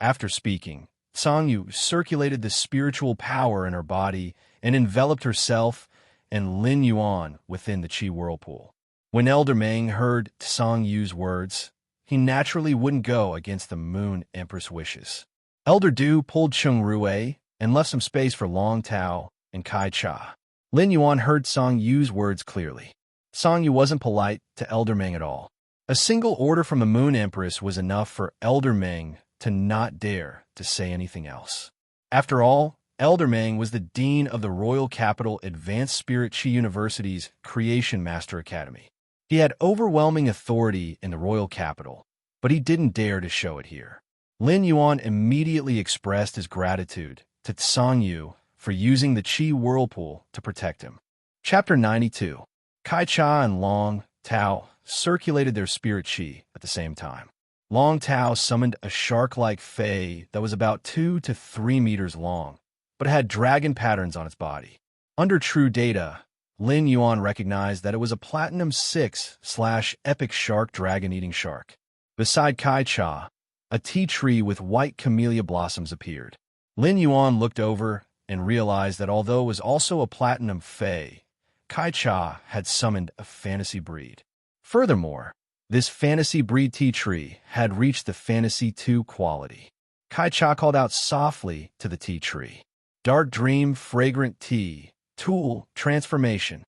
After speaking, Sangyu circulated the spiritual power in her body and enveloped herself and Lin Yuan within the Qi whirlpool. When Elder Meng heard Sangyu's words, he naturally wouldn't go against the Moon Empress' wishes. Elder Du pulled Cheng Rui and left some space for Long Tao and Kai Cha. Lin Yuan heard Sangyu's words clearly. Sangyu wasn't polite to Elder Meng at all. A single order from the Moon Empress was enough for Elder Meng to not dare to say anything else. After all, Elder Meng was the Dean of the Royal Capital Advanced Spirit Chi University's Creation Master Academy. He had overwhelming authority in the Royal Capital, but he didn't dare to show it here. Lin Yuan immediately expressed his gratitude to Tsang Yu for using the Qi whirlpool to protect him. Chapter 92. Kai Cha and Long Tao circulated their spirit Qi at the same time. Long Tao summoned a shark-like fae that was about 2 to 3 meters long, but had dragon patterns on its body. Under true data, Lin Yuan recognized that it was a Platinum 6/Epic Shark Dragon-Eating Shark. Beside Kai Cha, a tea tree with white camellia blossoms appeared. Lin Yuan looked over and realized that although it was also a Platinum Fae, Kai Cha had summoned a fantasy breed. Furthermore, this fantasy breed tea tree had reached the Fantasy 2 quality. Kai Cha called out softly to the tea tree. Dark Dream Fragrant Tea, Tool, Transformation.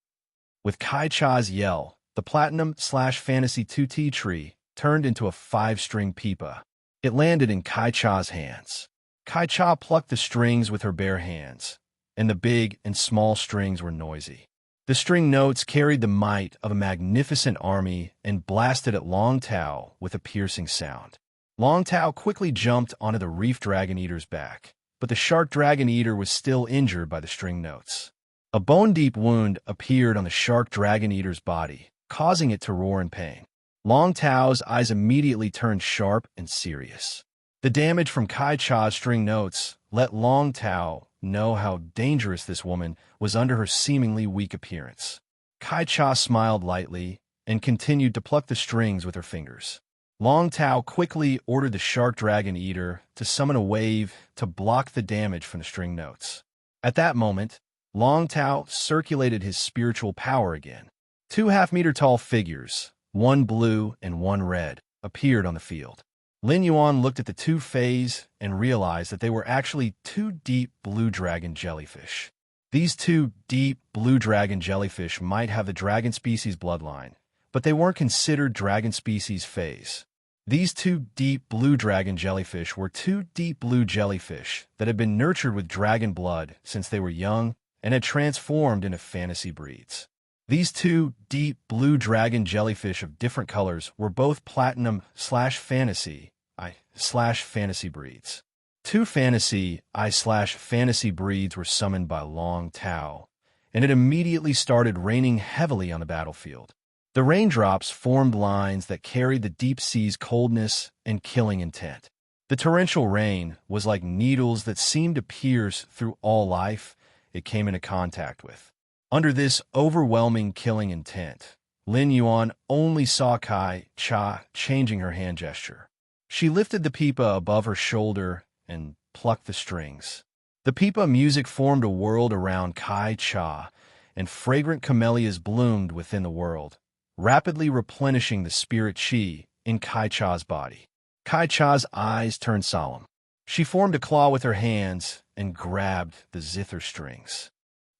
With Kai Cha's yell, the Platinum/Fantasy 2 tea tree turned into a 5-string pipa. It landed in Kai Cha's hands. Kai Cha plucked the strings with her bare hands, and the big and small strings were noisy. The string notes carried the might of a magnificent army and blasted at Long Tao with a piercing sound. Long Tao quickly jumped onto the reef dragon eater's back, but the shark dragon eater was still injured by the string notes. A bone-deep wound appeared on the shark dragon eater's body, causing it to roar in pain. Long Tao's eyes immediately turned sharp and serious. The damage from Kai Cha's string notes let Long Tao know how dangerous this woman was under her seemingly weak appearance. Kai Cha smiled lightly and continued to pluck the strings with her fingers. Long Tao quickly ordered the shark dragon eater to summon a wave to block the damage from the string notes. At that moment, Long Tao circulated his spiritual power again. 2 half-meter-tall figures, one blue and one red, appeared on the field. Lin Yuan looked at the 2 fays and realized that they were actually 2 deep blue dragon jellyfish. These 2 deep blue dragon jellyfish might have the dragon species bloodline, but they weren't considered dragon species fays. These 2 deep blue dragon jellyfish were 2 deep blue jellyfish that had been nurtured with dragon blood since they were young and had transformed into fantasy breeds. These 2 deep blue dragon jellyfish of different colors were both Platinum/Fantasy I/Fantasy breeds. 2 Fantasy I/Fantasy breeds were summoned by Long Tao, and it immediately started raining heavily on the battlefield. The raindrops formed lines that carried the deep sea's coldness and killing intent. The torrential rain was like needles that seemed to pierce through all life it came into contact with. Under this overwhelming killing intent, Lin Yuan only saw Kai Cha changing her hand gesture. She lifted the pipa above her shoulder and plucked the strings. The pipa music formed a world around Kai Cha, and fragrant camellias bloomed within the world, rapidly replenishing the spirit Qi in Kai Cha's body. Kai Cha's eyes turned solemn. She formed a claw with her hands and grabbed the zither strings.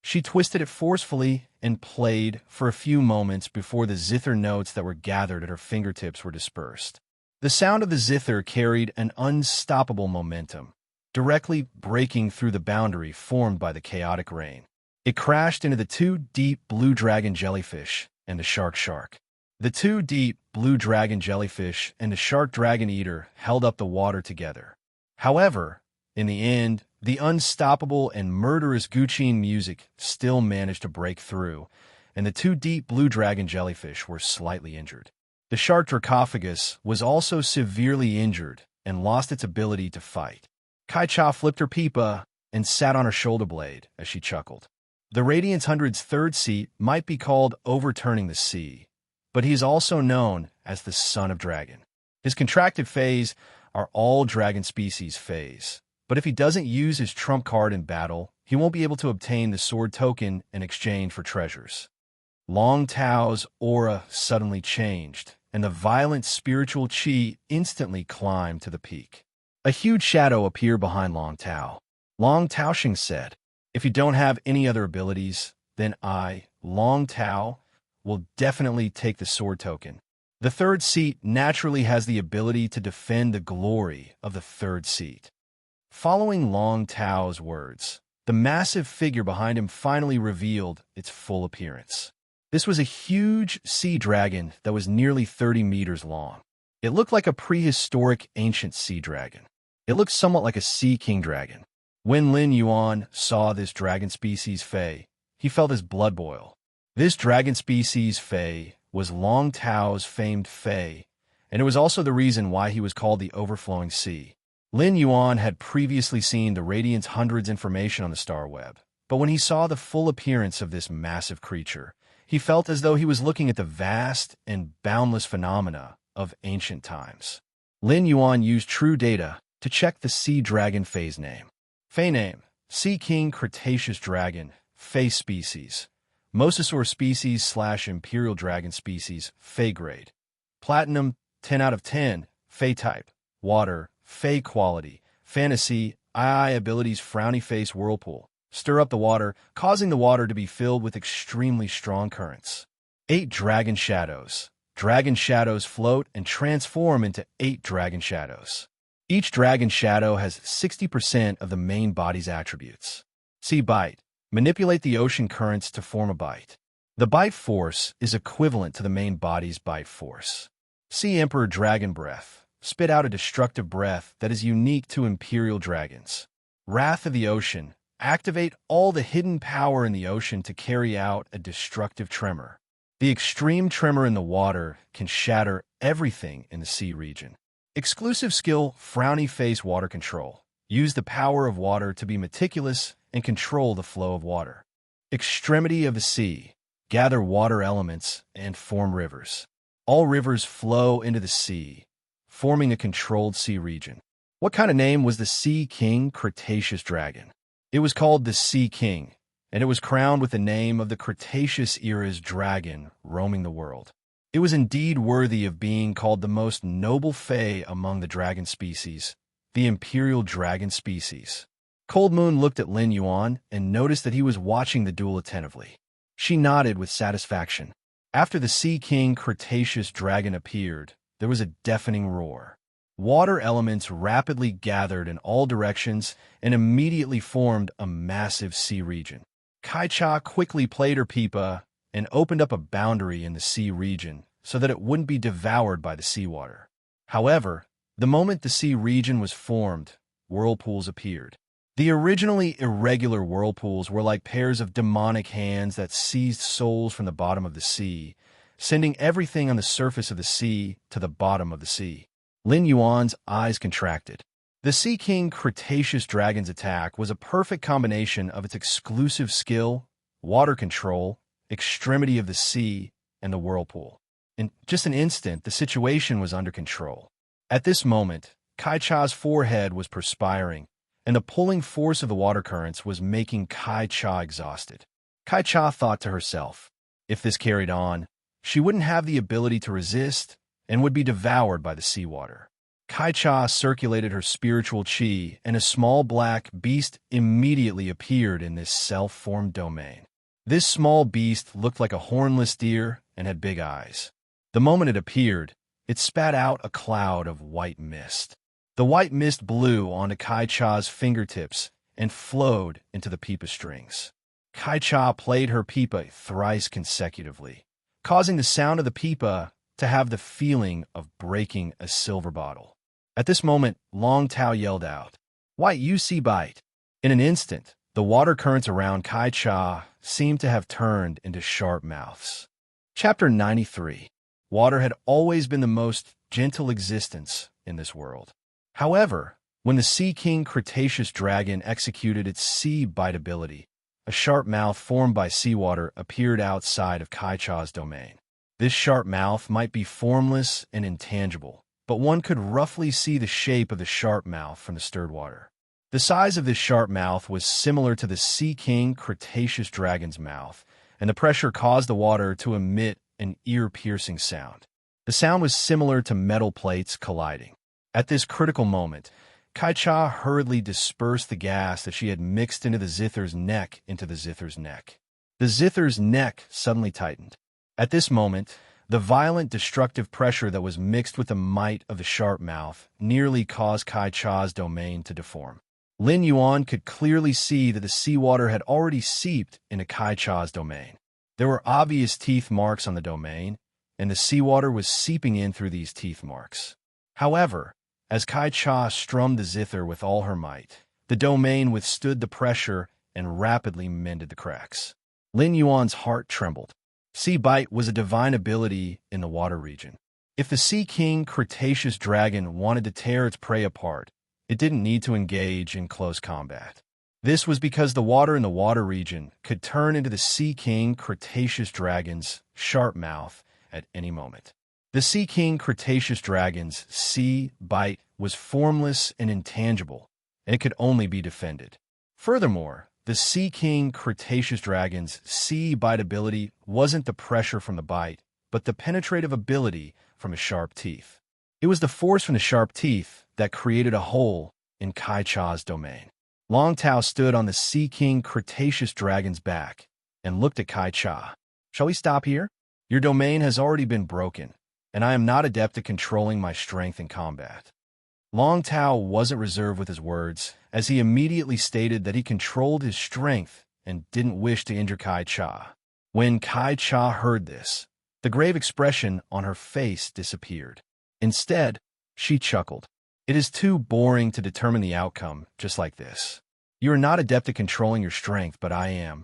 She twisted it forcefully and played for a few moments before the zither notes that were gathered at her fingertips were dispersed. The sound of the zither carried an unstoppable momentum, directly breaking through the boundary formed by the chaotic rain. It crashed into the 2 deep blue dragon jellyfish and the shark. The 2 deep blue dragon jellyfish and the shark dragon eater held up the water together. However, in the end, the unstoppable and murderous Guqin music still managed to break through, and the 2 deep blue dragon jellyfish were slightly injured. The shark Dracophagus was also severely injured and lost its ability to fight. Kai Cha flipped her pipa and sat on her shoulder blade as she chuckled. The Radiance 100's 3rd seat might be called Overturning the Sea, but he is also known as the Son of Dragon. His contracted phase are all dragon species phase, but if he doesn't use his trump card in battle, he won't be able to obtain the sword token in exchange for treasures. Long Tao's aura suddenly changed, and the violent spiritual Qi instantly climbed to the peak. A huge shadow appeared behind Long Tao. Long Taoxing said, "If you don't have any other abilities, then I, Long Tao, will definitely take the sword token." The 3rd seat naturally has the ability to defend the glory of the 3rd seat. Following Long Tao's words, the massive figure behind him finally revealed its full appearance. This was a huge sea dragon that was nearly 30 meters long. It looked like a prehistoric ancient sea dragon. It looked somewhat like a sea king dragon. When Lin Yuan saw this dragon species Fei, he felt his blood boil. This dragon species Fei was Long Tao's famed Fei, and it was also the reason why he was called the Overflowing Sea. Lin Yuan had previously seen the Radiance Hundred's information on the star web, but when he saw the full appearance of this massive creature, he felt as though he was looking at the vast and boundless phenomena of ancient times. Lin Yuan used true data to check the sea dragon Fei's name. Fei name: Sea King Cretaceous Dragon, Fei species. Mosasaur species / Imperial Dragon species, Fei grade. Platinum, 10 out of 10, Fei type. Water, Fei quality. Fantasy, II abilities Frowny Face Whirlpool. Stir up the water, causing the water to be filled with extremely strong currents. 8 Dragon Shadows. Dragon shadows float and transform into 8 dragon shadows. Each dragon shadow has 60% of the main body's attributes. Sea bite. Manipulate the ocean currents to form a bite. The bite force is equivalent to the main body's bite force. Sea Emperor Dragon Breath. Spit out a destructive breath that is unique to Imperial dragons. Wrath of the Ocean. Activate all the hidden power in the ocean to carry out a destructive tremor. The extreme tremor in the water can shatter everything in the sea region. Exclusive skill, Frowny Face Water Control. Use the power of water to be meticulous and control the flow of water. Extremity of the sea. Gather water elements and form rivers. All rivers flow into the sea, forming a controlled sea region. What kind of name was the Sea King Cretaceous Dragon? It was called the Sea King, and it was crowned with the name of the Cretaceous era's dragon roaming the world. It was indeed worthy of being called the most noble Fei among the dragon species, the Imperial Dragon species. Cold Moon looked at Lin Yuan and noticed that he was watching the duel attentively. She nodded with satisfaction. After the Sea King Cretaceous Dragon appeared, there was a deafening roar. Water elements rapidly gathered in all directions and immediately formed a massive sea region. Kai Cha quickly played her pipa and opened up a boundary in the sea region so that it wouldn't be devoured by the seawater. However, the moment the sea region was formed, whirlpools appeared. The originally irregular whirlpools were like pairs of demonic hands that seized souls from the bottom of the sea, sending everything on the surface of the sea to the bottom of the sea. Lin Yuan's eyes contracted. The Sea King Cretaceous Dragon's attack was a perfect combination of its exclusive skill, water control, extremity of the sea, and the whirlpool. In just an instant, the situation was under control. At this moment, Kai Cha's forehead was perspiring, and the pulling force of the water currents was making Kai Cha exhausted. Kai Cha thought to herself, if this carried on, she wouldn't have the ability to resist and would be devoured by the seawater. Kai Cha circulated her spiritual qi, and a small black beast immediately appeared in this self-formed domain. This small beast looked like a hornless deer and had big eyes. The moment it appeared, it spat out a cloud of white mist. The white mist blew onto Kai Cha's fingertips and flowed into the pipa strings. Kai Cha played her pipa thrice consecutively, causing the sound of the pipa to have the feeling of breaking a silver bottle. At this moment, Long Tao yelled out, "White UC bite!" In an instant, the water currents around Kai Cha seemed to have turned into sharp mouths. Chapter 93. Water had always been the most gentle existence in this world. However, when the Sea King Cretaceous Dragon executed its sea bite ability, a sharp mouth formed by seawater appeared outside of Kai Cha's domain. This sharp mouth might be formless and intangible, but one could roughly see the shape of the sharp mouth from the stirred water. The size of this sharp mouth was similar to the Sea King Cretaceous Dragon's mouth, and the pressure caused the water to emit an ear-piercing sound. The sound was similar to metal plates colliding. At this critical moment, Kai Cha hurriedly dispersed the gas that she had mixed into the Zither's neck into the Zither's neck. The Zither's neck suddenly tightened. At this moment, the violent destructive pressure that was mixed with the might of the sharp mouth nearly caused Kai Cha's domain to deform. Lin Yuan could clearly see that the seawater had already seeped into Kai Cha's domain. There were obvious teeth marks on the domain, and the seawater was seeping in through these teeth marks. However, As Kai Cha strummed the zither with all her might, the domain withstood the pressure and rapidly mended the cracks. Lin Yuan's heart trembled. Sea Bite was a divine ability in the water region. If the Sea King Cretaceous Dragon wanted to tear its prey apart, it didn't need to engage in close combat. This was because the water in the water region could turn into the Sea King Cretaceous Dragon's sharp mouth at any moment. The Sea King Cretaceous Dragon's Sea Bite was formless and intangible, and it could only be defended. Furthermore, the Sea King Cretaceous Dragon's Sea Bite ability wasn't the pressure from the bite, but the penetrative ability from his sharp teeth. It was the force from the sharp teeth that created a hole in Kai Cha's domain. Long Tao stood on the Sea King Cretaceous Dragon's back and looked at Kai Cha. "Shall we stop here? Your domain has already been broken, and I am not adept at controlling my strength in combat." Long Tao wasn't reserved with his words, as he immediately stated that he controlled his strength and didn't wish to injure Kai Cha. When Kai Cha heard this, the grave expression on her face disappeared. Instead, she chuckled. "It is too boring to determine the outcome just like this. You are not adept at controlling your strength, but I am."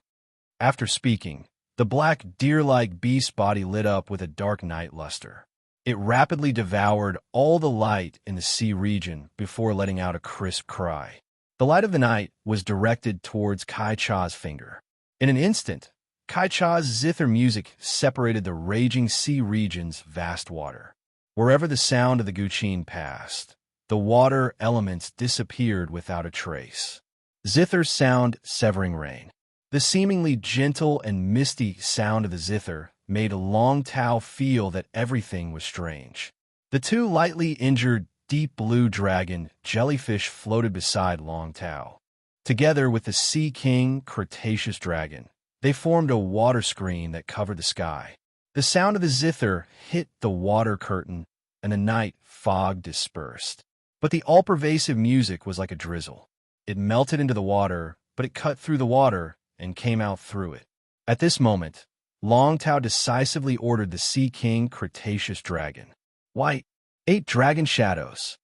After speaking, the black deer-like beast body lit up with a dark night luster. It rapidly devoured all the light in the sea region before letting out a crisp cry. The light of the night was directed towards Kai Cha's finger. In an instant, Kai Cha's zither music separated the raging sea region's vast water. Wherever the sound of the guqin passed, the water elements disappeared without a trace. Zither's sound severing rain. The seemingly gentle and misty sound of the zither made Long Tao feel that everything was strange. The two lightly injured deep blue dragon jellyfish floated beside Long Tao. Together with the Sea King Cretaceous Dragon, they formed a water screen that covered the sky. The sound of the zither hit the water curtain, and the night fog dispersed. But the all-pervasive music was like a drizzle. It melted into the water, but it cut through the water and came out through it. At this moment, Long Tao decisively ordered the Sea King Cretaceous Dragon. "White, 8 dragon shadows."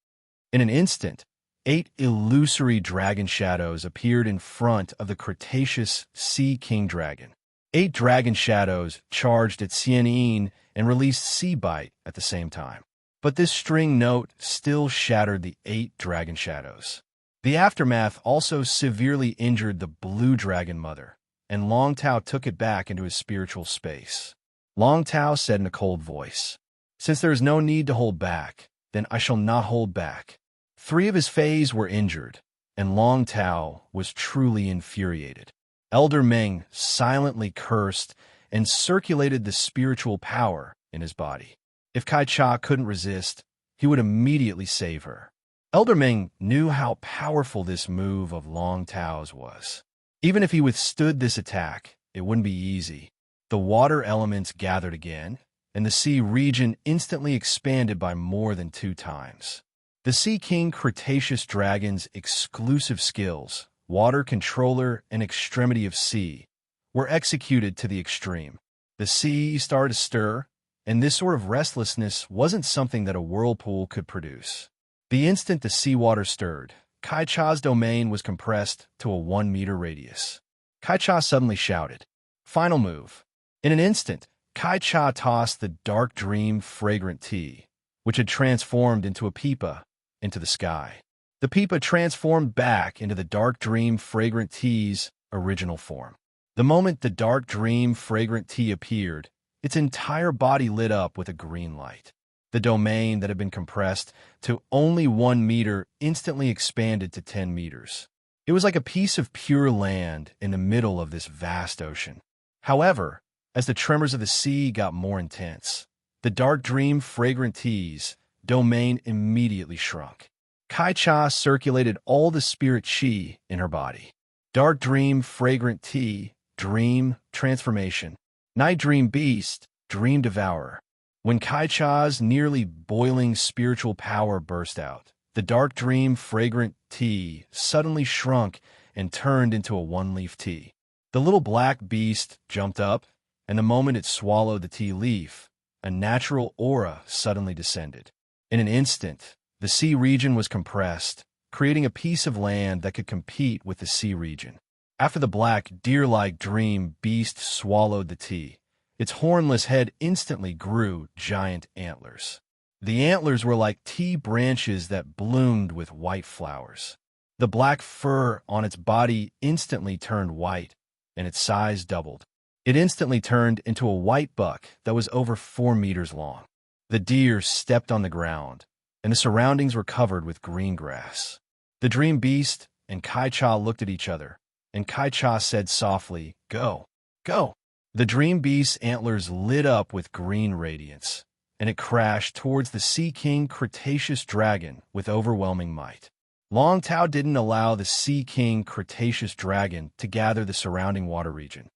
In an instant, 8 illusory dragon shadows appeared in front of the Cretaceous Sea King Dragon. 8 dragon shadows charged at Xianyin and released Sea Bite at the same time. But this string note still shattered the 8 dragon shadows. The aftermath also severely injured the Blue Dragon Mother, and Long Tao took it back into his spiritual space. Long Tao said in a cold voice, "Since there is no need to hold back, then I shall not hold back." 3 of his fays were injured, and Long Tao was truly infuriated. Elder Meng silently cursed and circulated the spiritual power in his body. If Kai Cha couldn't resist, he would immediately save her. Elder Meng knew how powerful this move of Long Tao's was. Even if he withstood this attack, it wouldn't be easy. The water elements gathered again, and the sea region instantly expanded by more than 2 times. The Sea King Cretaceous Dragon's exclusive skills, Water Controller and Extremity of Sea, were executed to the extreme. The sea started to stir, and this sort of restlessness wasn't something that a whirlpool could produce. The instant the seawater stirred, Kai Cha's domain was compressed to a 1-meter radius. Kai Cha suddenly shouted, "Final move." In an instant, Kai Cha tossed the dark dream fragrant tea, which had transformed into a pipa, into the sky. The pipa transformed back into the dark dream fragrant tea's original form. The moment the dark dream fragrant tea appeared, its entire body lit up with a green light. The domain that had been compressed to only 1 meter instantly expanded to 10 meters. It was like a piece of pure land in the middle of this vast ocean. However, as the tremors of the sea got more intense, the dark dream fragrant tea's domain immediately shrunk. Kai Cha circulated all the spirit chi in her body. Dark dream fragrant tea, dream transformation. Night dream beast, dream devourer. When Kai Cha's nearly boiling spiritual power burst out, the dark dream fragrant tea suddenly shrunk and turned into a 1-leaf tea. The little black beast jumped up, and the moment it swallowed the tea leaf, a natural aura suddenly descended. In an instant, The sea region was compressed, creating a piece of land that could compete with the sea region. After the black, deer-like dream beast swallowed the tea, its hornless head instantly grew giant antlers. The antlers were like tea branches that bloomed with white flowers. The black fur on its body instantly turned white, and its size doubled. It instantly turned into a white buck that was over 4 meters long. The deer stepped on the ground, and the surroundings were covered with green grass. The dream beast and Kai-Cha looked at each other, and Kai-Cha said softly, "Go, go." The dream beast's antlers lit up with green radiance, and it crashed towards the Sea King Cretaceous dragon with overwhelming might. Long Tao didn't allow the Sea King Cretaceous dragon to gather the surrounding water region.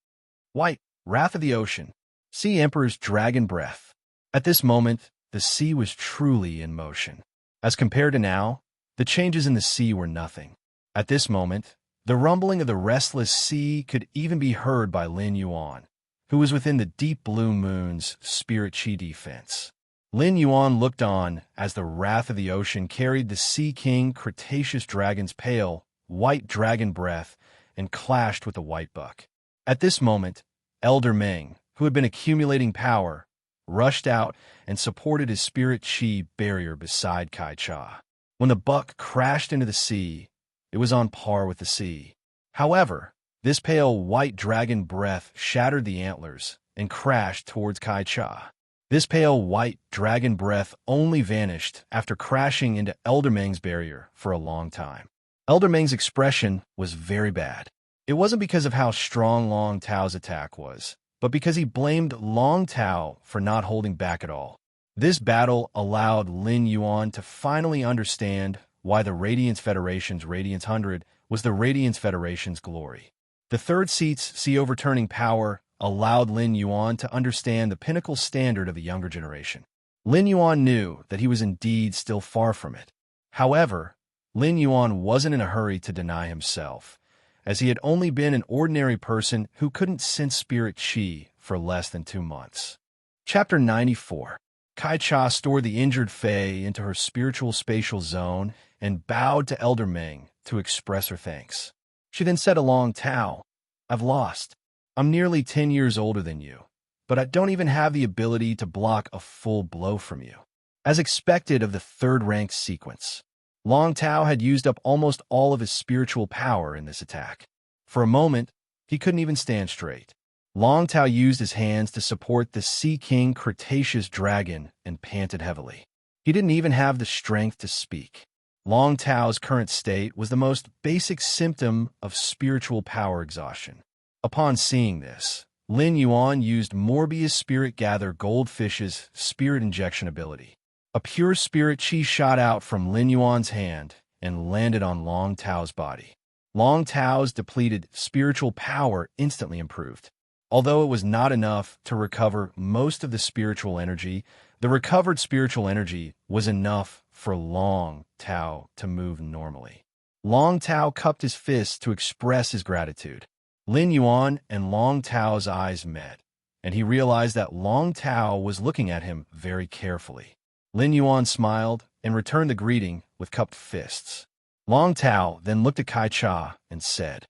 White, wrath of the ocean, Sea Emperor's dragon breath. At this moment, the sea was truly in motion. As compared to now, the changes in the sea were nothing. At this moment, the rumbling of the restless sea could even be heard by Lin Yuan, who was within the deep blue moon's spirit chi defense. Lin Yuan looked on as the wrath of the ocean carried the Sea King Cretaceous dragon's pale, white dragon breath and clashed with the white buck. At this moment, Elder Meng, who had been accumulating power, rushed out and supported his spirit chi barrier beside Kai-Cha. When the buck crashed into the sea, it was on par with the sea. However, this pale white dragon breath shattered the antlers and crashed towards Kai-Cha. This pale white dragon breath only vanished after crashing into Elder Meng's barrier for a long time. Elder Meng's expression was very bad. It wasn't because of how strong Long Tao's attack was, but because he blamed Long Tao for not holding back at all. This battle allowed Lin Yuan to finally understand why the Radiance Federation's Radiance 100 was the Radiance Federation's glory. The third seat's sea overturning power allowed Lin Yuan to understand the pinnacle standard of the younger generation. Lin Yuan knew that he was indeed still far from it. However, Lin Yuan wasn't in a hurry to deny himself, as he had only been an ordinary person who couldn't sense spirit chi for less than 2 months. Chapter 94. Kai-Cha stored the injured Fae into her spiritual spatial zone and bowed to Elder Meng to express her thanks. She then said to Long Tao, "I've lost. I'm nearly 10 years older than you, but I don't even have the ability to block a full blow from you." As expected of the third-ranked sequence, Long Tao had used up almost all of his spiritual power in this attack. For a moment, he couldn't even stand straight. Long Tao used his hands to support the Sea King Cretaceous dragon and panted heavily. He didn't even have the strength to speak. Long Tao's current state was the most basic symptom of spiritual power exhaustion. Upon seeing this, Lin Yuan used Morbius Spirit Gather Goldfish's spirit injection ability. A pure spirit chi shot out from Lin Yuan's hand and landed on Long Tao's body. Long Tao's depleted spiritual power instantly improved. Although it was not enough to recover most of the spiritual energy, the recovered spiritual energy was enough for Long Tao to move normally. Long Tao cupped his fists to express his gratitude. Lin Yuan and Long Tao's eyes met, and he realized that Long Tao was looking at him very carefully. Lin Yuan smiled and returned the greeting with cupped fists. Long Tao then looked at Kai-Cha and said,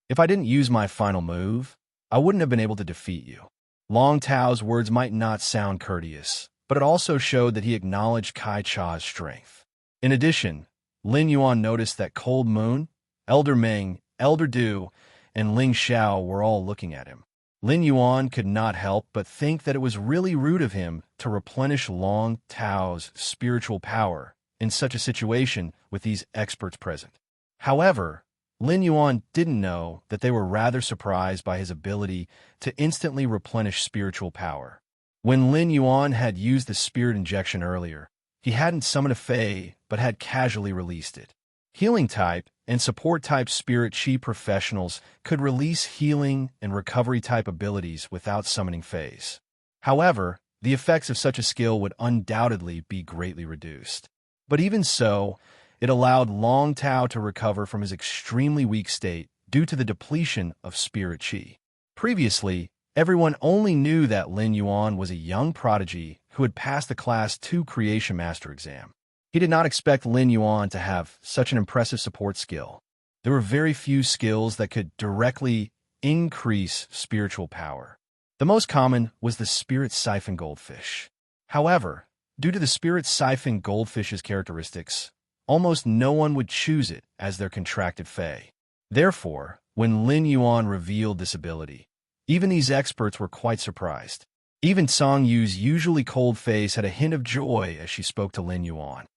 "If I didn't use my final move, I wouldn't have been able to defeat you." Long Tao's words might not sound courteous, but it also showed that he acknowledged Kai-Cha's strength. In addition, Lin Yuan noticed that Cold Moon, Elder Meng, Elder Du, and Ling Xiao were all looking at him. Lin Yuan could not help but think that it was really rude of him to replenish Long Tao's spiritual power in such a situation with these experts present. However, Lin Yuan didn't know that they were rather surprised by his ability to instantly replenish spiritual power. When Lin Yuan had used the spirit injection earlier, he hadn't summoned a Fae, but had casually released it. Healing type and support type spirit chi professionals could release healing and recovery type abilities without summoning Faes. However, the effects of such a skill would undoubtedly be greatly reduced. But even so, it allowed Long Tao to recover from his extremely weak state due to the depletion of spirit chi. Previously, everyone only knew that Lin Yuan was a young prodigy who had passed the Class 2 Creation Master exam. He did not expect Lin Yuan to have such an impressive support skill. There were very few skills that could directly increase spiritual power. The most common was the Spirit Siphon Goldfish. However, due to the Spirit Siphon Goldfish's characteristics, almost no one would choose it as their contracted fae. Therefore, when Lin Yuan revealed this ability, even these experts were quite surprised. Even Song Yu's usually cold face had a hint of joy as she spoke to Lin Yuan.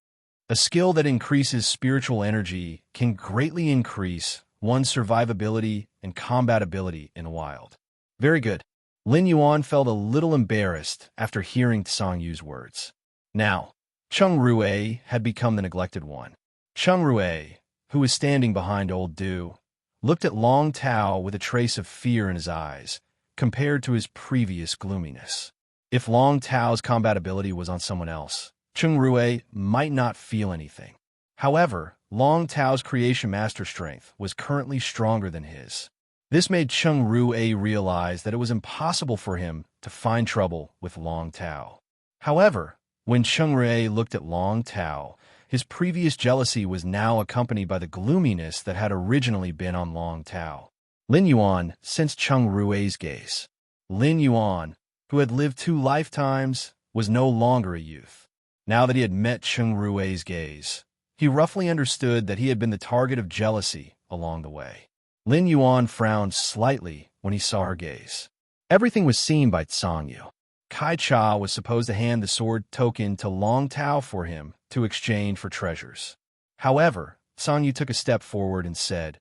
A skill that increases spiritual energy can greatly increase one's survivability and combat ability in the wild. Very good. Lin Yuan felt a little embarrassed after hearing Song Yu's words. Now, Cheng Rui had become the neglected one. Cheng Rui, who was standing behind old Du, looked at Long Tao with a trace of fear in his eyes, compared to his previous gloominess. If Long Tao's combat ability was on someone else, Cheng Rui might not feel anything. However, Long Tao's creation master strength was currently stronger than his. This made Cheng Rui realize that it was impossible for him to find trouble with Long Tao. However, when Cheng Rui looked at Long Tao, his previous jealousy was now accompanied by the gloominess that had originally been on Long Tao. Lin Yuan sensed Cheng Rui's gaze. Lin Yuan, who had lived 2 lifetimes, was no longer a youth. Now that he had met Cheng Rui's gaze, he roughly understood that he had been the target of jealousy along the way. Lin Yuan frowned slightly when he saw her gaze. Everything was seen by Song Yu. Kai Cha was supposed to hand the sword token to Long Tao for him to exchange for treasures. However, Song Yu took a step forward and said,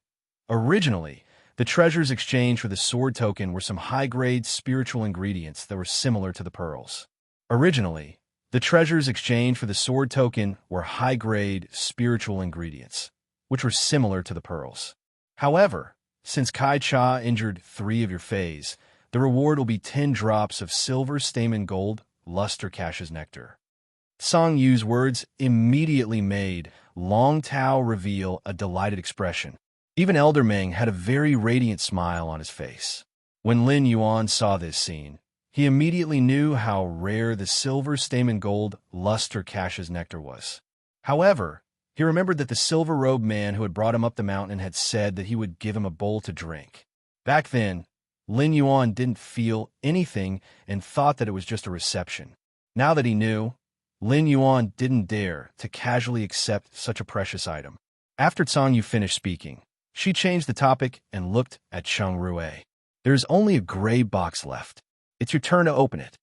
originally, the treasures exchanged for the sword token were some high-grade spiritual ingredients that were similar to the pearls. Originally, the treasures exchanged for the sword token were high-grade spiritual ingredients, which were similar to the pearls. However, since Kai Cha injured 3 of your fays, the reward will be 10 drops of silver stamen gold luster cash's nectar. Song Yu's words immediately made Long Tao reveal a delighted expression. Even Elder Meng had a very radiant smile on his face. When Lin Yuan saw this scene, he immediately knew how rare the silver stamen gold luster cash's nectar was. However, he remembered that the silver-robed man who had brought him up the mountain had said that he would give him a bowl to drink. Back then, Lin Yuan didn't feel anything and thought that it was just a reception. Now that he knew, Lin Yuan didn't dare to casually accept such a precious item. After Song Yu finished speaking, she changed the topic and looked at Cheng Rui. There's only a gray box left. It's your turn to open it.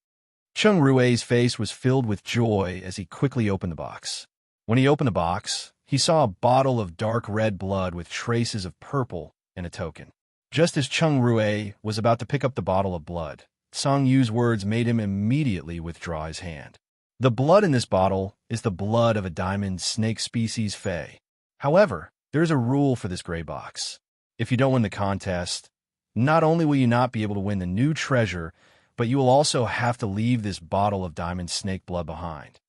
Cheng Rui's face was filled with joy as he quickly opened the box. When he opened the box, he saw a bottle of dark red blood with traces of purple and a token. Just as Cheng Rui was about to pick up the bottle of blood, Song Yu's words made him immediately withdraw his hand. The blood in this bottle is the blood of a diamond snake species fae. However, there is a rule for this gray box. If you don't win the contest, not only will you not be able to win the new treasure, but you will also have to leave this bottle of diamond snake blood behind.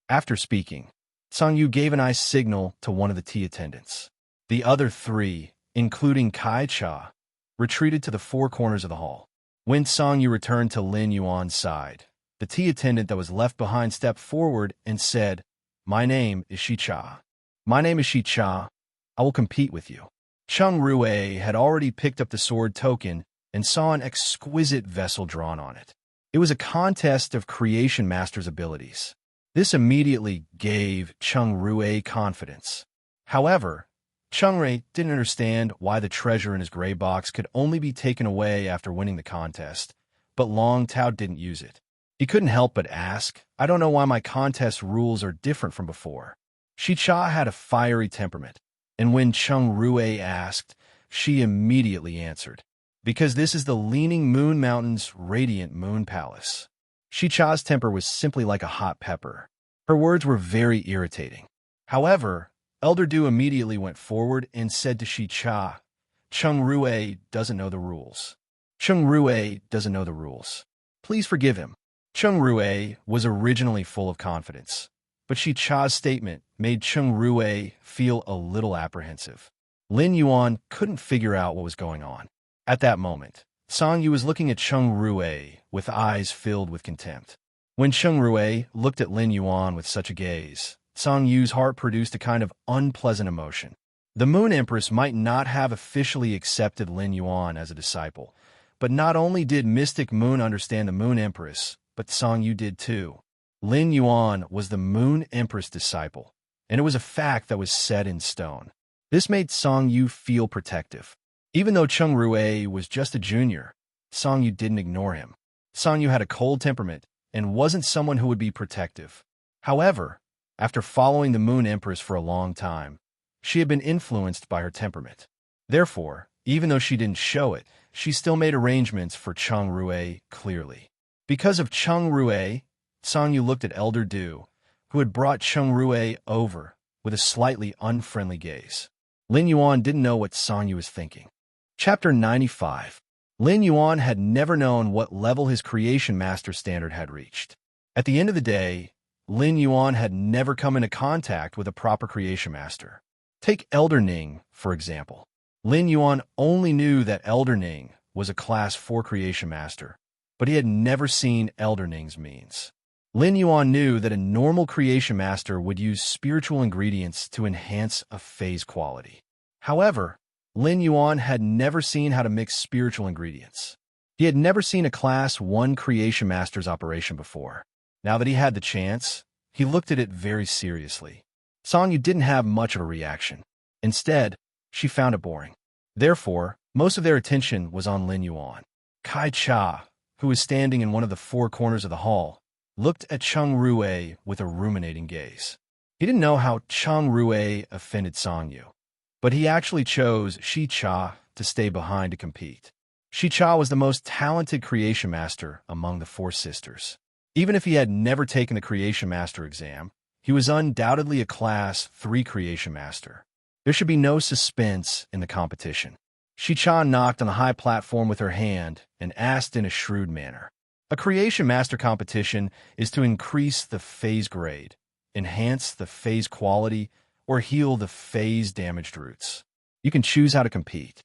After speaking, Song Yu gave an eye signal to one of the tea attendants. The other 3, including Kai Cha, retreated to the 4 corners of the hall. When Song Yu returned to Lin Yuan's side, the tea attendant that was left behind stepped forward and said, "My name is Shi Cha. My name is Shi Cha. I will compete with you." Cheng Rui had already picked up the sword token and saw an exquisite vessel drawn on it. It was a contest of creation master's abilities. This immediately gave Cheng Rui confidence. However, Cheng Rui didn't understand why the treasure in his gray box could only be taken away after winning the contest, but Long Tao didn't use it. He couldn't help but ask, "I don't know why my contest rules are different from before." Shi Cha had a fiery temperament, and when Cheng Rui asked, she immediately answered, "Because this is the Leaning Moon Mountain's radiant moon palace." Shi Cha's temper was simply like a hot pepper. Her words were very irritating. However, Elder Du immediately went forward and said to Shi Cha, "Cheng Rui doesn't know the rules. Cheng Rui doesn't know the rules. Please forgive him." Cheng Rui was originally full of confidence, but Shi Cha's statement made Cheng Rui feel a little apprehensive. Lin Yuan couldn't figure out what was going on. At that moment, Song Yu was looking at Cheng Rui with eyes filled with contempt. When Cheng Rui looked at Lin Yuan with such a gaze, Song Yu's heart produced a kind of unpleasant emotion. The Moon Empress might not have officially accepted Lin Yuan as a disciple, but not only did Mystic Moon understand the Moon Empress, but Song Yu did too. Lin Yuan was the Moon Empress disciple, and it was a fact that was set in stone. This made Song Yu feel protective. Even though Cheng Rui was just a junior, Song Yu didn't ignore him. Song Yu had a cold temperament and wasn't someone who would be protective. However, after following the Moon Empress for a long time, she had been influenced by her temperament. Therefore, even though she didn't show it, she still made arrangements for Cheng Rui clearly. Because of Cheng Rui, Song Yu looked at Elder Du, who had brought Cheng Rui over, with a slightly unfriendly gaze. Lin Yuan didn't know what Song Yu was thinking. Chapter 95. Lin Yuan had never known what level his Creation Master standard had reached. At the end of the day, Lin Yuan had never come into contact with a proper Creation Master. Take Elder Ning, for example. Lin Yuan only knew that Elder Ning was a Class 4 Creation Master, but he had never seen Elder Ning's means. Lin Yuan knew that a normal Creation Master would use spiritual ingredients to enhance a phase quality. However, Lin Yuan had never seen how to mix spiritual ingredients. He had never seen a Class 1 Creation Master's operation before. Now that he had the chance, he looked at it very seriously. Song Yu didn't have much of a reaction. Instead, she found it boring. Therefore, most of their attention was on Lin Yuan. Kai Cha, who was standing in one of the four corners of the hall, looked at Cheng Rui with a ruminating gaze. He didn't know how Cheng Rui offended Song Yu, but he actually chose Shi Cha to stay behind to compete. Shi Cha was the most talented Creation Master among the four sisters. Even if he had never taken the Creation Master exam, he was undoubtedly a Class 3 Creation Master. There should be no suspense in the competition. Shi Cha knocked on the high platform with her hand and asked in a shrewd manner. A Creation Master competition is to increase the phase grade, enhance the phase quality, or heal the phase-damaged roots. You can choose how to compete.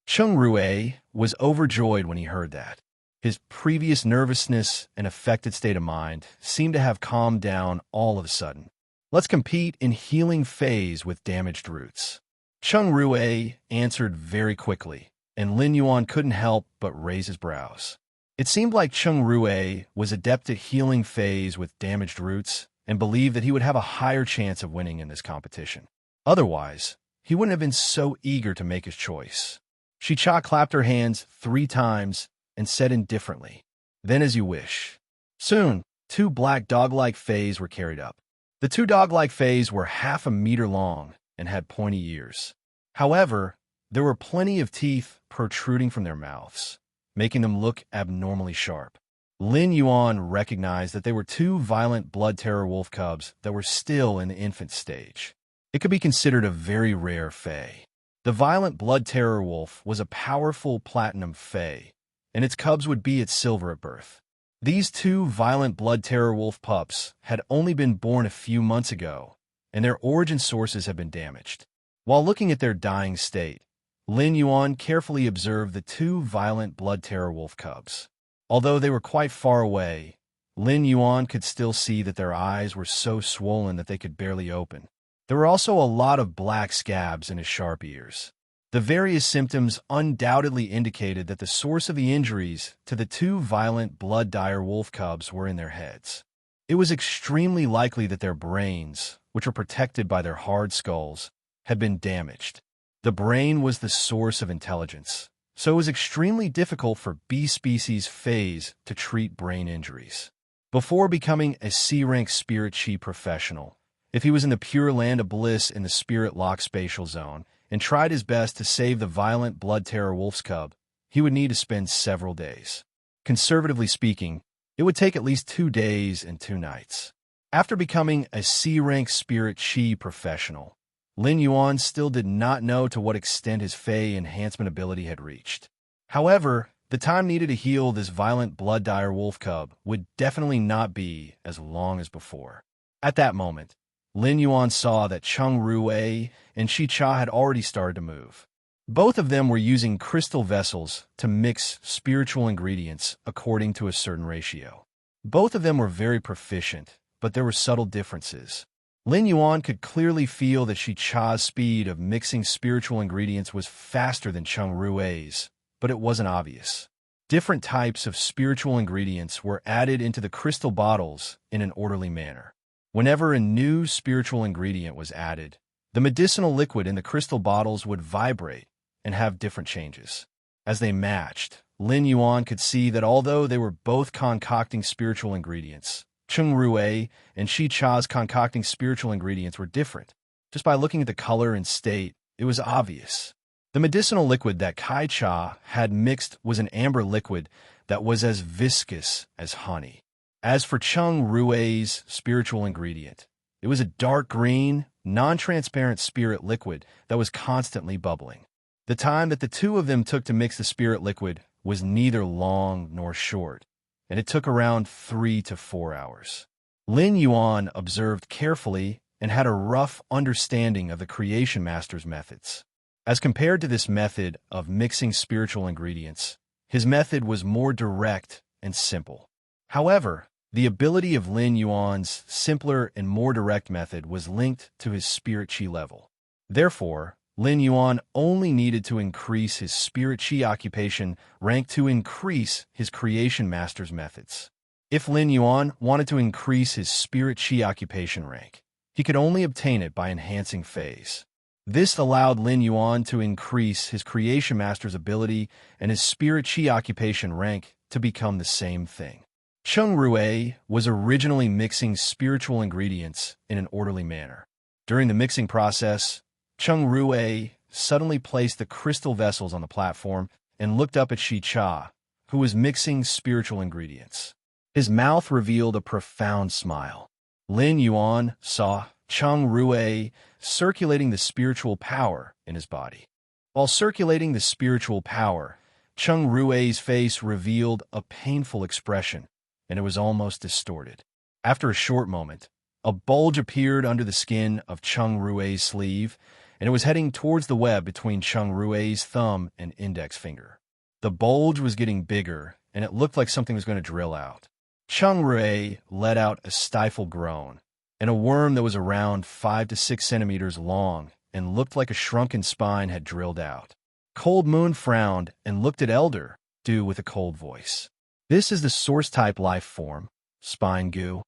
Cheng Rui was overjoyed when he heard that. His previous nervousness and affected state of mind seemed to have calmed down all of a sudden. Let's compete in healing phase with damaged roots. Cheng Rui answered very quickly, and Lin Yuan couldn't help but raise his brows. It seemed like Cheng Rui was adept at healing phase with damaged roots and believed that he would have a higher chance of winning in this competition. Otherwise, he wouldn't have been so eager to make his choice. Shi Cha clapped her hands 3 times and said indifferently, "Then as you wish." Soon, 2 black dog-like fays were carried up. The 2 dog-like fays were half a meter long and had pointy ears. However, there were plenty of teeth protruding from their mouths, making them look abnormally sharp. Lin Yuan recognized that they were 2 violent blood terror wolf cubs that were still in the infant stage. It could be considered a very rare fae. The violent blood terror wolf was a powerful platinum fae, and its cubs would be at silver at birth. These 2 violent blood terror wolf pups had only been born a few months ago, and their origin sources had been damaged. While looking at their dying state, Lin Yuan carefully observed the 2 violent blood terror wolf cubs. Although they were quite far away, Lin Yuan could still see that their eyes were so swollen that they could barely open. There were also a lot of black scabs in his sharp ears. The various symptoms undoubtedly indicated that the source of the injuries to the 2 violent blood dire wolf cubs were in their heads. It was extremely likely that their brains, which were protected by their hard skulls, had been damaged. The brain was the source of intelligence, so it was extremely difficult for B species phase to treat brain injuries. Before becoming a C-rank spirit chi professional, if he was in the pure land of bliss in the spirit lock spatial zone and tried his best to save the violent blood terror wolf's cub, he would need to spend several days. Conservatively speaking, it would take at least 2 days and 2 nights. After becoming a C-rank spirit chi professional, Lin Yuan still did not know to what extent his Fey enhancement ability had reached. However, the time needed to heal this violent blood dire wolf cub would definitely not be as long as before. At that moment, Lin Yuan saw that Cheng Rui and Shi Cha had already started to move. Both of them were using crystal vessels to mix spiritual ingredients according to a certain ratio. Both of them were very proficient, but there were subtle differences. Lin Yuan could clearly feel that Shi Cha's speed of mixing spiritual ingredients was faster than Cheng Rui's, but it wasn't obvious. Different types of spiritual ingredients were added into the crystal bottles in an orderly manner. Whenever a new spiritual ingredient was added, the medicinal liquid in the crystal bottles would vibrate and have different changes. As they matched, Lin Yuan could see that although they were both concocting spiritual ingredients, Cheng Rui and Shi Cha's concocting spiritual ingredients were different. Just by looking at the color and state, it was obvious. The medicinal liquid that Kai Cha had mixed was an amber liquid that was as viscous as honey. As for Cheng Rui's spiritual ingredient, it was a dark green, non-transparent spirit liquid that was constantly bubbling. The time that the two of them took to mix the spirit liquid was neither long nor short, and it took around 3 to 4 hours. Lin Yuan observed carefully and had a rough understanding of the Creation Master's methods. As compared to this method of mixing spiritual ingredients, his method was more direct and simple. However, the ability of Lin Yuan's simpler and more direct method was linked to his spirit chi level. Therefore, Lin Yuan only needed to increase his spirit chi occupation rank to increase his Creation Master's methods. If Lin Yuan wanted to increase his spirit chi occupation rank, he could only obtain it by enhancing phase. This allowed Lin Yuan to increase his Creation Master's ability and his spirit chi occupation rank to become the same thing. Cheng Rui was originally mixing spiritual ingredients in an orderly manner. During the mixing process, Cheng Rui suddenly placed the crystal vessels on the platform and looked up at Shi Cha, who was mixing spiritual ingredients. His mouth revealed a profound smile. Lin Yuan saw Cheng Rui circulating the spiritual power in his body. While circulating the spiritual power, Cheng Rui's face revealed a painful expression, and it was almost distorted. After a short moment, a bulge appeared under the skin of Cheng Rui's sleeve, and it was heading towards the web between Cheng Rui's thumb and index finger. The bulge was getting bigger, and it looked like something was going to drill out. Cheng Rui let out a stifled groan, and a worm that was around 5 to 6 centimeters long and looked like a shrunken spine had drilled out. Cold Moon frowned and looked at Elder Du with a cold voice. "This is the source-type life form, Spine Goo."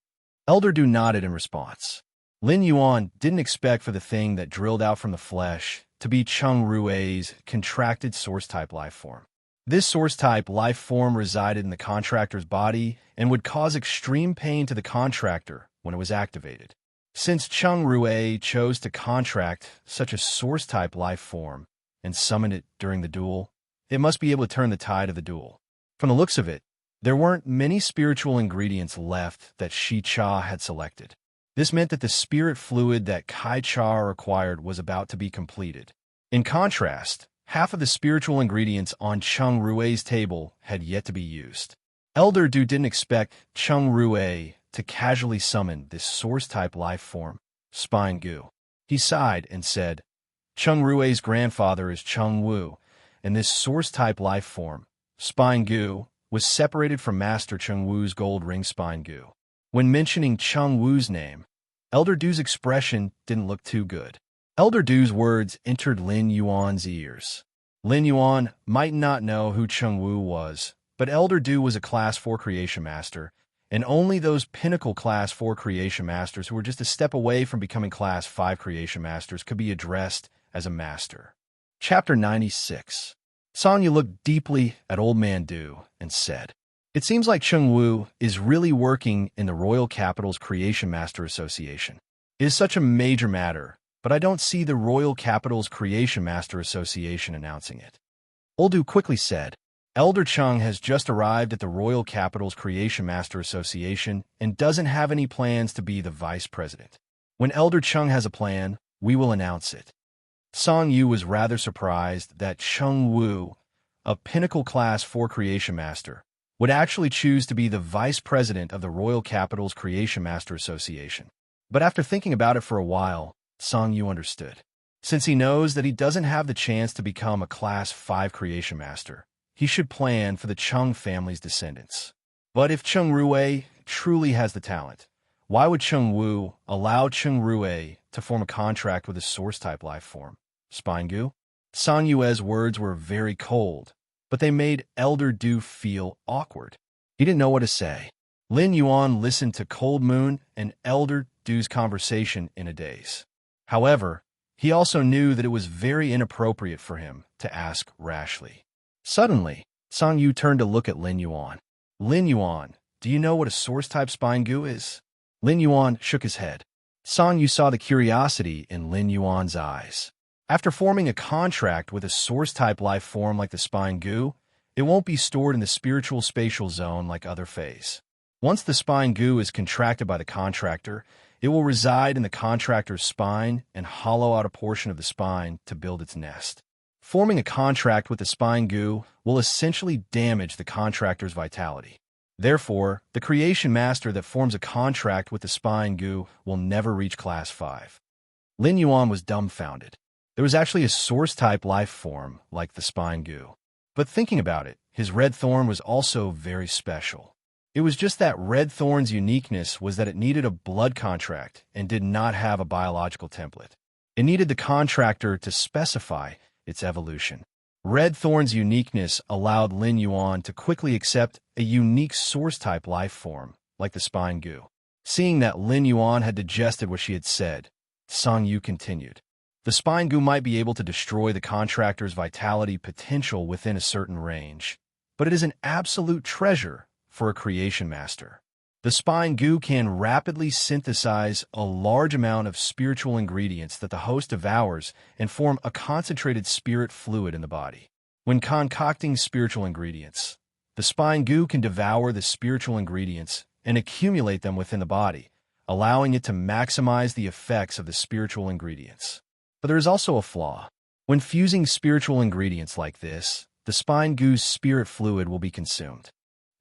Elder Du nodded in response. Lin Yuan didn't expect for the thing that drilled out from the flesh to be Cheng Rui's contracted source-type life form. This source-type life form resided in the contractor's body and would cause extreme pain to the contractor when it was activated. Since Cheng Rui chose to contract such a source-type life form and summon it during the duel, it must be able to turn the tide of the duel. From the looks of it, there weren't many spiritual ingredients left that Shi Cha had selected. This meant that the spirit fluid that Kai Cha required was about to be completed. In contrast, half of the spiritual ingredients on Cheng Rui's table had yet to be used. Elder Du didn't expect Cheng Rui to casually summon this source-type life form, Spine Goo. He sighed and said, "Cheng Rui's grandfather is Cheng Wu, and this source-type life form, Spine Goo, was separated from Master Cheng Wu's gold ring Spine Goo." When mentioning Cheng Wu's name, Elder Du's expression didn't look too good. Elder Du's words entered Lin Yuan's ears. Lin Yuan might not know who Cheng Wu was, but Elder Du was a Class 4 Creation Master, and only those pinnacle Class 4 Creation Masters who were just a step away from becoming Class 5 Creation Masters could be addressed as a Master. Chapter 96. Sonya looked deeply at Old Man Du and said, "It seems like Cheng Wu is really working in the Royal Capital's Creation Master Association. It is such a major matter, but I don't see the Royal Capital's Creation Master Association announcing it." Old Du quickly said, "Elder Cheng has just arrived at the Royal Capital's Creation Master Association and doesn't have any plans to be the vice president. When Elder Cheng has a plan, we will announce it." Song Yu was rather surprised that Cheng Wu, a pinnacle Class 4 Creation Master, would actually choose to be the vice president of the Royal Capital's Creation Master Association. But after thinking about it for a while, Song Yu understood. Since he knows that he doesn't have the chance to become a Class 5 Creation Master, he should plan for the Cheng family's descendants. But if Cheng Rui truly has the talent, Why would Chung Wu allow Chung Rue to form a contract with a source-type life form? Spine Goo? Sang Yue's words were very cold, but they made Elder Du feel awkward. He didn't know what to say. Lin Yuan listened to Cold Moon and Elder Du's conversation in a daze. However, he also knew that it was very inappropriate for him to ask rashly. Suddenly, Sang Yu turned to look at Lin Yuan. Lin Yuan, do you know what a source-type spine goo is? Lin Yuan shook his head. Sang Yu saw the curiosity in Lin Yuan's eyes. After forming a contract with a source-type life form like the spine goo, it won't be stored in the spiritual spatial zone like other phase. Once the spine goo is contracted by the contractor, it will reside in the contractor's spine and hollow out a portion of the spine to build its nest. Forming a contract with the spine goo will essentially damage the contractor's vitality. Therefore, the creation master that forms a contract with the spine goo will never reach Class 5. Lin Yuan was dumbfounded. There was actually a source-type life form like the spine goo. But thinking about it, his red thorn was also very special. It was just that red thorn's uniqueness was that it needed a blood contract and did not have a biological template. It needed the contractor to specify its evolution. Red thorn's uniqueness allowed Lin Yuan to quickly accept a unique source-type life form, like the spine goo. Seeing that Lin Yuan had digested what she had said, Sang Yu continued. The spine goo might be able to destroy the contractor's vitality potential within a certain range, but it is an absolute treasure for a creation master. The spine goo can rapidly synthesize a large amount of spiritual ingredients that the host devours and form a concentrated spirit fluid in the body. When concocting spiritual ingredients, the spine goo can devour the spiritual ingredients and accumulate them within the body, allowing it to maximize the effects of the spiritual ingredients. But there is also a flaw. When fusing spiritual ingredients like this, the spine goo's spirit fluid will be consumed.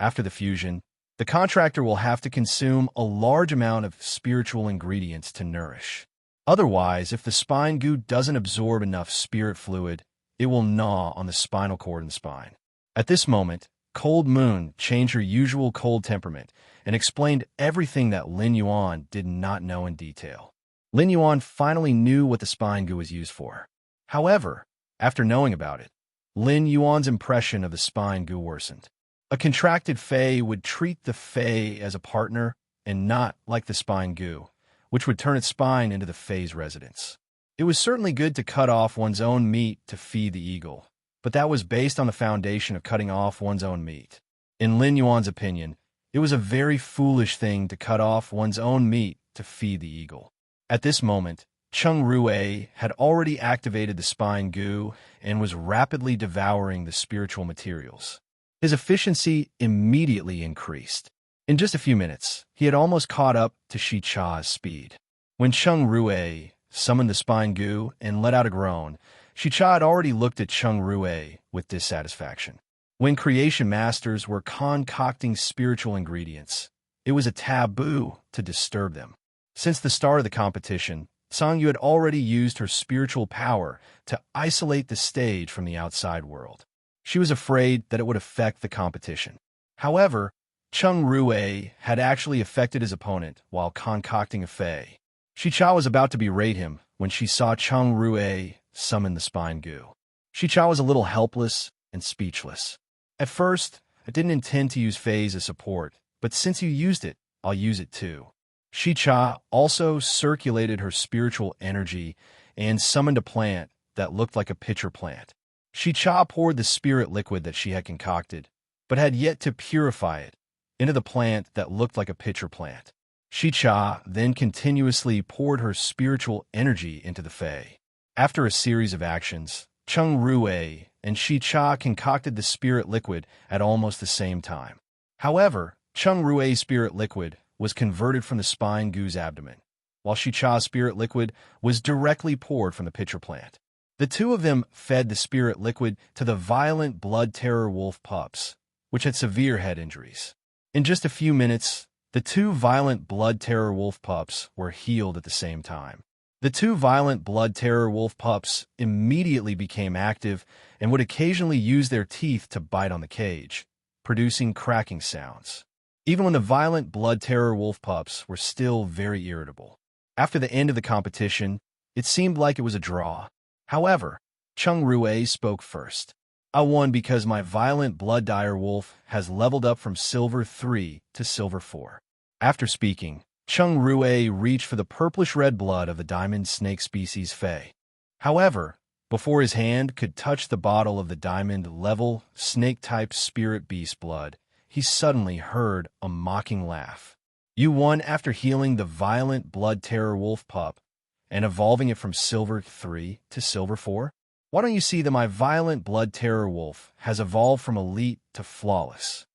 After the fusion, the contractor will have to consume a large amount of spiritual ingredients to nourish. Otherwise, if the spine goo doesn't absorb enough spirit fluid, it will gnaw on the spinal cord and spine. At this moment, Cold Moon changed her usual cold temperament and explained everything that Lin Yuan did not know in detail. Lin Yuan finally knew what the spine goo was used for. However, after knowing about it, Lin Yuan's impression of the spine goo worsened. A contracted Fae would treat the Fae as a partner and not like the spine goo, which would turn its spine into the Fae's residence. It was certainly good to cut off one's own meat to feed the eagle, but that was based on the foundation of cutting off one's own meat. In Lin Yuan's opinion, it was a very foolish thing to cut off one's own meat to feed the eagle. At this moment, Chung Rue had already activated the spine goo and was rapidly devouring the spiritual materials. His efficiency immediately increased. In just a few minutes, he had almost caught up to Shi Cha's speed. When Chung Rue summoned the spine goo and let out a groan, Shi Cha had already looked at Chung Rue with dissatisfaction. When creation masters were concocting spiritual ingredients, it was a taboo to disturb them. Since the start of the competition, Sang Yu had already used her spiritual power to isolate the stage from the outside world. She was afraid that it would affect the competition. However, Chung Rue had actually affected his opponent while concocting a Fae. Shi Cha was about to berate him when she saw Chung Rue summon the spine goo. Shi Cha was a little helpless and speechless. At first, I didn't intend to use Faes as support, but since you used it, I'll use it too. Shi Cha also circulated her spiritual energy and summoned a plant that looked like a pitcher plant. Shi Cha poured the spirit liquid that she had concocted, but had yet to purify it, into the plant that looked like a pitcher plant. Shi Cha then continuously poured her spiritual energy into the Fae. After a series of actions, Chung Rue and Shi Cha concocted the spirit liquid at almost the same time. However, Chung Rue's spirit liquid was converted from the spine goo's abdomen, while Shi Cha's spirit liquid was directly poured from the pitcher plant. The two of them fed the spirit liquid to the violent blood terror wolf pups, which had severe head injuries. In just a few minutes, the two violent blood terror wolf pups were healed at the same time. The two violent blood terror wolf pups immediately became active and would occasionally use their teeth to bite on the cage, producing cracking sounds. even when the violent blood terror wolf pups were still very irritable. After the end of the competition, it seemed like it was a draw. However, Chung Rue spoke first. I won because my violent blood dire wolf has leveled up from silver 3 to silver 4. After speaking, Chung Rue reached for the purplish-red blood of the diamond snake species Fey. However, before his hand could touch the bottle of the diamond-level snake-type spirit beast blood, he suddenly heard a mocking laugh. You won after healing the violent blood terror wolf pup and evolving it from silver 3 to silver 4? Why don't you see that my violent blood terror wolf has evolved from elite to flawless?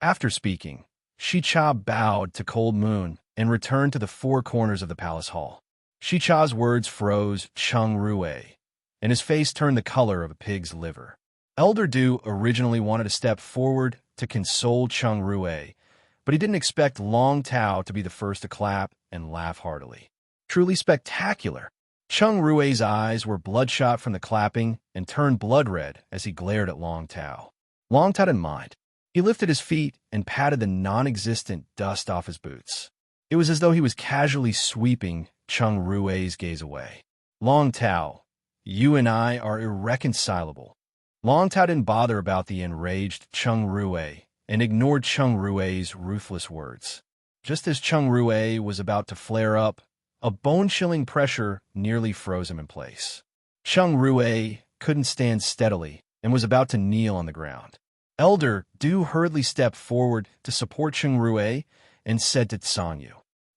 After speaking, Shicha bowed to Cold Moon and returned to the four corners of the palace hall. Shicha's words froze Chung Rue, and his face turned the color of a pig's liver. Elder Du originally wanted to step forward to console Chung Rue, but he didn't expect Long Tao to be the first to clap and laugh heartily. Truly spectacular! Chung Rue's eyes were bloodshot from the clapping and turned blood red as he glared at Long Tao. Long Tao didn't mind. He lifted his feet and patted the non-existent dust off his boots. It was as though he was casually sweeping Chung Rue's gaze away. Long Tao, you and I are irreconcilable. Long Tao didn't bother about the enraged Chung Rue and ignored Chung Rue's ruthless words. Just as Chung Rue was about to flare up, a bone-chilling pressure nearly froze him in place. Chung Rue couldn't stand steadily and was about to kneel on the ground. Elder Du hurriedly stepped forward to support Chung Rue and said to Tsangyu,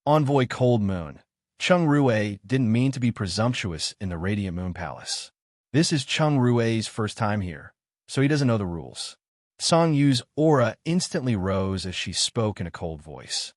Envoy Cold Moon, Chung Rue didn't mean to be presumptuous in the Radiant Moon Palace. This is Chung Rue's first time here, so he doesn't know the rules. Sangyu's aura instantly rose as she spoke in a cold voice.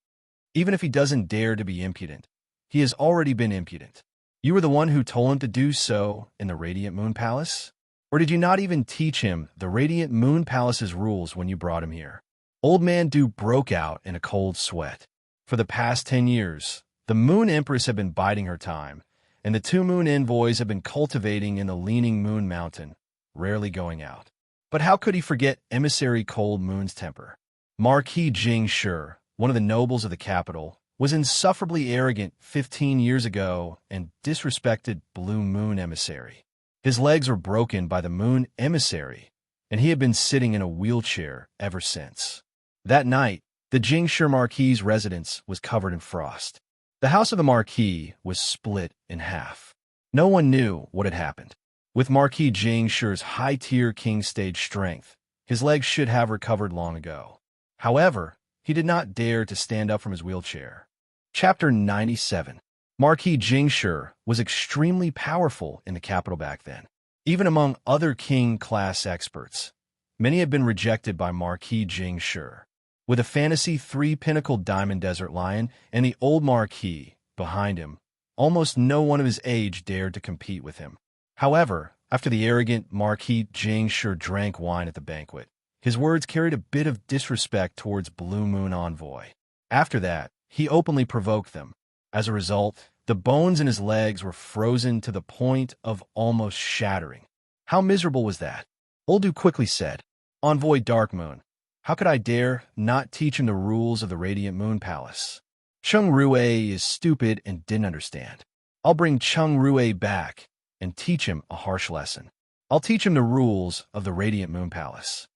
Even if he doesn't dare to be impudent, he has already been impudent. You were the one who told him to do so in the Radiant Moon Palace? Or did you not even teach him the Radiant Moon Palace's rules when you brought him here? Old Man Du broke out in a cold sweat. For the past 10 years, the Moon Empress had been biding her time, and the two Moon Envoys had been cultivating in the leaning Moon Mountain, rarely going out. But how could he forget Emissary Cold Moon's temper? Marquis Jing Shi, one of the nobles of the capital, was insufferably arrogant 15 years ago and disrespected Blue Moon Emissary. His legs were broken by the Moon Emissary, and he had been sitting in a wheelchair ever since. That night, the Jingshi Marquis's residence was covered in frost. The house of the Marquis was split in half. No one knew what had happened. With Marquis Jingshi's high-tier king stage strength, his legs should have recovered long ago. However, he did not dare to stand up from his wheelchair. Chapter 97. Marquis Jingshi was extremely powerful in the capital back then. Even among other king-class experts, many had been rejected by Marquis Jingshi. With a fantasy 3-pinnacled diamond desert lion and the old Marquis behind him, almost no one of his age dared to compete with him. However, after the arrogant Marquis Jingshi drank wine at the banquet, his words carried a bit of disrespect towards Blue Moon Envoy. After that, he openly provoked them. As a result, the bones in his legs were frozen to the point of almost shattering. How miserable was that? Oldu quickly said, Envoy Dark Moon, how could I dare not teach him the rules of the Radiant Moon Palace? Chung Rue is stupid and didn't understand. I'll bring Chung Rue back and teach him a harsh lesson. I'll teach him the rules of the Radiant Moon Palace.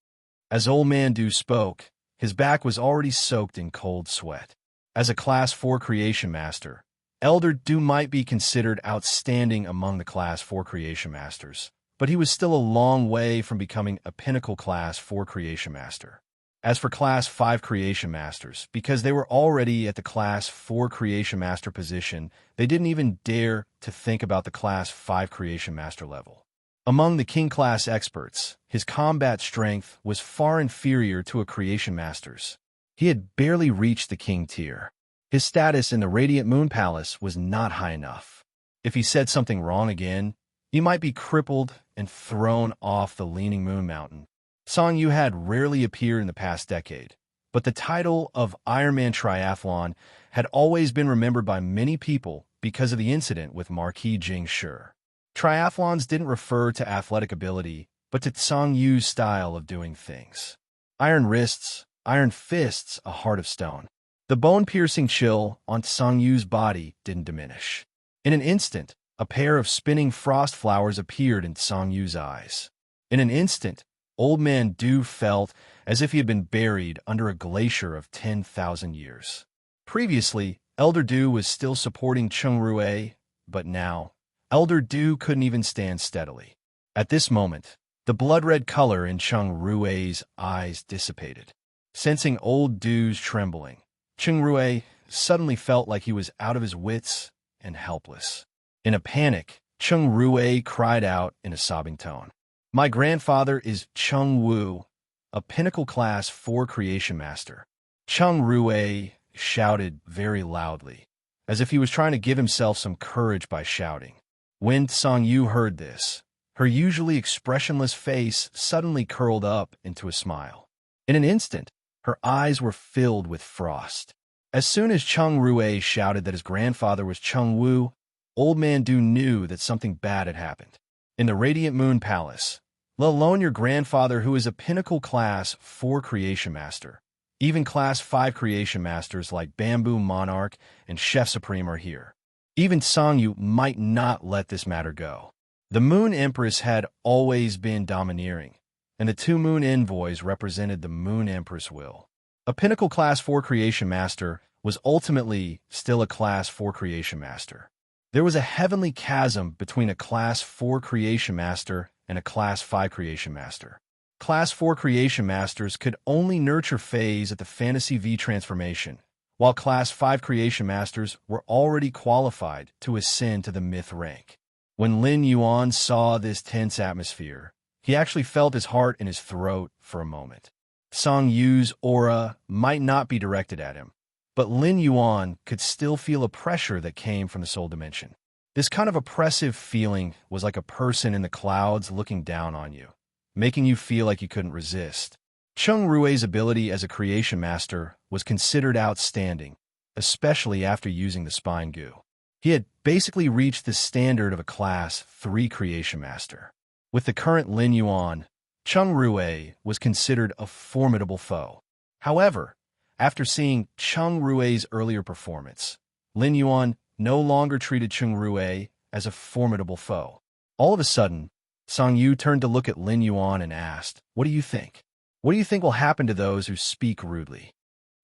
As Old Man Du spoke, his back was already soaked in cold sweat. As a Class 4 Creation Master, Elder Du might be considered outstanding among the Class 4 Creation Masters, but he was still a long way from becoming a pinnacle Class 4 Creation Master. As for Class 5 Creation Masters, because they were already at the Class 4 Creation Master position, they didn't even dare to think about the Class 5 Creation Master level. Among the King Class experts, his combat strength was far inferior to a Creation Master's. He had barely reached the King tier. His status in the Radiant Moon Palace was not high enough. If he said something wrong again, he might be crippled and thrown off the Leaning Moon Mountain. Song Yu had rarely appeared in the past decade, but the title of Ironman Triathlon had always been remembered by many people because of the incident with Marquis Jingshi. Triathlons didn't refer to athletic ability, but to Song Yu's style of doing things. Iron wrists, iron fists a heart of stone. The bone-piercing chill on Song Yu's body didn't diminish. In an instant, a pair of spinning frost flowers appeared in Song Yu's eyes. In an instant, Old Man Du felt as if he had been buried under a glacier of 10,000 years. Previously, Elder Du was still supporting Cheng Rue, but now, Elder Du couldn't even stand steadily. At this moment, the blood-red color in Cheng Rue's eyes dissipated. Sensing Old Du's trembling, Cheng Rue suddenly felt like he was out of his wits and helpless. In a panic, Cheng Rue cried out in a sobbing tone, "My grandfather is Cheng Wu, a Pinnacle Class 4 Creation Master." Cheng Rue shouted very loudly, as if he was trying to give himself some courage by shouting. When Song Yu heard this, her usually expressionless face suddenly curled up into a smile. In an instant, her eyes were filled with frost. As soon as Cheng Rue shouted that his grandfather was Cheng Wu, Old Man Du knew that something bad had happened. In the Radiant Moon Palace, let alone your grandfather who is a Pinnacle Class 4 Creation Master, even Class 5 Creation Masters like Bamboo Monarch and Chef Supreme are here. Even Song Yu might not let this matter go. The Moon Empress had always been domineering, and the two Moon Envoys represented the Moon Empress will. A Pinnacle Class 4 Creation Master was ultimately still a Class 4 Creation Master. There was a heavenly chasm between a Class 4 Creation Master and a Class 5 Creation Master. Class 4 Creation Masters could only nurture Fays at the Fantasy V transformation, while Class 5 Creation Masters were already qualified to ascend to the Myth rank. When Lin Yuan saw this tense atmosphere, he actually felt his heart in his throat for a moment. Song Yu's aura might not be directed at him, but Lin Yuan could still feel a pressure that came from the soul dimension. This kind of oppressive feeling was like a person in the clouds looking down on you, making you feel like you couldn't resist. Cheng Rue's ability as a creation master was considered outstanding, especially after using the spine goo. He had basically reached the standard of a Class 3 creation master. With the current Lin Yuan, Cheng Rue was considered a formidable foe. However, after seeing Cheng Rue's earlier performance, Lin Yuan no longer treated Cheng Rue as a formidable foe. All of a sudden, Song Yu turned to look at Lin Yuan and asked, "What do you think? What do you think will happen to those who speak rudely?"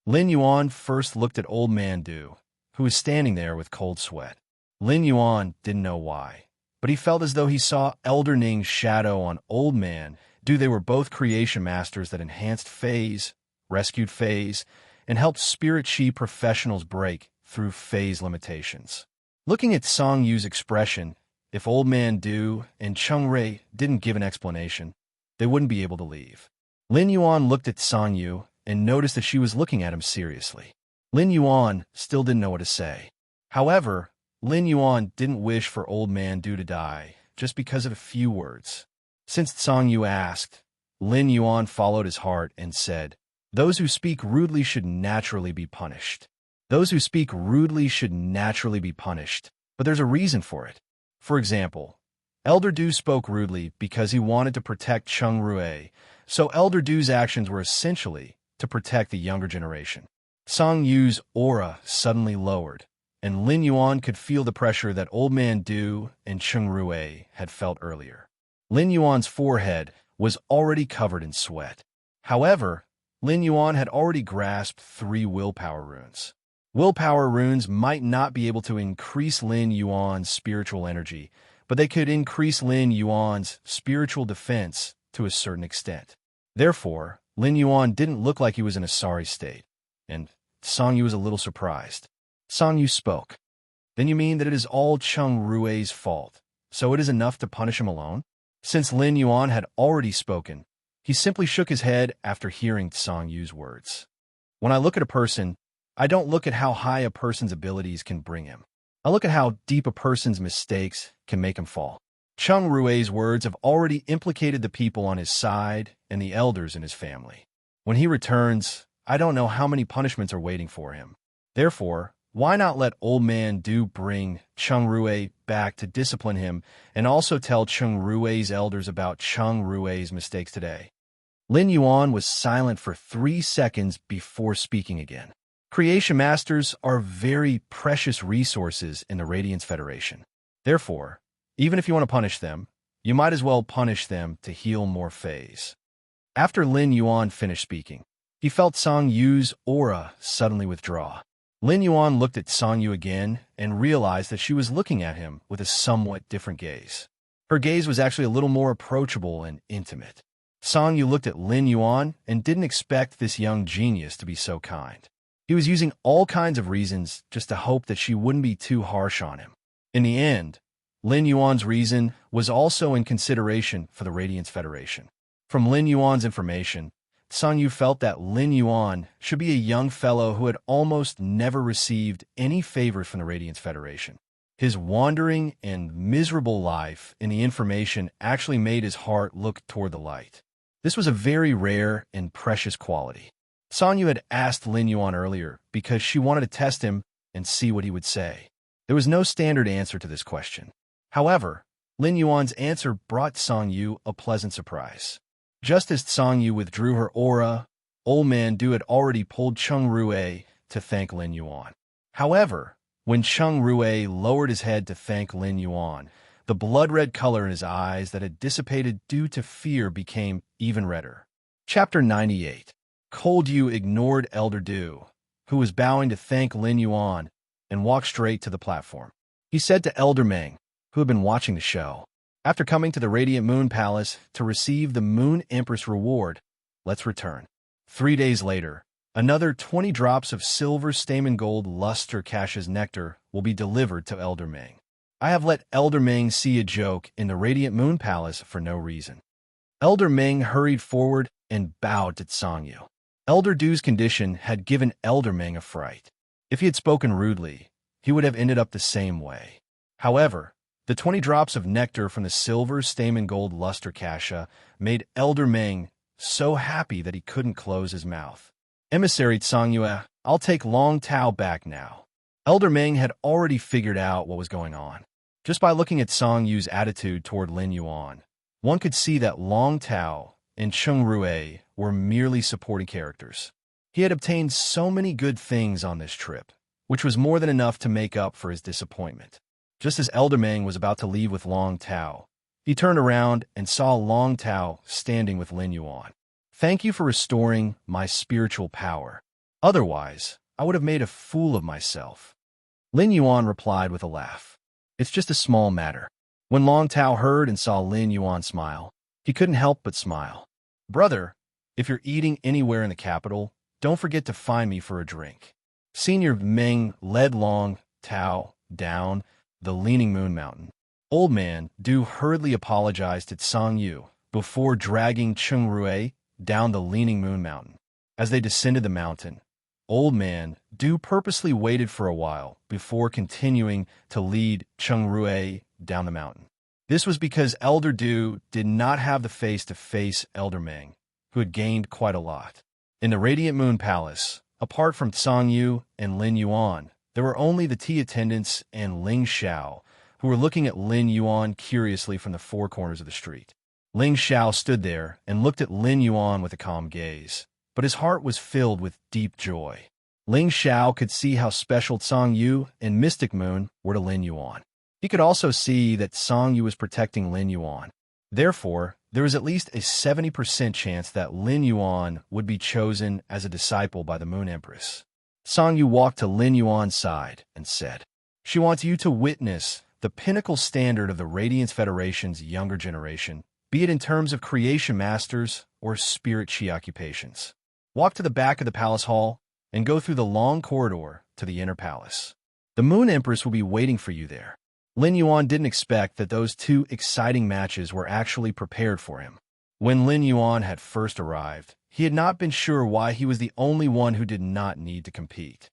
Lin Yuan first looked at Old Man Du, who was standing there with cold sweat. Lin Yuan didn't know why, but he felt as though he saw Elder Ning's shadow on Old Man Du. They were both creation masters that enhanced Fays, rescued Fays, and helped Spirit Chi professionals break through Fays limitations. Looking at Song Yu's expression, if Old Man Du and Cheng Rue didn't give an explanation, they wouldn't be able to leave. Lin Yuan looked at Song Yu and noticed that she was looking at him seriously. Lin Yuan still didn't know what to say. However, Lin Yuan didn't wish for Old Man Du to die just because of a few words. Since Song Yu asked, Lin Yuan followed his heart and said, "Those who speak rudely should naturally be punished. Those who speak rudely should naturally be punished, but there's a reason for it. For example, Elder Du spoke rudely because he wanted to protect Cheng Rue, so Elder Du's actions were essentially to protect the younger generation." Song Yu's aura suddenly lowered, and Lin Yuan could feel the pressure that Old Man Du and Cheng Rue had felt earlier. Lin Yuan's forehead was already covered in sweat. However, Lin Yuan had already grasped 3 willpower runes. Willpower runes might not be able to increase Lin Yuan's spiritual energy, but they could increase Lin Yuan's spiritual defense to a certain extent. Therefore, Lin Yuan didn't look like he was in a sorry state, and Song Yu was a little surprised. Song Yu spoke. "Then you mean that it is all Cheng Rue's fault, so it is enough to punish him alone?" Since Lin Yuan had already spoken, he simply shook his head after hearing Song Yu's words. "When I look at a person, I don't look at how high a person's abilities can bring him. I look at how deep a person's mistakes can make him fall." Cheng Rue's words have already implicated the people on his side and the elders in his family. When he returns, I don't know how many punishments are waiting for him. Therefore, why not let Old Man Du bring Cheng Rue back to discipline him and also tell Cheng Rue's elders about Cheng Rue's mistakes today? Lin Yuan was silent for 3 seconds before speaking again. Creation Masters are very precious resources in the Radiance Federation. Therefore, even if you want to punish them, you might as well punish them to heal more Fays. After Lin Yuan finished speaking, he felt Song Yu's aura suddenly withdraw. Lin Yuan looked at Song Yu again and realized that she was looking at him with a somewhat different gaze. Her gaze was actually a little more approachable and intimate. Song Yu looked at Lin Yuan and didn't expect this young genius to be so kind. He was using all kinds of reasons just to hope that she wouldn't be too harsh on him. In the end, Lin Yuan's reason was also in consideration for the Radiance Federation. From Lin Yuan's information, Song Yu felt that Lin Yuan should be a young fellow who had almost never received any favors from the Radiance Federation. His wandering and miserable life in the information actually made his heart look toward the light. This was a very rare and precious quality. Song Yu had asked Lin Yuan earlier because she wanted to test him and see what he would say. There was no standard answer to this question. However, Lin Yuan's answer brought Song Yu a pleasant surprise. Just as Song Yu withdrew her aura, Old Man Du had already pulled Cheng Rue to thank Lin Yuan. However, when Cheng Rue lowered his head to thank Lin Yuan, the blood-red color in his eyes that had dissipated due to fear became even redder. Chapter 98. Cold Yu ignored Elder Du, who was bowing to thank Lin Yuan, and walked straight to the platform. He said to Elder Meng, who had been watching the show, "After coming to the Radiant Moon Palace to receive the Moon Empress reward, let's return." 3 days later, another 20 drops of silver stamen gold luster Cassia's nectar will be delivered to Elder Meng. I have let Elder Meng see a joke in the Radiant Moon Palace for no reason. Elder Meng hurried forward and bowed to Song Yu. Elder Du's condition had given Elder Meng a fright. If he had spoken rudely, he would have ended up the same way. However, the 20 drops of nectar from the silver stamen gold luster Cassia made Elder Meng so happy that he couldn't close his mouth. Emissary Song Yu, I'll take Long Tao back now. Elder Meng had already figured out what was going on. Just by looking at Song Yu's attitude toward Lin Yuan, one could see that Long Tao and Cheng Rue were merely supporting characters. He had obtained so many good things on this trip, which was more than enough to make up for his disappointment. Just as Elder Meng was about to leave with Long Tao, he turned around and saw Long Tao standing with Lin Yuan. "Thank you for restoring my spiritual power. Otherwise, I would have made a fool of myself." Lin Yuan replied with a laugh. "It's just a small matter." When Long Tao heard and saw Lin Yuan smile, he couldn't help but smile. "Brother, if you're eating anywhere in the capital, don't forget to find me for a drink." Senior Meng led Long Tao down the Leaning Moon Mountain. Old Man Du hurriedly apologized to Song Yu before dragging Cheng Rue down the Leaning Moon Mountain. As they descended the mountain, Old Man Du purposely waited for a while before continuing to lead Cheng Rue down the mountain. This was because Elder Du did not have the face to face Elder Meng, who had gained quite a lot. In the Radiant Moon Palace, apart from Song Yu and Lin Yuan, there were only the tea attendants and Ling Xiao, who were looking at Lin Yuan curiously from the four corners of the street. Ling Xiao stood there and looked at Lin Yuan with a calm gaze, but his heart was filled with deep joy. Ling Xiao could see how special Song Yu and Mystic Moon were to Lin Yuan. He could also see that Song Yu was protecting Lin Yuan. Therefore, there was at least a 70% chance that Lin Yuan would be chosen as a disciple by the Moon Empress. Song Yu walked to Lin Yuan's side and said, "She wants you to witness the pinnacle standard of the Radiance Federation's younger generation, be it in terms of creation masters or spirit chi occupations. Walk to the back of the palace hall and go through the long corridor to the inner palace. The Moon Empress will be waiting for you there." Lin Yuan didn't expect that those two exciting matches were actually prepared for him. When Lin Yuan had first arrived, he had not been sure why he was the only one who did not need to compete.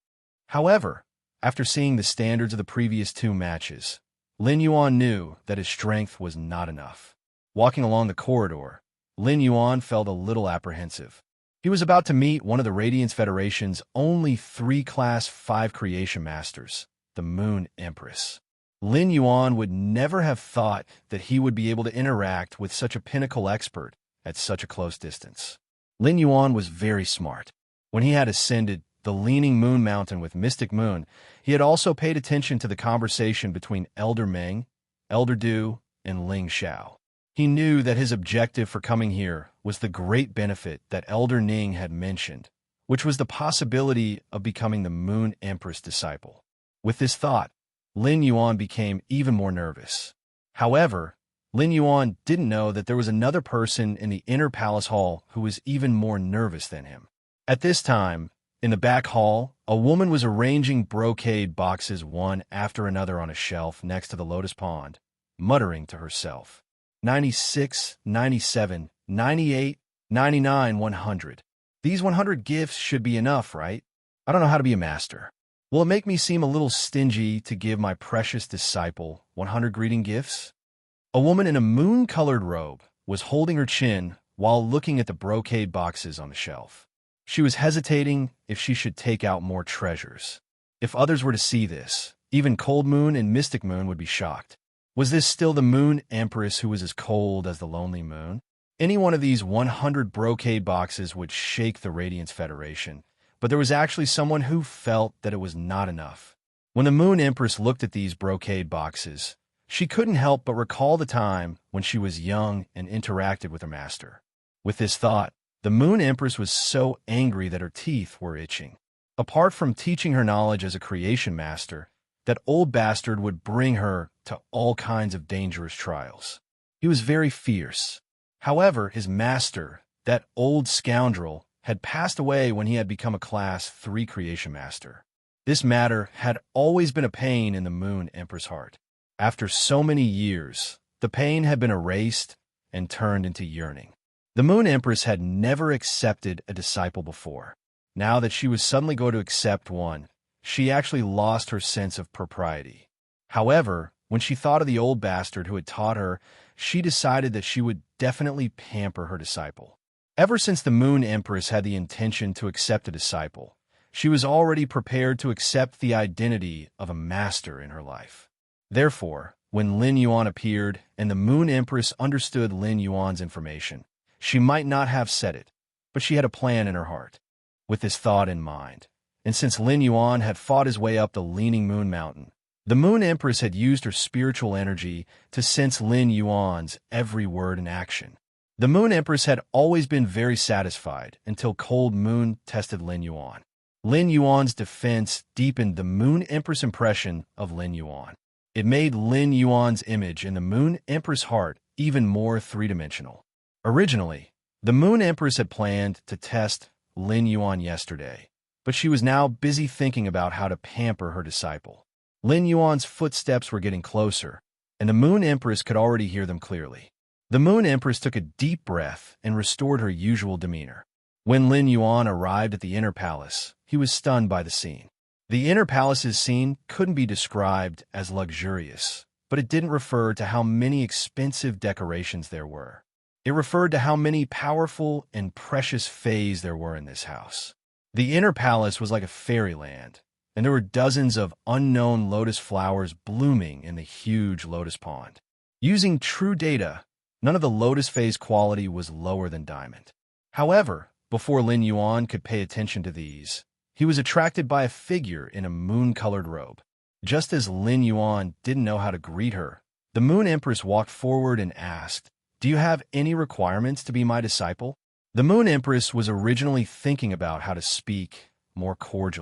However, after seeing the standards of the previous two matches, Lin Yuan knew that his strength was not enough. Walking along the corridor, Lin Yuan felt a little apprehensive. He was about to meet one of the Radiance Federation's only 3 Class 5 creation masters, the Moon Empress. Lin Yuan would never have thought that he would be able to interact with such a pinnacle expert at such a close distance. Lin Yuan was very smart. When he had ascended the Leaning Moon Mountain with Mystic Moon, he had also paid attention to the conversation between Elder Meng, Elder Du, and Ling Xiao. He knew that his objective for coming here was the great benefit that Elder Ning had mentioned, which was the possibility of becoming the Moon Empress disciple. With this thought, Lin Yuan became even more nervous. However, Lin Yuan didn't know that there was another person in the inner palace hall who was even more nervous than him. At this time, in the back hall, a woman was arranging brocade boxes one after another on a shelf next to the lotus pond, muttering to herself, 96, 97, 98, 99, 100. These 100 gifts should be enough, right? I don't know how to be a master. Will it make me seem a little stingy to give my precious disciple 100 greeting gifts? A woman in a moon-colored robe was holding her chin while looking at the brocade boxes on the shelf. She was hesitating if she should take out more treasures. If others were to see this, even Cold Moon and Mystic Moon would be shocked. Was this still the Moon Empress who was as cold as the lonely moon? Any one of these 100 brocade boxes would shake the Radiance Federation, but there was actually someone who felt that it was not enough. When the Moon Empress looked at these brocade boxes, she couldn't help but recall the time when she was young and interacted with her master. With this thought, the Moon Empress was so angry that her teeth were itching. Apart from teaching her knowledge as a creation master, that old bastard would bring her to all kinds of dangerous trials. He was very fierce. However, his master, that old scoundrel, had passed away when he had become a Class 3 creation master. This matter had always been a pain in the Moon Empress' heart. After so many years, the pain had been erased and turned into yearning. The Moon Empress had never accepted a disciple before. Now that she was suddenly going to accept one, she actually lost her sense of propriety. However, when she thought of the old bastard who had taught her, she decided that she would definitely pamper her disciple. Ever since the Moon Empress had the intention to accept a disciple, she was already prepared to accept the identity of a master in her life. Therefore, when Lin Yuan appeared and the Moon Empress understood Lin Yuan's information, she might not have said it, but she had a plan in her heart. With this thought in mind, and since Lin Yuan had fought his way up the Leaning Moon Mountain, the Moon Empress had used her spiritual energy to sense Lin Yuan's every word and action. The Moon Empress had always been very satisfied until Cold Moon tested Lin Yuan. Lin Yuan's defense deepened the Moon Empress' impression of Lin Yuan. It made Lin Yuan's image in the Moon Empress' heart even more three-dimensional. Originally, the Moon Empress had planned to test Lin Yuan yesterday, but she was now busy thinking about how to pamper her disciple. Lin Yuan's footsteps were getting closer, and the Moon Empress could already hear them clearly. The Moon Empress took a deep breath and restored her usual demeanor. When Lin Yuan arrived at the inner palace, he was stunned by the scene. The inner palace's scene couldn't be described as luxurious, but it didn't refer to how many expensive decorations there were. It referred to how many powerful and precious fays there were in this house. The inner palace was like a fairyland, and there were dozens of unknown lotus flowers blooming in the huge lotus pond. Using true data, none of the lotus fays' quality was lower than diamond. However, before Lin Yuan could pay attention to these, he was attracted by a figure in a moon-colored robe. Just as Lin Yuan didn't know how to greet her, the Moon Empress walked forward and asked, "Do you have any requirements to be my disciple?" The Moon Empress was originally thinking about how to speak more cordially.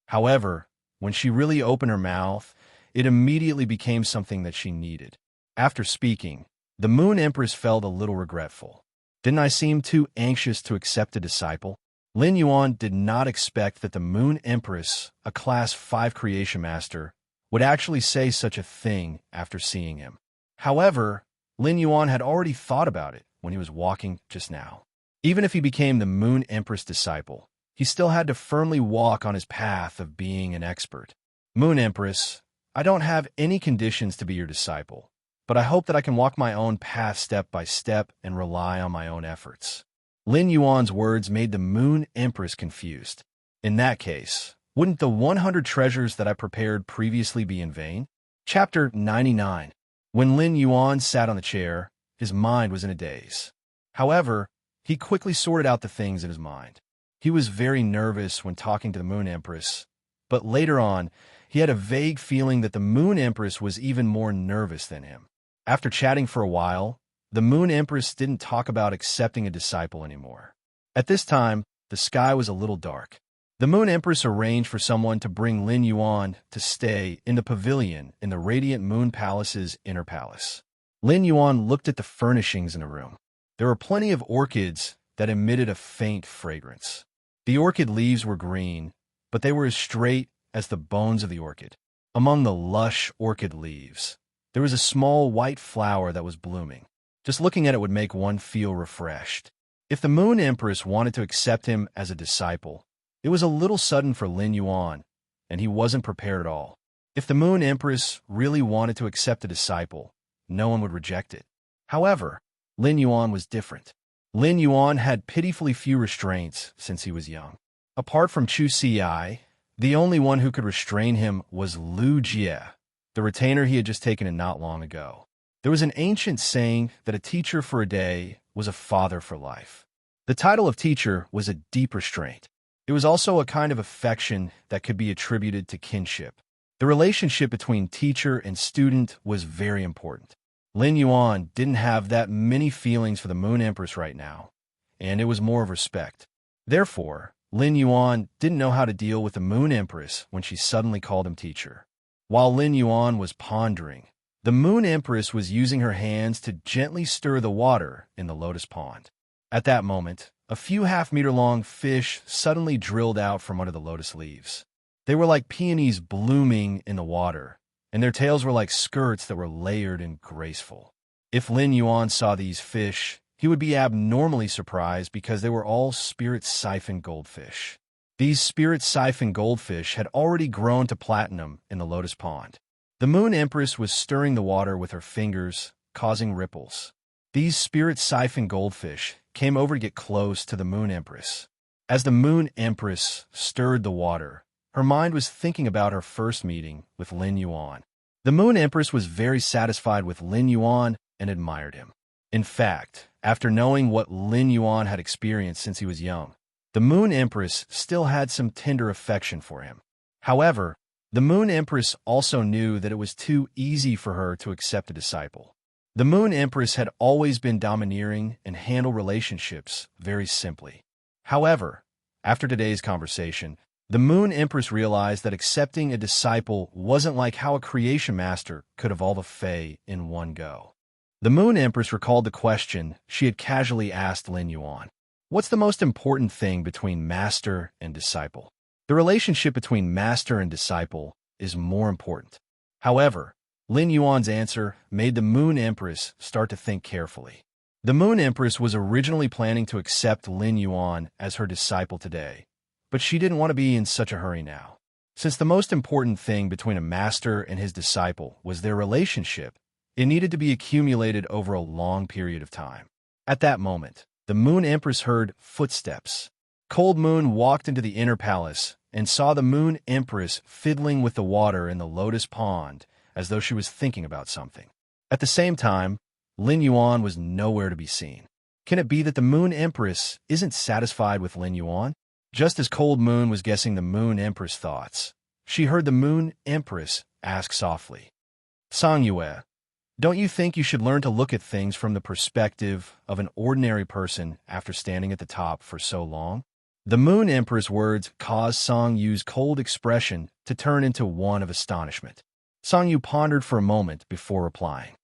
However, when she really opened her mouth, it immediately became something that she needed. After speaking, the Moon Empress felt a little regretful. Didn't I seem too anxious to accept a disciple? Lin Yuan did not expect that the Moon Empress, a Class 5 creation master, would actually say such a thing after seeing him. However, Lin Yuan had already thought about it when he was walking just now. Even if he became the Moon Empress disciple, he still had to firmly walk on his path of being an expert. Moon Empress, I don't have any conditions to be your disciple, but I hope that I can walk my own path step by step and rely on my own efforts. Lin Yuan's words made the Moon Empress confused. In that case, wouldn't the 100 treasures that I prepared previously be in vain? Chapter 99. When Lin Yuan sat on the chair, his mind was in a daze. However, he quickly sorted out the things in his mind. He was very nervous when talking to the Moon Empress, but later on, he had a vague feeling that the Moon Empress was even more nervous than him. After chatting for a while, the Moon Empress didn't talk about accepting a disciple anymore. At this time, the sky was a little dark. The Moon Empress arranged for someone to bring Lin Yuan to stay in the pavilion in the Radiant Moon Palace's inner palace. Lin Yuan looked at the furnishings in the room. There were plenty of orchids that emitted a faint fragrance. The orchid leaves were green, but they were as straight as the bones of the orchid. Among the lush orchid leaves, there was a small white flower that was blooming. Just looking at it would make one feel refreshed. If the Moon Empress wanted to accept him as a disciple, it was a little sudden for Lin Yuan, and he wasn't prepared at all. If the Moon Empress really wanted to accept a disciple, no one would reject it. However, Lin Yuan was different. Lin Yuan had pitifully few restraints since he was young. Apart from Chu Xi, the only one who could restrain him was Lu Jie, the retainer he had just taken in not long ago. There was an ancient saying that a teacher for a day was a father for life. The title of teacher was a deep restraint. It was also a kind of affection that could be attributed to kinship. The relationship between teacher and student was very important. Lin Yuan didn't have that many feelings for the Moon Empress right now, and it was more of respect. Therefore, Lin Yuan didn't know how to deal with the Moon Empress when she suddenly called him teacher. While Lin Yuan was pondering, the Moon Empress was using her hands to gently stir the water in the lotus pond. At that moment, a few half-meter-long fish suddenly drilled out from under the lotus leaves. They were like peonies blooming in the water, and their tails were like skirts that were layered and graceful. If Lin Yuan saw these fish, he would be abnormally surprised because they were all spirit siphon goldfish. These spirit siphon goldfish had already grown to platinum in the lotus pond. The Moon Empress was stirring the water with her fingers, causing ripples. These spirit siphon goldfish came over to get close to the Moon Empress. As the Moon Empress stirred the water, her mind was thinking about her first meeting with Lin Yuan. The Moon Empress was very satisfied with Lin Yuan and admired him. In fact, after knowing what Lin Yuan had experienced since he was young, the Moon Empress still had some tender affection for him. However, the Moon Empress also knew that it was too easy for her to accept a disciple. The Moon Empress had always been domineering and handled relationships very simply. However, after today's conversation, the Moon Empress realized that accepting a disciple wasn't like how a creation master could evolve a fae in one go. The Moon Empress recalled the question she had casually asked Lin Yuan. What's the most important thing between master and disciple? The relationship between master and disciple is more important. However, Lin Yuan's answer made the Moon Empress start to think carefully. The Moon Empress was originally planning to accept Lin Yuan as her disciple today, but she didn't want to be in such a hurry now. Since the most important thing between a master and his disciple was their relationship, it needed to be accumulated over a long period of time. At that moment, the Moon Empress heard footsteps. Cold Moon walked into the inner palace and saw the Moon Empress fiddling with the water in the lotus pond as though she was thinking about something. At the same time, Lin Yuan was nowhere to be seen. Can it be that the Moon Empress isn't satisfied with Lin Yuan? Just as Cold Moon was guessing the Moon Empress' thoughts, she heard the Moon Empress ask softly, "Sang Yue, don't you think you should learn to look at things from the perspective of an ordinary person after standing at the top for so long?" The Moon Empress' words caused Sang Yu's cold expression to turn into one of astonishment. Sang Yu pondered for a moment before replying.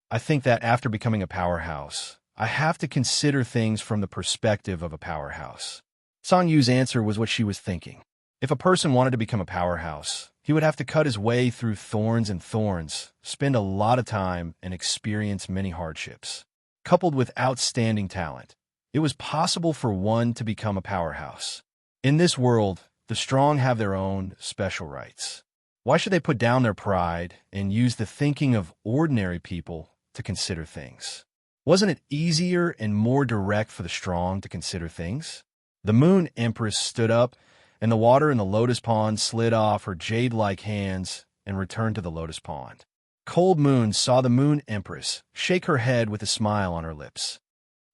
"I think that after becoming a powerhouse, I have to consider things from the perspective of a powerhouse." Sang Yu's answer was what she was thinking. If a person wanted to become a powerhouse, he would have to cut his way through thorns and thorns, spend a lot of time, and experience many hardships. Coupled with outstanding talent, it was possible for one to become a powerhouse. In this world, the strong have their own special rights. Why should they put down their pride and use the thinking of ordinary people to consider things? Wasn't it easier and more direct for the strong to consider things? The Moon Empress stood up, and the water in the lotus pond slid off her jade-like hands and returned to the lotus pond. cold moon saw the Moon Empress shake her head with a smile on her lips.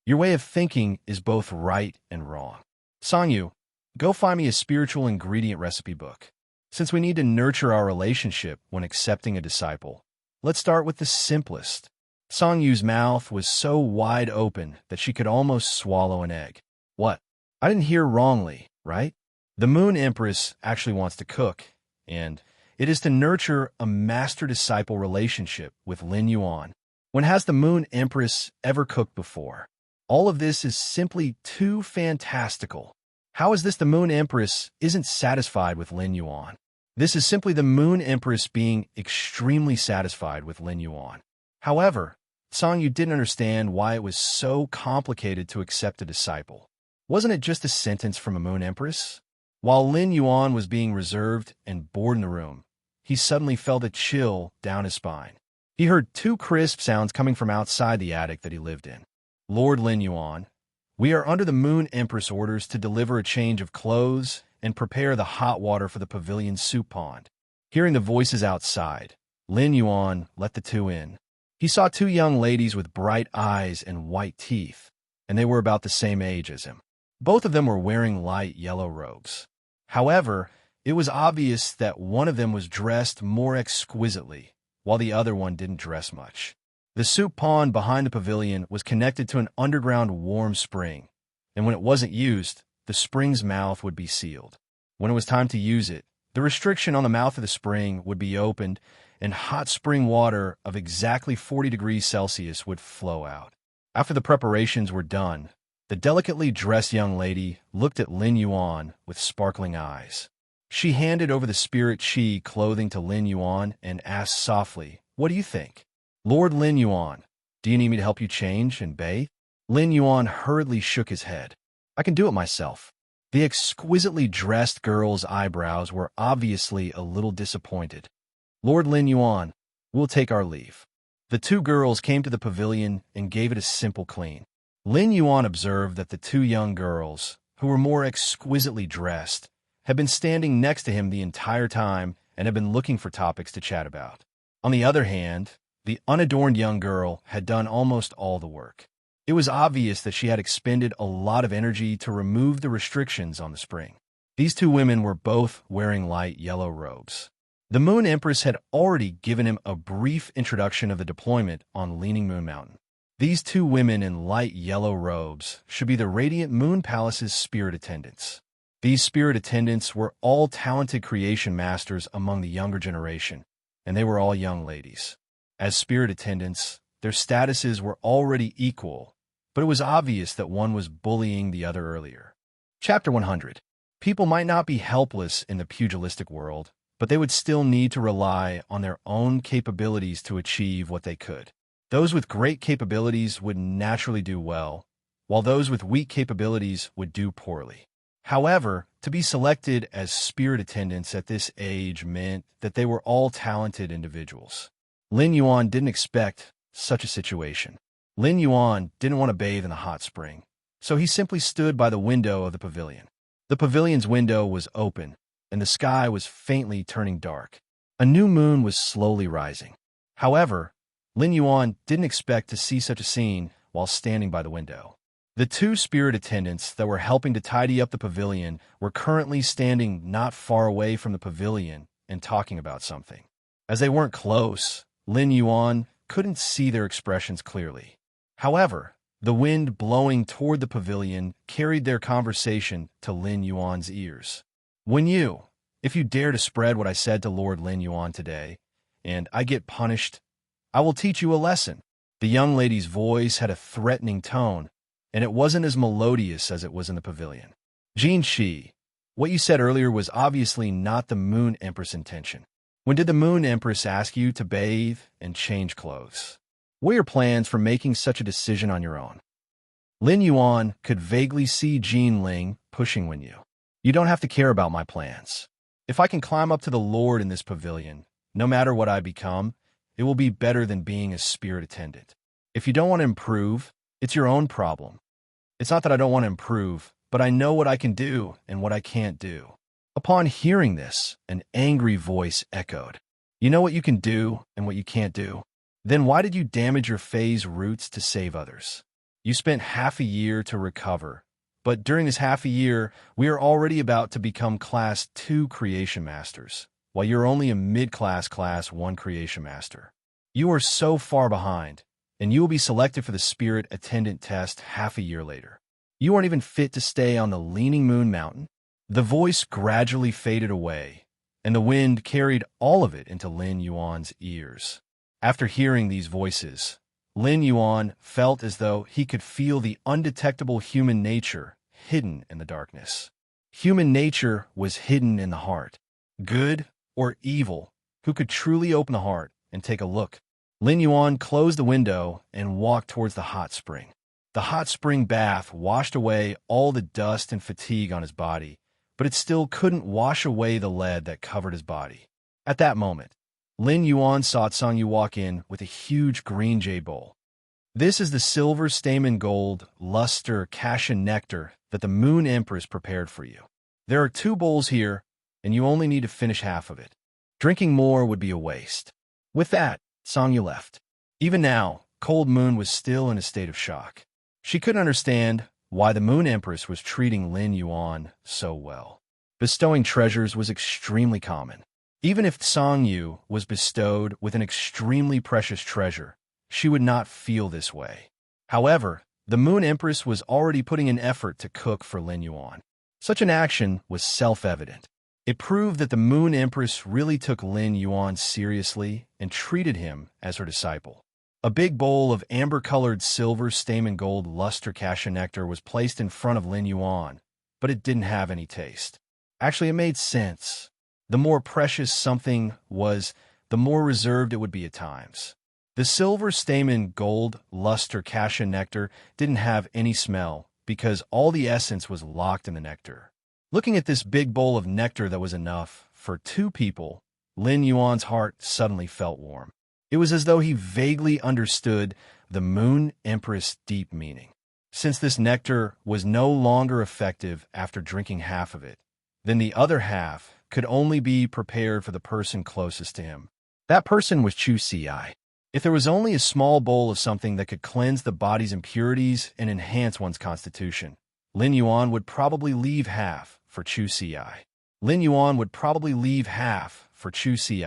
Your way of thinking is both right and wrong. Sangyu, go find me a spiritual ingredient recipe book. Since we need to nurture our relationship when accepting a disciple, let's start with the simplest. Songyu's mouth was so wide open that she could almost swallow an egg. What? I didn't hear wrongly, right? The Moon Empress actually wants to cook, and it is to nurture a master-disciple relationship with Lin Yuan. When has the Moon Empress ever cooked before? All of this is simply too fantastical. How is this the Moon Empress isn't satisfied with Lin Yuan? This is simply the Moon Empress being extremely satisfied with Lin Yuan. However, Sangyu didn't understand why it was so complicated to accept a disciple. Wasn't it just a sentence from a Moon Empress? While Lin Yuan was being reserved and bored in the room, he suddenly felt a chill down his spine. He heard two crisp sounds coming from outside the attic that he lived in. Lord Lin Yuan, we are under the Moon Empress orders to deliver a change of clothes and prepare the hot water for the pavilion's soup pond. Hearing the voices outside, Lin Yuan let the two in. He saw two young ladies with bright eyes and white teeth, and they were about the same age as him. Both of them were wearing light yellow robes. However, it was obvious that one of them was dressed more exquisitely, while the other one didn't dress much. The soup pond behind the pavilion was connected to an underground warm spring, and when it wasn't used, the spring's mouth would be sealed. When it was time to use it, the restriction on the mouth of the spring would be opened, and hot spring water of exactly 40 degrees Celsius would flow out. After the preparations were done, the delicately dressed young lady looked at Lin Yuan with sparkling eyes. She handed over the spirit chi clothing to Lin Yuan and asked softly, "What do you think?" "Lord Lin Yuan, do you need me to help you change and bathe?" Lin Yuan hurriedly shook his head. "I can do it myself." The exquisitely dressed girl's eyebrows were obviously a little disappointed. "Lord Lin Yuan, we'll take our leave." The two girls came to the pavilion and gave it a simple clean. Lin Yuan observed that the two young girls, who were more exquisitely dressed, had been standing next to him the entire time and had been looking for topics to chat about. On the other hand, the unadorned young girl had done almost all the work. It was obvious that she had expended a lot of energy to remove the restrictions on the spring. These two women were both wearing light yellow robes. The Moon Empress had already given him a brief introduction of the deployment on Leaning Moon Mountain. These two women in light yellow robes should be the Radiant Moon Palace's spirit attendants. These spirit attendants were all talented creation masters among the younger generation, and they were all young ladies. As spirit attendants, their statuses were already equal, but it was obvious that one was bullying the other earlier. Chapter 100. People might not be helpless in the pugilistic world, but they would still need to rely on their own capabilities to achieve what they could. Those with great capabilities would naturally do well, while those with weak capabilities would do poorly. However, to be selected as spirit attendants at this age meant that they were all talented individuals. Lin Yuan didn't expect such a situation. Lin Yuan didn't want to bathe in the hot spring, so he simply stood by the window of the pavilion. The pavilion's window was open, and the sky was faintly turning dark. A new moon was slowly rising. However, Lin Yuan didn't expect to see such a scene while standing by the window. The two spirit attendants that were helping to tidy up the pavilion were currently standing not far away from the pavilion and talking about something. As they weren't close, Lin Yuan couldn't see their expressions clearly. However, the wind blowing toward the pavilion carried their conversation to Lin Yuan's ears. If you dare to spread what I said to Lord Lin Yuan today, and I get punished, I will teach you a lesson." The young lady's voice had a threatening tone, and it wasn't as melodious as it was in the pavilion. "Jin Shi, what you said earlier was obviously not the Moon Empress' intention. When did the Moon Empress ask you to bathe and change clothes? What are your plans for making such a decision on your own?" Lin Yuan could vaguely see Jin Ling pushing Wen Yu. "You don't have to care about my plans. If I can climb up to the Lord in this pavilion, no matter what I become, it will be better than being a spirit attendant. If you don't want to improve, it's your own problem. It's not that I don't want to improve, but I know what I can do and what I can't do." Upon hearing this, an angry voice echoed. You know what you can do and what you can't do. Then why did you damage your Fae's roots to save others? You spent half a year to recover, but during this half a year, we are already about to become Class 2 Creation Masters, while you're only a mid-class Class 1 Creation Master. You are so far behind, and you will be selected for the Spirit Attendant test half a year later. You aren't even fit to stay on the Leaning Moon Mountain. The voice gradually faded away, and the wind carried all of it into Lin Yuan's ears. After hearing these voices, Lin Yuan felt as though he could feel the undetectable human nature hidden in the darkness. Human nature was hidden in the heart. Good or evil, who could truly open the heart and take a look? Lin Yuan closed the window and walked towards the hot spring. The hot spring bath washed away all the dust and fatigue on his body, but it still couldn't wash away the lead that covered his body. At that moment, Lin Yuan saw Tsang Yu walk in with a huge green jade bowl. This is the silver stamen gold luster cassia nectar that the Moon Empress prepared for you. There are 2 bowls here, and you only need to finish half of it. Drinking more would be a waste. With that, Tsang Yu left. Even now, Cold Moon was still in a state of shock. She couldn't understand why the Moon Empress was treating Lin Yuan so well. Bestowing treasures was extremely common. Even if Tsang Yu was bestowed with an extremely precious treasure, she would not feel this way. However, the Moon Empress was already putting in effort to cook for Lin Yuan. Such an action was self-evident. It proved that the Moon Empress really took Lin Yuan seriously and treated him as her disciple. A big bowl of amber-colored silver stamen gold luster cassia nectar was placed in front of Lin Yuan, but it didn't have any taste. Actually, it made sense. The more precious something was, the more reserved it would be at times. The silver stamen gold luster cassia nectar didn't have any smell because all the essence was locked in the nectar. Looking at this big bowl of nectar that was enough for 2 people, Lin Yuan's heart suddenly felt warm. It was as though he vaguely understood the Moon Empress' deep meaning. Since this nectar was no longer effective after drinking half of it, then the other half could only be prepared for the person closest to him. That person was Chu Si. If there was only a small bowl of something that could cleanse the body's impurities and enhance one's constitution, Lin Yuan would probably leave half for Chu Si. Lin Yuan would probably leave half for Chu Si,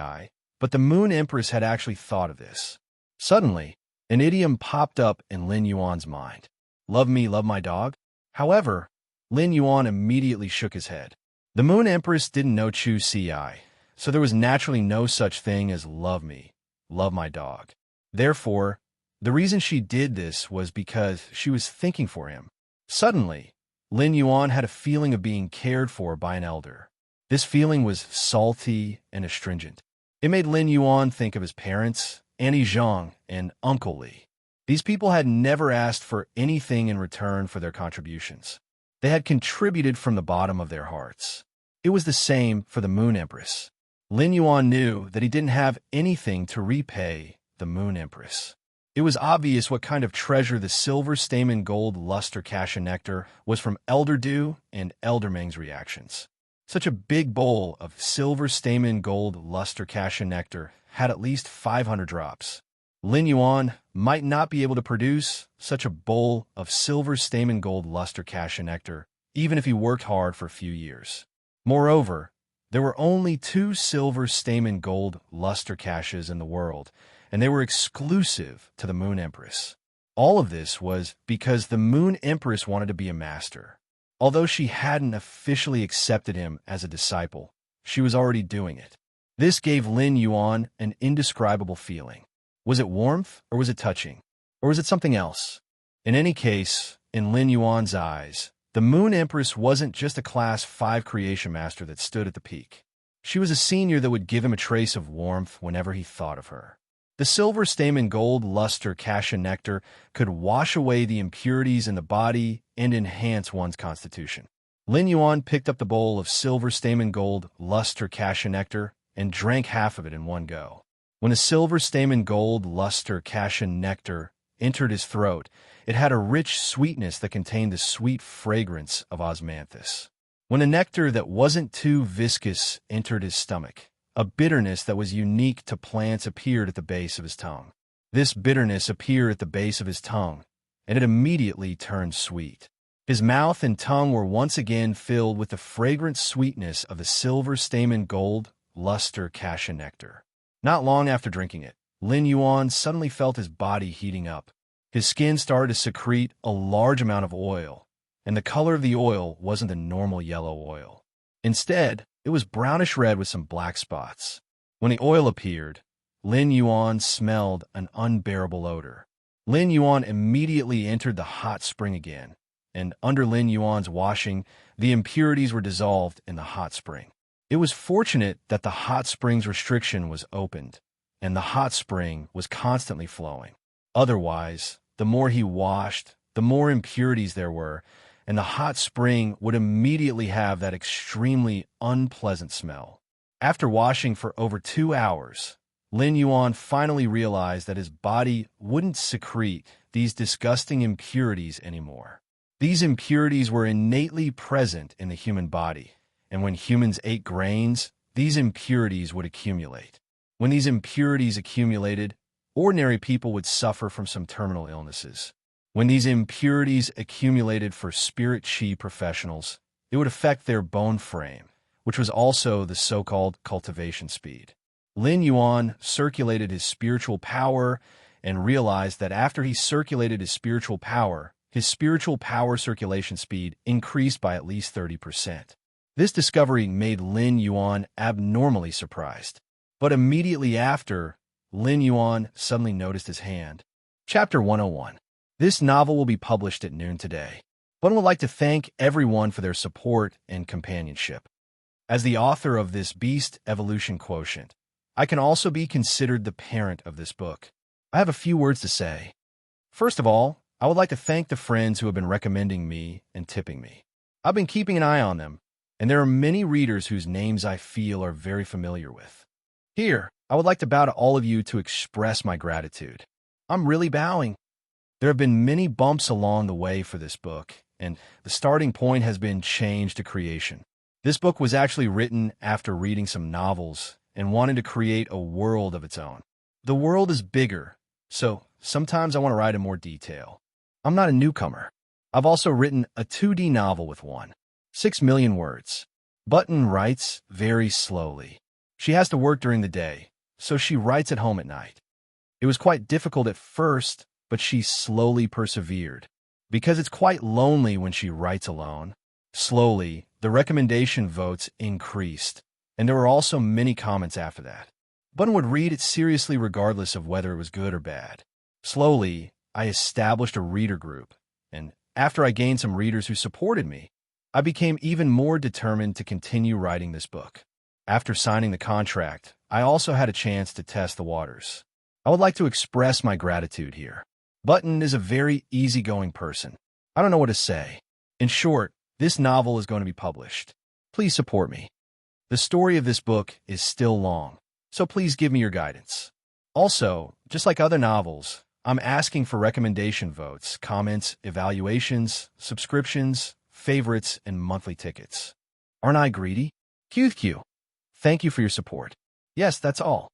but the Moon Empress had actually thought of this. Suddenly, an idiom popped up in Lin Yuan's mind. Love me, love my dog? However, Lin Yuan immediately shook his head. The Moon Empress didn't know Chu Si, so there was naturally no such thing as love me, love my dog. Therefore, the reason she did this was because she was thinking for him. Suddenly, Lin Yuan had a feeling of being cared for by an elder. This feeling was salty and astringent. It made Lin Yuan think of his parents, Annie Zhang, and Uncle Li. These people had never asked for anything in return for their contributions. They had contributed from the bottom of their hearts. It was the same for the Moon Empress. Lin Yuan knew that he didn't have anything to repay the Moon Empress. It was obvious what kind of treasure the silver stamen gold luster cassia nectar was from Elder Du and Elder Meng's reactions. Such a big bowl of silver stamen gold luster cassia nectar had at least 500 drops. Lin Yuan might not be able to produce such a bowl of silver stamen gold luster cassia nectar, even if he worked hard for a few years. Moreover, there were only 2 silver stamen gold luster cassias in the world, and they were exclusive to the Moon Empress. All of this was because the Moon Empress wanted to be a master. Although she hadn't officially accepted him as a disciple, she was already doing it. This gave Lin Yuan an indescribable feeling. Was it warmth, or was it touching? Or was it something else? In any case, in Lin Yuan's eyes, the Moon Empress wasn't just a Class 5 Creation Master that stood at the peak. She was a senior that would give him a trace of warmth whenever he thought of her. The silver stamen gold luster cassia nectar could wash away the impurities in the body and enhance one's constitution. Lin Yuan picked up the bowl of silver stamen gold luster cassia nectar and drank half of it in one go. When the silver stamen gold luster cassia nectar entered his throat, it had a rich sweetness that contained the sweet fragrance of osmanthus. When a nectar that wasn't too viscous entered his stomach, A bitterness that was unique to plants appeared at the base of his tongue. This bitterness appeared at the base of his tongue, and it immediately turned sweet. His mouth and tongue were once again filled with the fragrant sweetness of the silver stamen gold luster cassia nectar. Not long after drinking it, Lin Yuan suddenly felt his body heating up. His skin started to secrete a large amount of oil, and the color of the oil wasn't the normal yellow oil. Instead, it was brownish red with some black spots. When the oil appeared, Lin Yuan smelled an unbearable odor. Lin Yuan immediately entered the hot spring again, and under Lin Yuan's washing, the impurities were dissolved in the hot spring. It was fortunate that the hot spring's restriction was opened, and the hot spring was constantly flowing. Otherwise, the more he washed, the more impurities there were, and the hot spring would immediately have that extremely unpleasant smell. After washing for over 2 hours, Lin Yuan finally realized that his body wouldn't secrete these disgusting impurities anymore. These impurities were innately present in the human body, and when humans ate grains, these impurities would accumulate. When these impurities accumulated, ordinary people would suffer from some terminal illnesses. When these impurities accumulated for spirit qi professionals, it would affect their bone frame, which was also the so-called cultivation speed. Lin Yuan circulated his spiritual power and realized that after he circulated his spiritual power circulation speed increased by at least 30%. This discovery made Lin Yuan abnormally surprised. But immediately after, Lin Yuan suddenly noticed his hand. Chapter 101. This novel will be published at noon today. One would like to thank everyone for their support and companionship. As the author of this Beast Evolution Quotient, I can also be considered the parent of this book. I have a few words to say. First of all, I would like to thank the friends who have been recommending me and tipping me. I've been keeping an eye on them, and there are many readers whose names I feel are very familiar with. Here, I would like to bow to all of you to express my gratitude. I'm really bowing. There have been many bumps along the way for this book, and the starting point has been change to creation. This book was actually written after reading some novels and wanting to create a world of its own. The world is bigger, so sometimes I want to write in more detail. I'm not a newcomer. I've also written a 2D novel with 6 million words. Button writes very slowly. She has to work during the day, so she writes at home at night. It was quite difficult at first, but she slowly persevered. Because it's quite lonely when she writes alone. Slowly, the recommendation votes increased, and there were also many comments after that. Button would read it seriously regardless of whether it was good or bad. Slowly, I established a reader group, and after I gained some readers who supported me, I became even more determined to continue writing this book. After signing the contract, I also had a chance to test the waters. I would like to express my gratitude here. Button is a very easygoing person. I don't know what to say. In short, this novel is going to be published. Please support me. The story of this book is still long, so please give me your guidance. Also, just like other novels, I'm asking for recommendation votes, comments, evaluations, subscriptions, favorites, and monthly tickets. Aren't I greedy? QQ. Thank you for your support. Yes, that's all.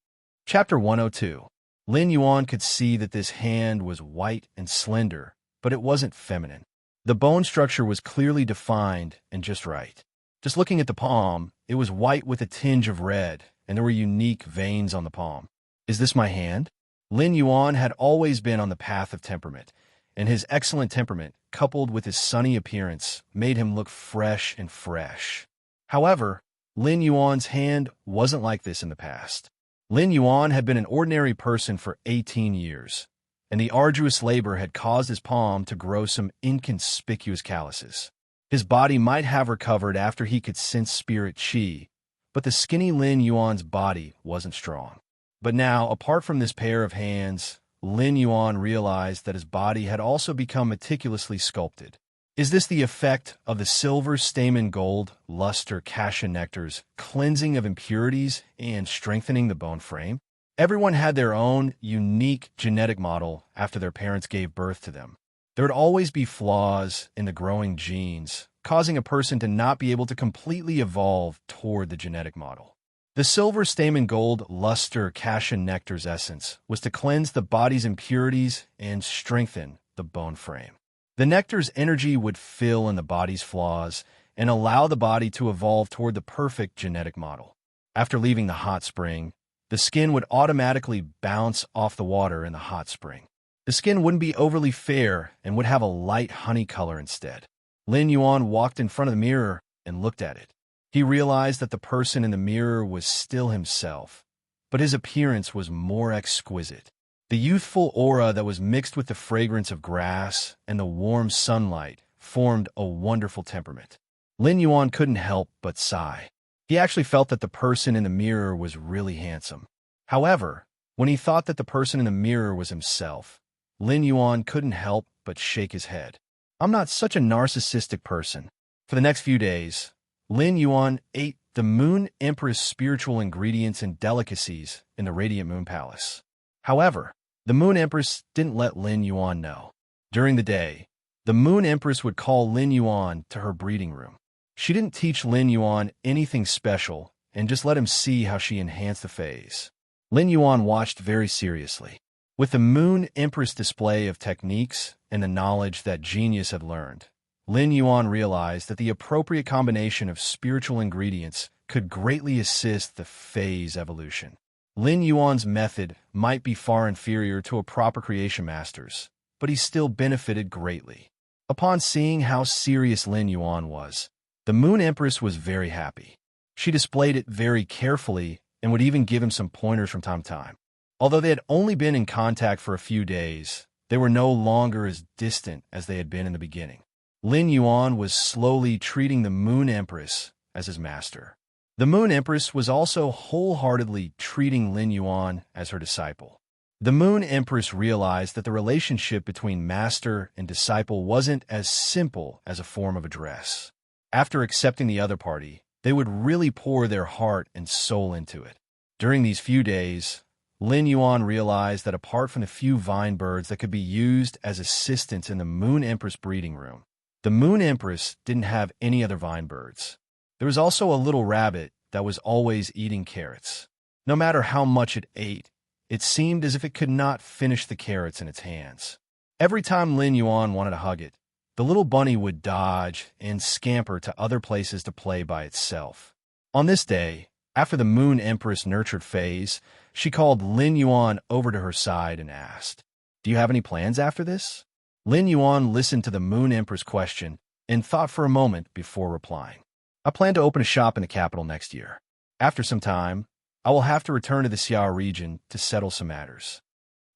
Chapter 102. Lin Yuan could see that this hand was white and slender, but it wasn't feminine. The bone structure was clearly defined and just right. Just looking at the palm, it was white with a tinge of red, and there were unique veins on the palm. Is this my hand? Lin Yuan had always been on the path of temperament, and his excellent temperament, coupled with his sunny appearance, made him look fresh and fresh. However, Lin Yuan's hand wasn't like this in the past. Lin Yuan had been an ordinary person for 18 years, and the arduous labor had caused his palm to grow some inconspicuous calluses. His body might have recovered after he could sense spirit qi, but the skinny Lin Yuan's body wasn't strong. But now, apart from this pair of hands, Lin Yuan realized that his body had also become meticulously sculpted. Is this the effect of the silver stamen gold luster cassia nectar's cleansing of impurities and strengthening the bone frame? Everyone had their own unique genetic model after their parents gave birth to them. There would always be flaws in the growing genes, causing a person to not be able to completely evolve toward the genetic model. The silver stamen gold luster cassia nectar's essence was to cleanse the body's impurities and strengthen the bone frame. The nectar's energy would fill in the body's flaws and allow the body to evolve toward the perfect genetic model. After leaving the hot spring, the skin would automatically bounce off the water in the hot spring. The skin wouldn't be overly fair and would have a light honey color instead. Lin Yuan walked in front of the mirror and looked at it. He realized that the person in the mirror was still himself, but his appearance was more exquisite. The youthful aura that was mixed with the fragrance of grass and the warm sunlight formed a wonderful temperament. Lin Yuan couldn't help but sigh. He actually felt that the person in the mirror was really handsome. However, when he thought that the person in the mirror was himself, Lin Yuan couldn't help but shake his head. I'm not such a narcissistic person. For the next few days, Lin Yuan ate the Moon Empress spiritual ingredients and delicacies in the Radiant Moon Palace. However, the Moon Empress didn't let Lin Yuan know. During the day, the Moon Empress would call Lin Yuan to her breeding room. She didn't teach Lin Yuan anything special and just let him see how she enhanced the phase. Lin Yuan watched very seriously. With the Moon Empress display of techniques and the knowledge that genius had learned, Lin Yuan realized that the appropriate combination of spiritual ingredients could greatly assist the phase evolution. Lin Yuan's method might be far inferior to a proper creation master's, but he still benefited greatly. Upon seeing how serious Lin Yuan was, the Moon Empress was very happy. She displayed it very carefully and would even give him some pointers from time to time. Although they had only been in contact for a few days, they were no longer as distant as they had been in the beginning. Lin Yuan was slowly treating the Moon Empress as his master. The Moon Empress was also wholeheartedly treating Lin Yuan as her disciple. The Moon Empress realized that the relationship between master and disciple wasn't as simple as a form of address. After accepting the other party, they would really pour their heart and soul into it. During these few days, Lin Yuan realized that apart from the few vine birds that could be used as assistants in the Moon Empress breeding room, the Moon Empress didn't have any other vine birds. There was also a little rabbit that was always eating carrots. No matter how much it ate, it seemed as if it could not finish the carrots in its hands. Every time Lin Yuan wanted to hug it, the little bunny would dodge and scamper to other places to play by itself. On this day, after the Moon Empress nurtured phase, she called Lin Yuan over to her side and asked, "Do you have any plans after this?" Lin Yuan listened to the Moon Empress question and thought for a moment before replying. "I plan to open a shop in the capital next year. After some time, I will have to return to the Xiao region to settle some matters."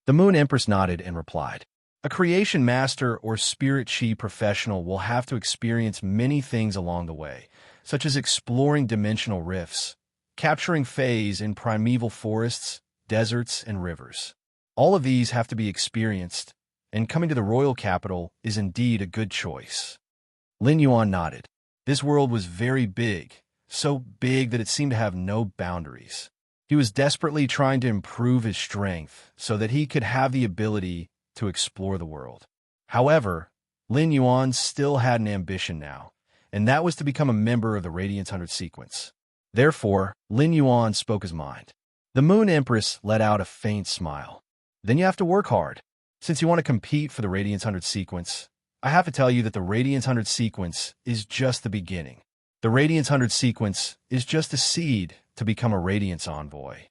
The Moon Empress nodded and replied, "A creation master or spirit chi professional will have to experience many things along the way, such as exploring dimensional rifts, capturing phase in primeval forests, deserts, and rivers. All of these have to be experienced, and coming to the royal capital is indeed a good choice." Lin Yuan nodded. This world was very big, so big that it seemed to have no boundaries. He was desperately trying to improve his strength so that he could have the ability to explore the world. However, Lin Yuan still had an ambition now, and that was to become a member of the Radiance 100 sequence. Therefore, Lin Yuan spoke his mind. The Moon Empress let out a faint smile. "Then you have to work hard. Since you want to compete for the Radiance 100 sequence, I have to tell you that the Radiance 100 sequence is just the beginning. The Radiance 100 sequence is just a seed to become a Radiance Envoy."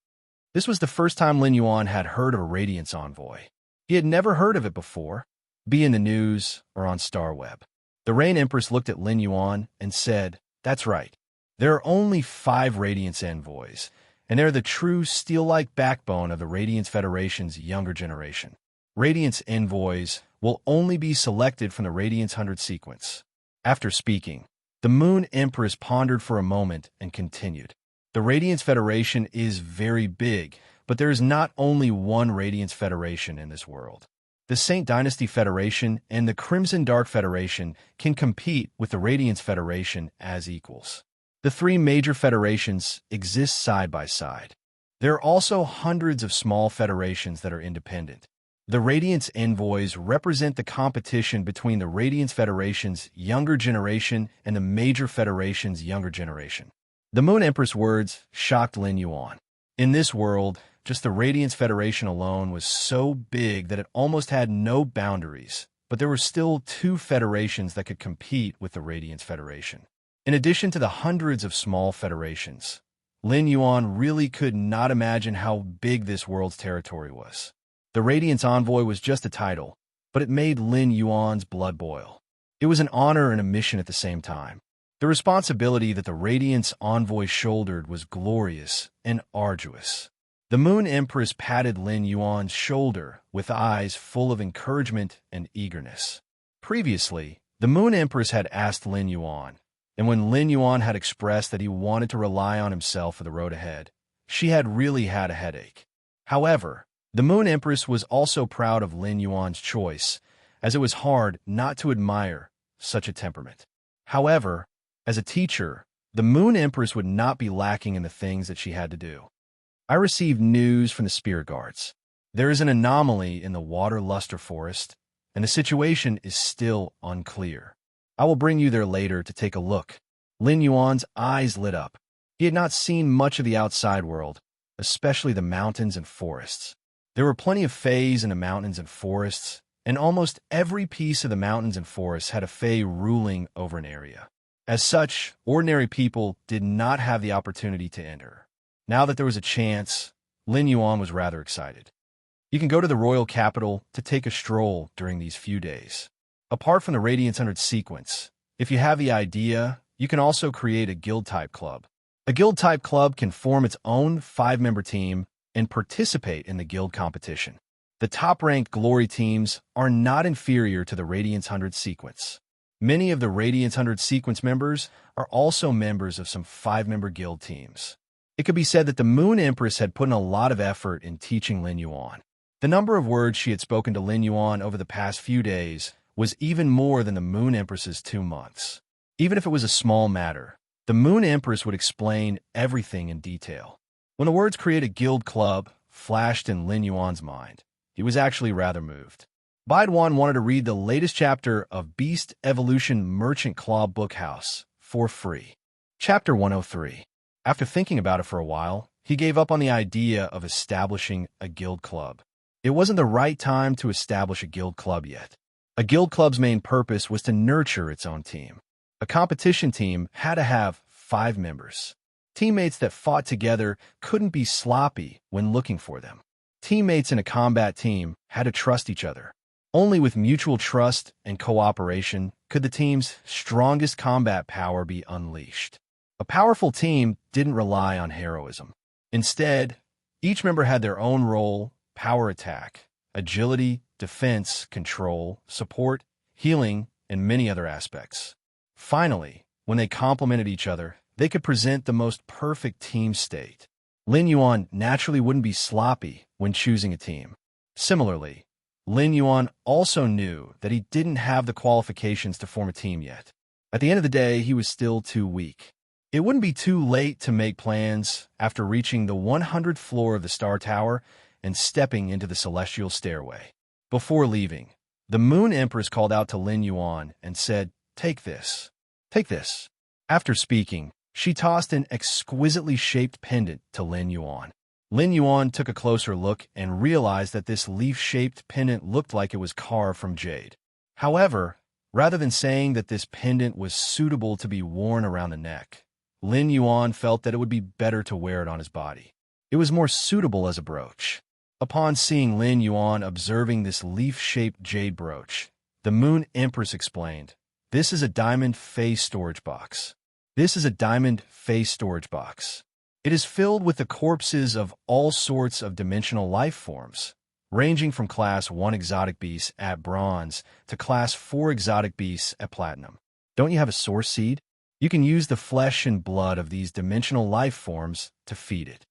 This was the first time Lin Yuan had heard of a Radiance Envoy. He had never heard of it before, be in the news or on StarWeb. The Rain Empress looked at Lin Yuan and said, "That's right. There are only 5 Radiance Envoys, and they're the true steel-like backbone of the Radiance Federation's younger generation. Radiance Envoys will only be selected from the Radiance 100 sequence." After speaking, the Moon Empress pondered for a moment and continued. "The Radiance Federation is very big, but there is not only one Radiance Federation in this world. The Saint Dynasty Federation and the Crimson Dark Federation can compete with the Radiance Federation as equals. The 3 major federations exist side by side. There are also hundreds of small federations that are independent. The Radiance Envoys represent the competition between the Radiance Federation's younger generation and the major federation's younger generation. The Moon Empress' words shocked Lin Yuan. In this world, just the Radiance Federation alone was so big that it almost had no boundaries, but there were still two federations that could compete with the Radiance Federation. In addition to the hundreds of small federations, Lin Yuan really could not imagine how big this world's territory was. The Radiance Envoy was just a title, but it made Lin Yuan's blood boil. It was an honor and a mission at the same time. The responsibility that the Radiance Envoy shouldered was glorious and arduous. The Moon Empress patted Lin Yuan's shoulder with eyes full of encouragement and eagerness. Previously, the Moon Empress had asked Lin Yuan, and when Lin Yuan had expressed that he wanted to rely on himself for the road ahead, she had really had a headache. However, the Moon Empress was also proud of Lin Yuan's choice, as it was hard not to admire such a temperament. However, as a teacher, the Moon Empress would not be lacking in the things that she had to do. I received news from the spirit guards. There is an anomaly in the Water Luster Forest, and the situation is still unclear. I will bring you there later to take a look. Lin Yuan's eyes lit up. He had not seen much of the outside world, especially the mountains and forests. There were plenty of fays in the mountains and forests, and almost every piece of the mountains and forests had a fae ruling over an area. As such, ordinary people did not have the opportunity to enter. Now that there was a chance, Lin Yuan was rather excited. You can go to the royal capital to take a stroll during these few days. Apart from the Radiance 100 sequence, if you have the idea, you can also create a guild-type club. A guild-type club can form its own 5-member team and participate in the guild competition. The top-ranked glory teams are not inferior to the Radiance 100 sequence. Many of the Radiance 100 sequence members are also members of some 5-member guild teams. It could be said that the Moon Empress had put in a lot of effort in teaching Lin Yuan. The number of words she had spoken to Lin Yuan over the past few days was even more than the Moon Empress's 2 months. Even if it was a small matter, the Moon Empress would explain everything in detail. When the words "create a guild club" flashed in Lin Yuan's mind, he was actually rather moved. Baiduan wanted to read the latest chapter of Beast Evolution Merchant Claw Bookhouse for free. Chapter 103. After thinking about it for a while, he gave up on the idea of establishing a guild club. It wasn't the right time to establish a guild club yet. A guild club's main purpose was to nurture its own team. A competition team had to have 5 members. Teammates that fought together couldn't be sloppy when looking for them. Teammates in a combat team had to trust each other. Only with mutual trust and cooperation could the team's strongest combat power be unleashed. A powerful team didn't rely on heroism. Instead, each member had their own role: power attack, agility, defense, control, support, healing, and many other aspects. Finally, when they complemented each other, they could present the most perfect team state. Lin Yuan naturally wouldn't be sloppy when choosing a team. Similarly, Lin Yuan also knew that he didn't have the qualifications to form a team yet. At the end of the day, he was still too weak. It wouldn't be too late to make plans after reaching the 100th floor of the Star Tower and stepping into the celestial stairway. Before leaving, the Moon Empress called out to Lin Yuan and said, "Take this. Take this." After speaking, she tossed an exquisitely shaped pendant to Lin Yuan. Lin Yuan took a closer look and realized that this leaf-shaped pendant looked like it was carved from jade. However, rather than saying that this pendant was suitable to be worn around the neck, Lin Yuan felt that it would be better to wear it on his body. It was more suitable as a brooch. Upon seeing Lin Yuan observing this leaf-shaped jade brooch, the Moon Empress explained, "This is a diamond phase storage box. This is a diamond phase storage box. It is filled with the corpses of all sorts of dimensional life forms, ranging from Class 1 exotic beasts at bronze to Class 4 exotic beasts at platinum. Don't you have a source seed? You can use the flesh and blood of these dimensional life forms to feed it."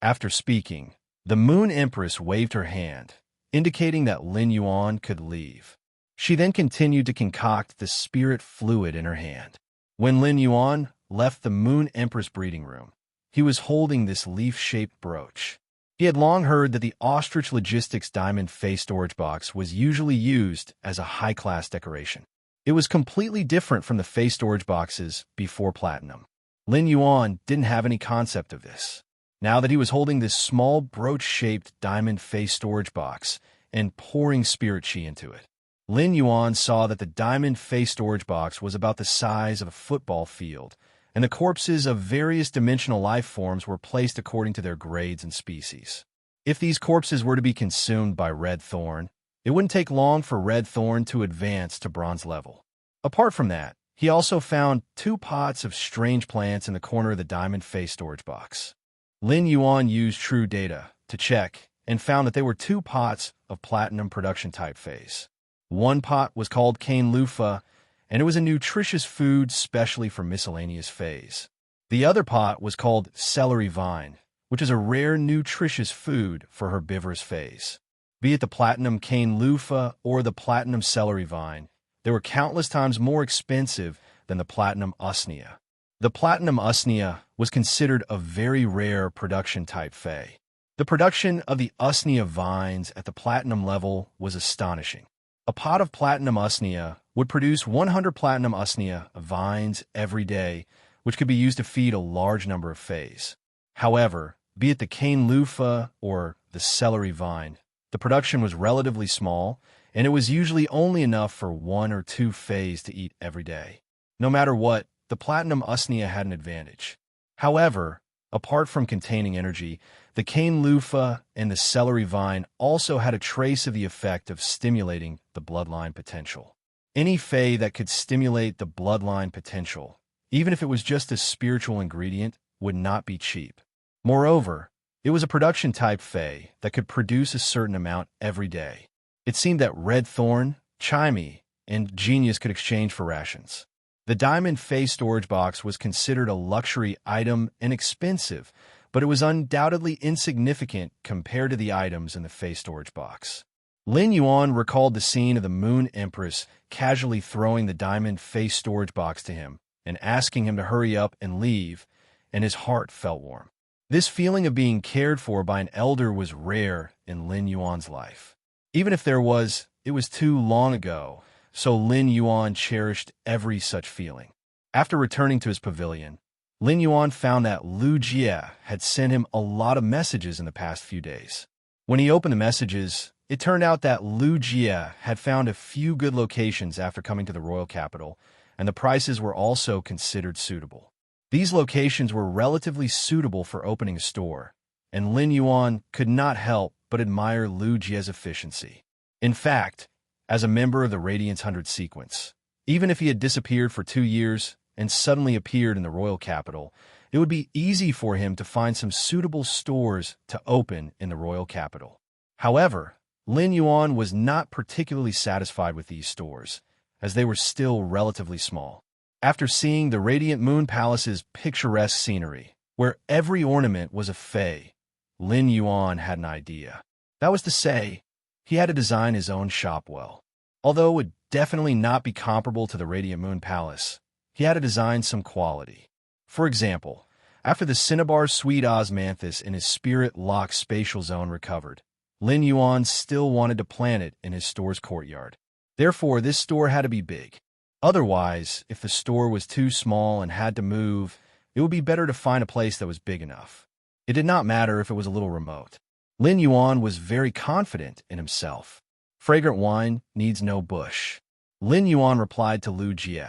After speaking, the Moon Empress waved her hand, indicating that Lin Yuan could leave. She then continued to concoct the spirit fluid in her hand. When Lin Yuan left the Moon Empress breeding room, he was holding this leaf-shaped brooch. He had long heard that the Ostrich Logistics Diamond Face Storage Box was usually used as a high-class decoration. It was completely different from the face storage boxes before Platinum. Lin Yuan didn't have any concept of this. Now that he was holding this small brooch-shaped diamond face storage box and pouring spirit chi into it, Lin Yuan saw that the diamond face storage box was about the size of a football field, and the corpses of various dimensional life forms were placed according to their grades and species. If these corpses were to be consumed by Red Thorn, it wouldn't take long for Red Thorn to advance to bronze level. Apart from that, he also found 2 pots of strange plants in the corner of the diamond face storage box. Lin Yuan used True Data to check and found that they were 2 pots of platinum production type phase. One pot was called cane loofah, and it was a nutritious food specially for miscellaneous phase. The other pot was called celery vine, which is a rare nutritious food for herbivorous phase. Be it the platinum cane loofah or the platinum celery vine, they were countless times more expensive than the platinum usnea. The platinum usnea was considered a very rare production type fey. The production of the usnea vines at the platinum level was astonishing. A pot of platinum usnea would produce 100 platinum usnea vines every day, which could be used to feed a large number of fays. However, be it the cane loofah or the celery vine, the production was relatively small, and it was usually only enough for 1 or 2 fays to eat every day. No matter what, the platinum usnea had an advantage. However, apart from containing energy, the cane loofah and the celery vine also had a trace of the effect of stimulating the bloodline potential. Any fey that could stimulate the bloodline potential, even if it was just a spiritual ingredient, would not be cheap. Moreover, it was a production type fey that could produce a certain amount every day. It seemed that Red Thorn, Chimey, and Genius could exchange for rations. The diamond fey storage box was considered a luxury item and expensive, but it was undoubtedly insignificant compared to the items in the fey storage box. Lin Yuan recalled the scene of the Moon Empress casually throwing the diamond fey storage box to him and asking him to hurry up and leave, and his heart felt warm. This feeling of being cared for by an elder was rare in Lin Yuan's life. Even if there was, it was too long ago, so Lin Yuan cherished every such feeling. After returning to his pavilion, Lin Yuan found that Lu Jie had sent him a lot of messages in the past few days. When he opened the messages, it turned out that Lu Jie had found a few good locations after coming to the royal capital, and the prices were also considered suitable. These locations were relatively suitable for opening a store, and Lin Yuan could not help but admire Lu Jie's efficiency. In fact, as a member of the Radiance 100 sequence, even if he had disappeared for 2 years and suddenly appeared in the royal capital, it would be easy for him to find some suitable stores to open in the royal capital. However, Lin Yuan was not particularly satisfied with these stores, as they were still relatively small. After seeing the Radiant Moon Palace's picturesque scenery, where every ornament was a fey, Lin Yuan had an idea. That was to say, he had to design his own shop well. Although it would definitely not be comparable to the Radiant Moon Palace, he had to design some quality. For example, after the Cinnabar Sweet Osmanthus in his spirit-locked spatial zone recovered, Lin Yuan still wanted to plant it in his store's courtyard. Therefore, this store had to be big. Otherwise, if the store was too small and had to move, it would be better to find a place that was big enough. It did not matter if it was a little remote. Lin Yuan was very confident in himself. Fragrant wine needs no bush. Lin Yuan replied to Lu Jie,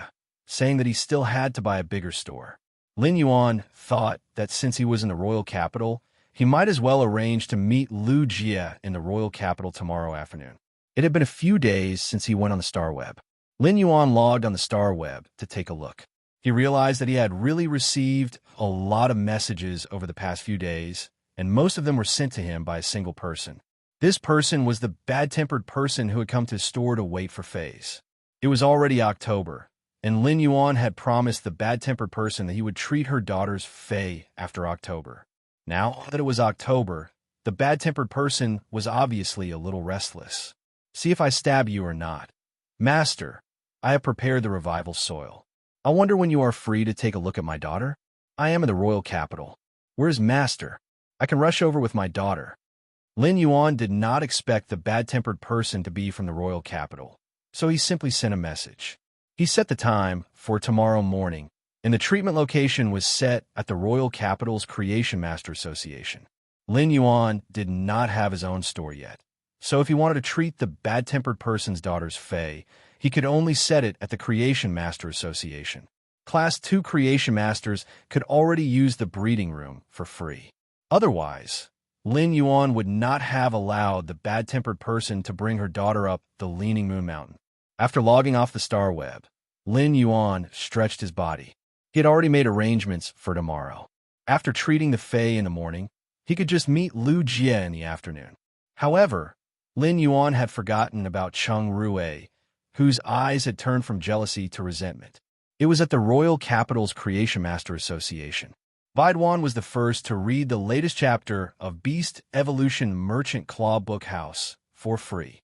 saying that he still had to buy a bigger store. Lin Yuan thought that since he was in the royal capital, he might as well arrange to meet Lu Jie in the royal capital tomorrow afternoon. It had been a few days since he went on the Star Web. Lin Yuan logged on the Star Web to take a look. He realized that he had really received a lot of messages over the past few days, and most of them were sent to him by a single person. This person was the bad-tempered person who had come to his store to wait for fays. It was already October, and Lin Yuan had promised the bad-tempered person that he would treat her daughter's fay after October. Now that it was October, the bad-tempered person was obviously a little restless. "See if I stab you or not. Master, I have prepared the revival soil. I wonder when you are free to take a look at my daughter? I am in the royal capital. Where's Master? I can rush over with my daughter." Lin Yuan did not expect the bad-tempered person to be from the royal capital, so he simply sent a message. He set the time for tomorrow morning and the treatment location was set at the Royal Capital's Creation Master Association. Lin Yuan did not have his own store yet, so if he wanted to treat the bad-tempered person's daughter's fey, he could only set it at the Creation Master Association. Class 2 Creation Masters could already use the breeding room for free. Otherwise, Lin Yuan would not have allowed the bad-tempered person to bring her daughter up the Leaning Moon Mountain. After logging off the star web, Lin Yuan stretched his body. He had already made arrangements for tomorrow. After treating the Fae in the morning, he could just meet Lu Jie in the afternoon. However, Lin Yuan had forgotten about Cheng Rue, whose eyes had turned from jealousy to resentment. It was at the Royal Capital's Creation Master Association. Baiduan was the first to read the latest chapter of Beast Evolution Merchant Claw Book House for free.